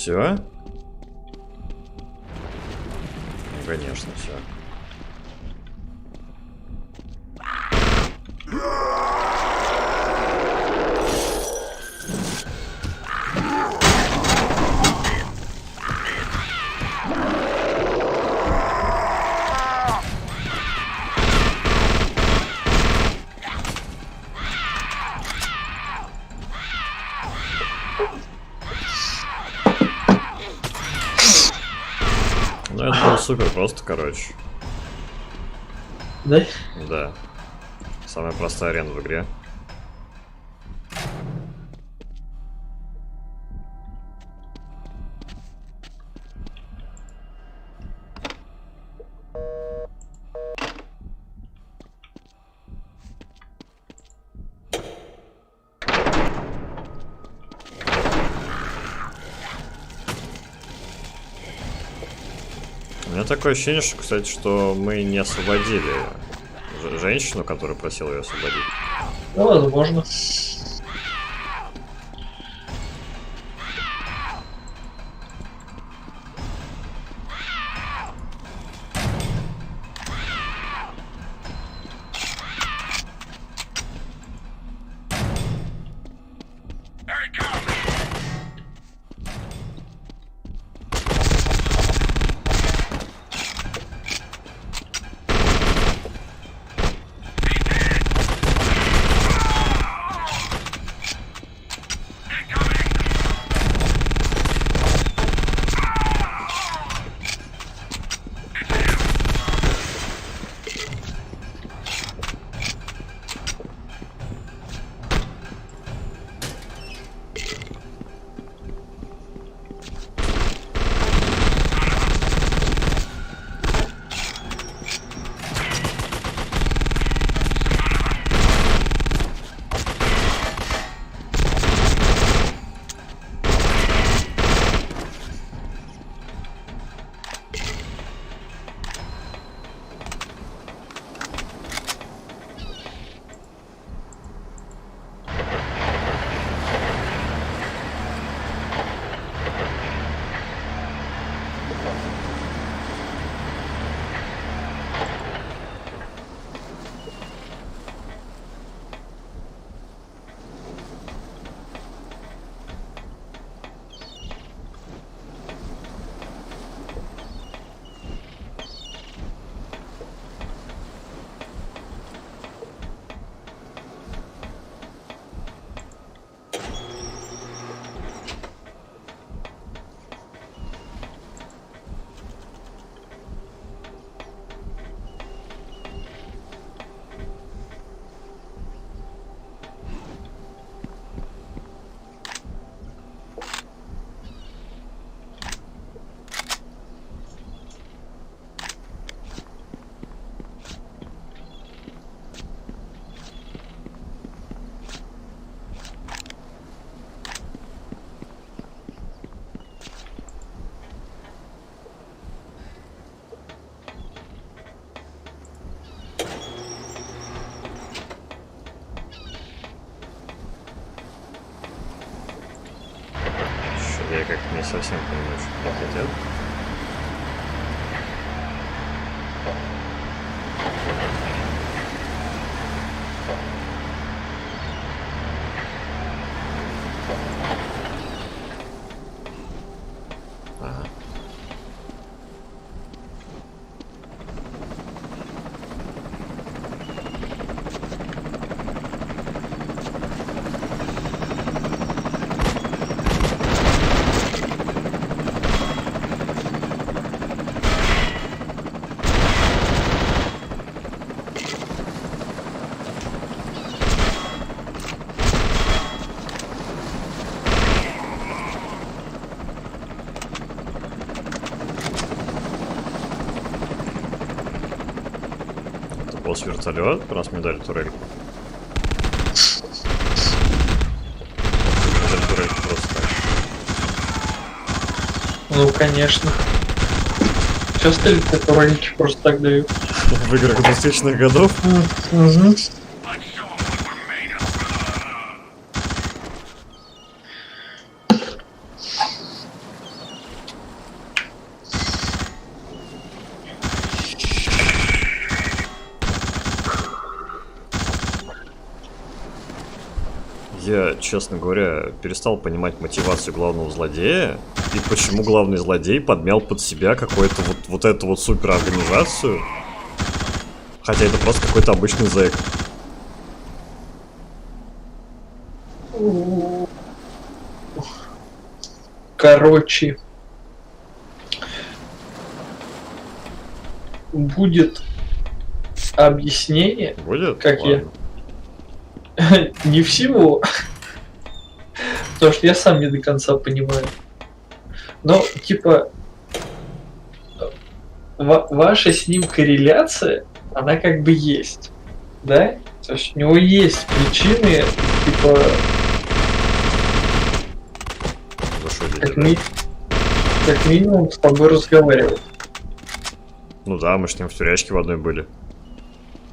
Все? Конечно, все. Ну, это было супер просто, короче. Да? Да. Самая простая арена в игре. У меня такое ощущение, что, кстати, что мы не освободили женщину, которая просила ее освободить. Ну, возможно. Я как-то не совсем понимаю, что они хотят. Босс вертолет, раз мне дали турельку. Мне дали турельку просто так. Ну, конечно. Часто ли ты турельки просто так дают? В играх 2000-х годов? Угу. Я, честно говоря, перестал понимать мотивацию главного злодея и почему главный злодей подмял под себя какую-то вот эту вот суперорганизацию, хотя это просто какой-то обычный зэк. Короче, будет объяснение, будет? как Ладно. Не всего, потому что я сам не до конца понимаю. Но, типа, ваша с ним корреляция, она как бы есть, да? То есть у него есть причины, типа, как минимум с тобой разговаривать. Ну да, мы с ним в тюрячке в одной были.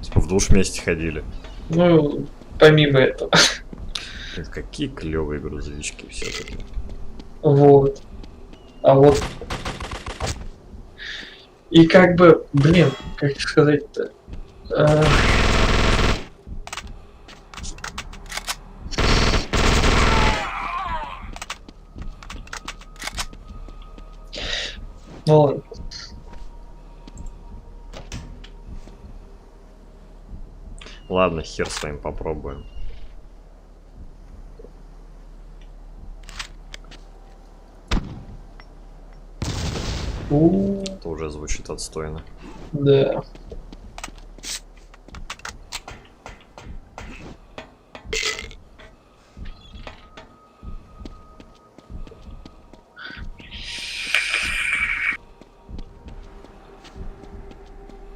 Типа в душ вместе ходили. Ну, помимо этого. Какие клевые грузовички все-таки. Вот. А вот. И как бы, блин, как сказать-то. Ну ладно. Ладно, хер с вами, попробуем. Это уже звучит отстойно. Да.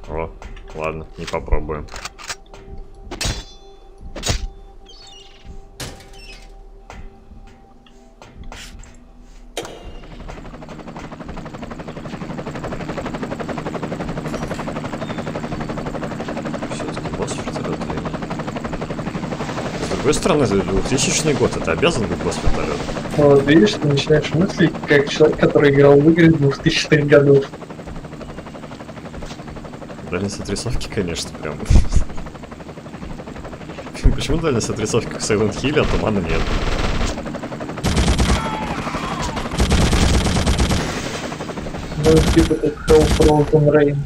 О, ладно, не попробуем. С другой стороны, 2000 год, это обязан быть босс вертолет. Вот видишь, ты начинаешь мыслить как человек, который играл в игры 2000-х годов. Дальность отрисовки, конечно, прям. Почему дальность отрисовки как в Silent Hill, а тумана нет? Ну, типа как Hell Frozen Rain.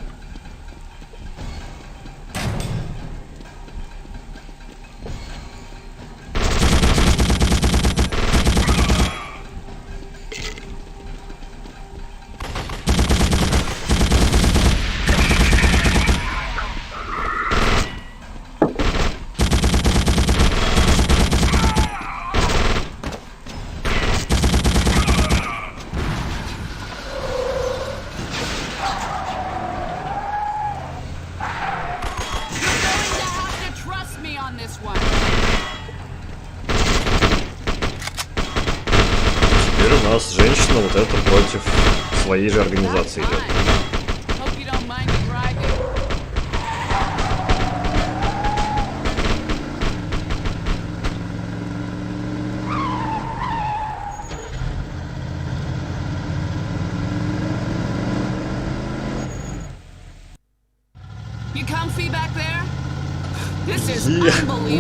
Теперь у нас женщина вот это против своей же организации идет.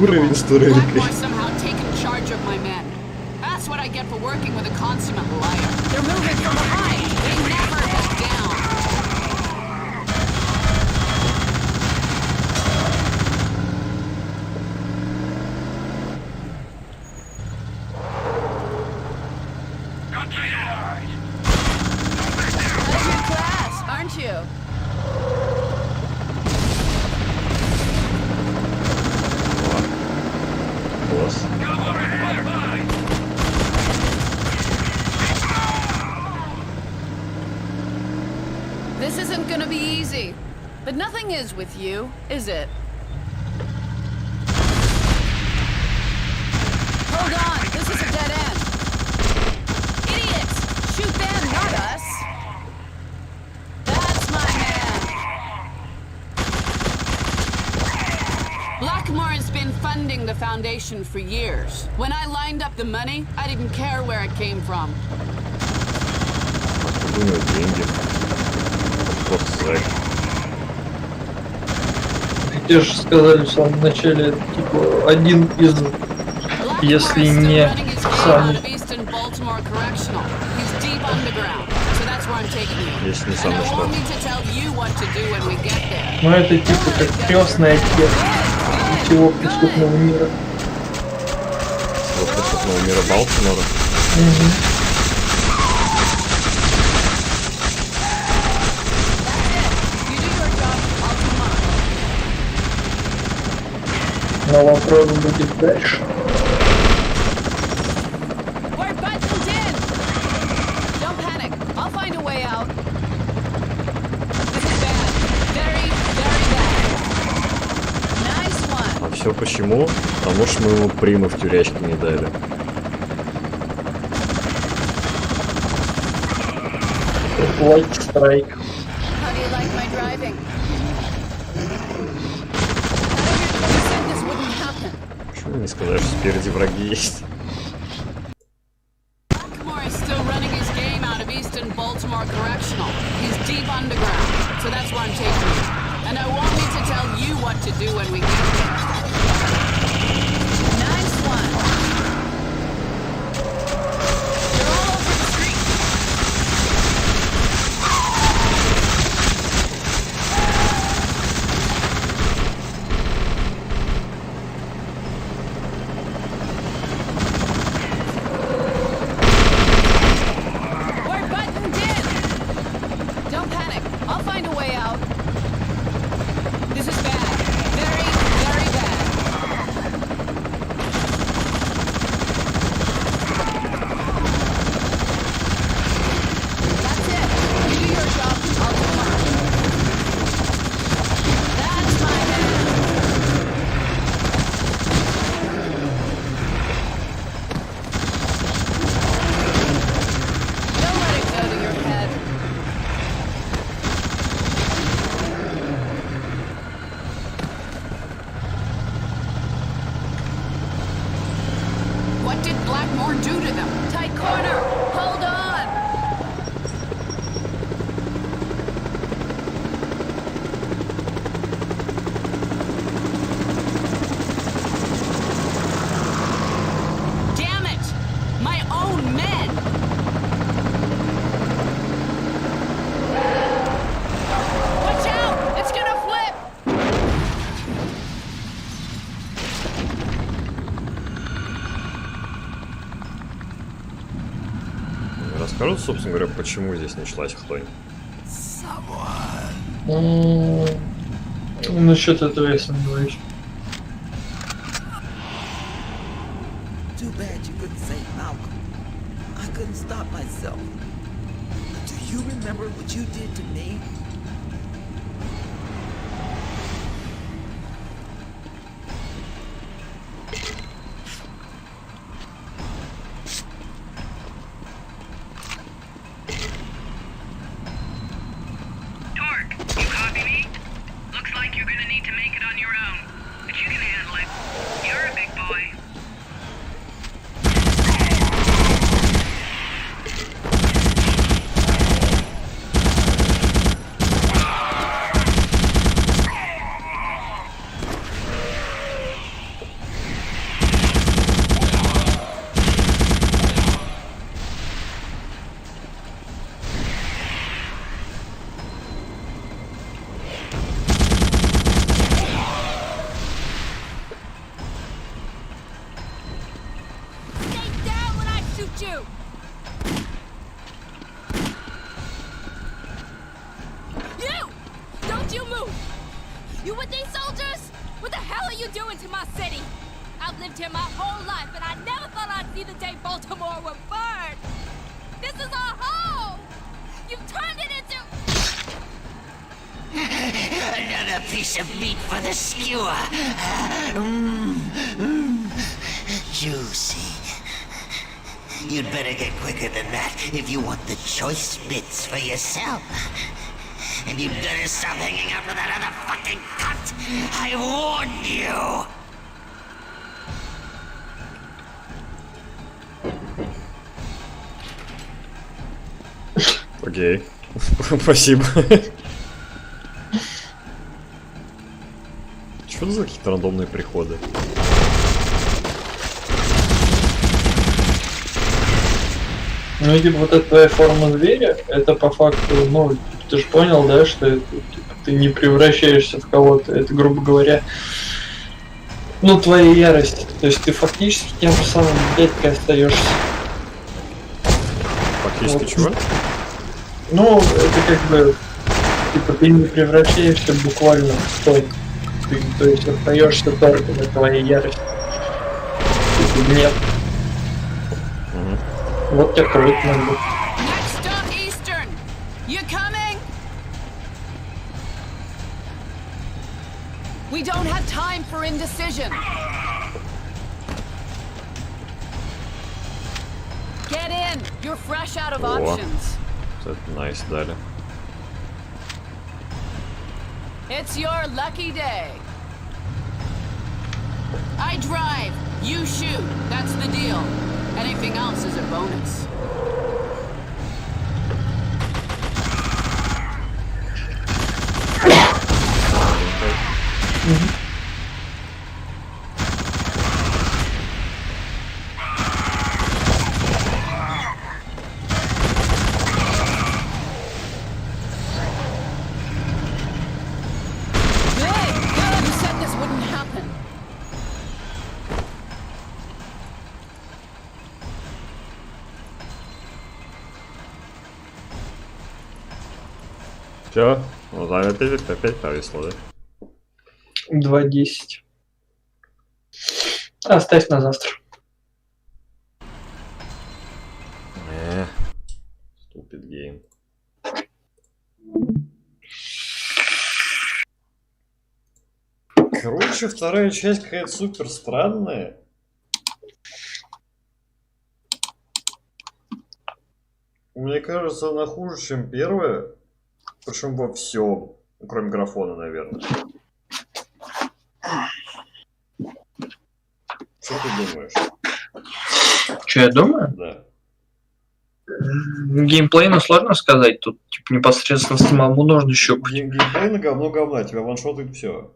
Уровень с турелькой. Blackmore somehow taken charge of my men. That's what I get for working with a consummate liar. They're moving from behind. They never back down. That's your class, aren't you? Класс. This isn't gonna be easy. But nothing is with you, is it? Hold on, this is a dead end. Idiots! Shoot them, not us. That's my man. Blackmore has been funding the Foundation for years. When I lined up the money, I didn't care where it came from. Думаю, деньги. Просто зэк. Те же сказали в самом начале, типа, один из, если не самый. Если не самый что. Ну это типа как крестный отец всего преступного мира. Всего преступного мира Балтимора. Но вопрос будет дальше. А все почему? Потому что мы ему примы в тюрячке не дали. White Strike. Почему не сказать, что спереди враги есть? Blackmore is still running his game out of Eastern Baltimore Correctional. He's deep underground, so that's where I'm taking you. And I won't need to tell you what to do when we get there. Nice one. You're all over the street. We're buttoned in. Don't panic. I'll find a way out. This is bad. Very, very bad. That's it. You do your job, I'll do mine. That's my man. Don't let it go to your head. What did Blackmore do to them? Tight corner! Hold on! Damn it! My own men! Watch out! It's gonna flip! Расскажут, собственно говоря, почему здесь началась хтонь? Насчет этого я сомневаюсь. Too bad you couldn't save Malcolm. I couldn't stop myself. Do you remember what you did to me? Torque, you copy me? Looks like you're gonna need to make it on your own. But you can handle it. You're a big boy. got you! You! Don't you move! You with these soldiers? What the hell are you doing to my city? I've lived here my whole life, and I never thought I'd see the day Baltimore would burn! This is our home! You've turned it into... Another piece of meat for the skewer. Juicy. You'd better get quicker than that if you want the choice bits for yourself. And you'd better stop hanging out with that other fucking cunt. I warned you. Окей. Спасибо. Что это за какие-то рандомные приходы? Ну, типа, вот эта твоя форма зверя, это по факту, ну, ты же понял, да, что это, типа, ты не превращаешься в кого-то, это, грубо говоря, ну, твоя ярость. То есть ты фактически тем же самым дядькой остаешься. Фактически вот. Чего? Ну, это как бы, типа, ты не превращаешься буквально в стой. Ты, то есть остаешься только на твоей ярости. Типа, нет. Вот такой вот надо. Next stop, Eastern. You coming? We don't have time for indecision. Get in. You're fresh out of options. Это nice, дали. It's your lucky day. I drive. You shoot. That's the deal. Anything else is a bonus. You said this wouldn't happen. Все, ну там опять повисло, да? 2:10. Оставь на завтра. Stupid game. Короче, вторая часть какая-то супер странная. Мне кажется, она хуже, чем первая. Причем во всем. Кроме графона, наверное. Что ты думаешь? Что я думаю? Да. Геймплейно сложно сказать. Тут типа непосредственно самому нужно щупать. Геймплейно говно, тебя ваншотает все.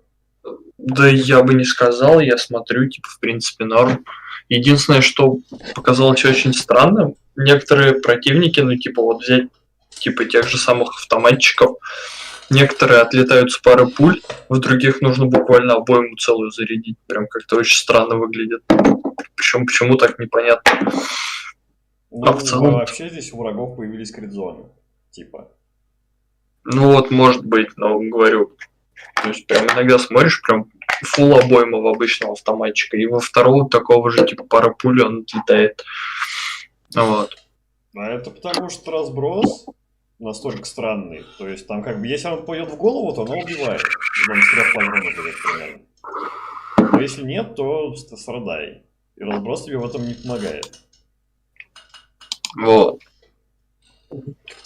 Да я бы не сказал, я смотрю, типа, в принципе, норм. Единственное, что показалось очень странным, некоторые противники, ну, типа, вот взять, типа, тех же самых автоматчиков, некоторые отлетают с пары пуль, в других нужно буквально обойму целую зарядить. Прям как-то очень странно выглядит. Причем почему так непонятно. Ну, а в целом... вообще здесь у врагов появились крит-зоны, типа. Ну вот, может быть, но говорю... То есть прям иногда смотришь, прям фулл обойма в обычного автоматчика, и во второго такого же типа пара пуль он отлетает. Вот. А это потому что разброс настолько странный. То есть там как бы, если он пойдет в голову, то он убивает. Он с 3 патронов будет примерно. Но если нет, то страдай. И разброс тебе в этом не помогает. Вот.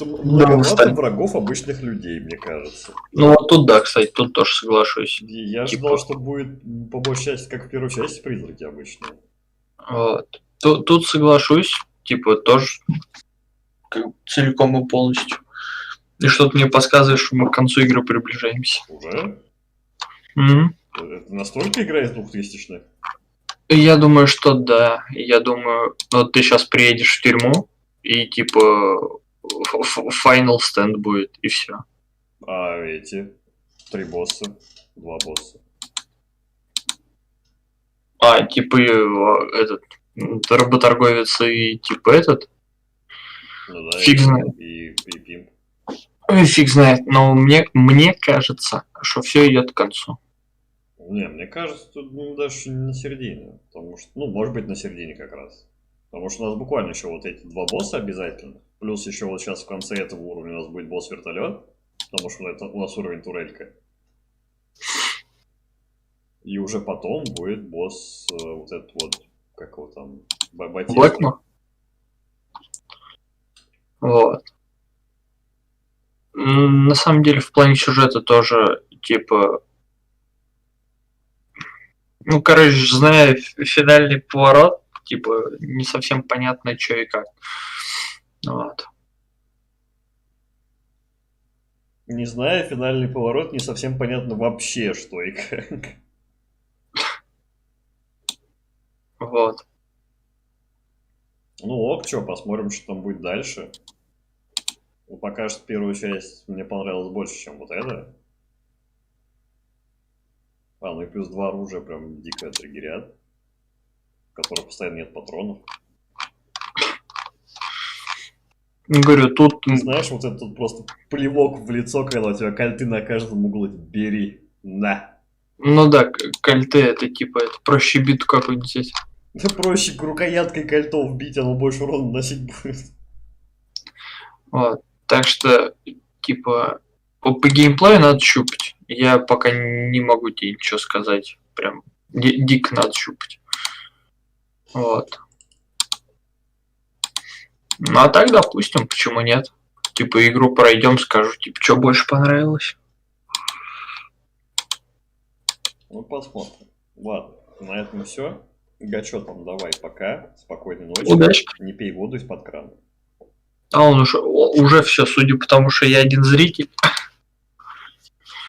Многовато врагов обычных людей, мне кажется. Ну вот тут да, кстати, тут тоже соглашусь. Я ожидал, что будет по большей части, как в первой части, призраки обычные. Вот. Тут соглашусь, типа тоже целиком и полностью. И что-то мне подсказывает, что мы к концу игры приближаемся. Уже? Это настолько игра из 2000-х? Я думаю, что да. Я думаю, вот ты сейчас приедешь в тюрьму, и типа final stand будет, и все. А эти 3 босса, 2 босса. Типа этот Работорговец и типа этот. Ну да, фиг знает. И пимп. Фиг знает, но мне кажется, что все идет к концу. Не, мне кажется, тут даже не на середине. Потому что, может быть, на середине как раз. Потому что у нас буквально еще вот эти два босса обязательно. Плюс еще вот сейчас в конце этого уровня у нас будет босс-вертолет. Потому что это у нас уровень турелька. И уже потом будет босс вот этот вот, как его там, Блэкмор? Вот. На самом деле, в плане сюжета тоже, типа... зная финальный поворот, типа, не совсем понятно, что и как. Вот. Не зная финальный поворот, не совсем понятно вообще, что и как. Вот. Что, посмотрим, что там будет дальше. Пока что первую часть мне понравилась больше, чем вот эта. И плюс два оружия прям дико триггерят. В которых постоянно нет патронов. Говорю, тут... Знаешь, вот этот просто плевок в лицо, когда у тебя кольты на каждом углу. Бери. На. Ну да, кольты это типа, это проще биту какую-нибудь взять. Да проще рукояткой кольтов бить, оно больше урона наносить будет. Вот. Так что, типа, по геймплею надо щупать. Я пока не могу тебе ничего сказать. Прям дико надо щупать. Вот. Ну а так, допустим, почему нет? Типа, игру пройдем, скажу, типа, что больше понравилось. Посмотрим. Ладно, на этом все. Гачо там, давай, пока. Спокойной ночи. Удачи. Не пей воду из-под крана. А он уже все, судя по тому, что я один зритель.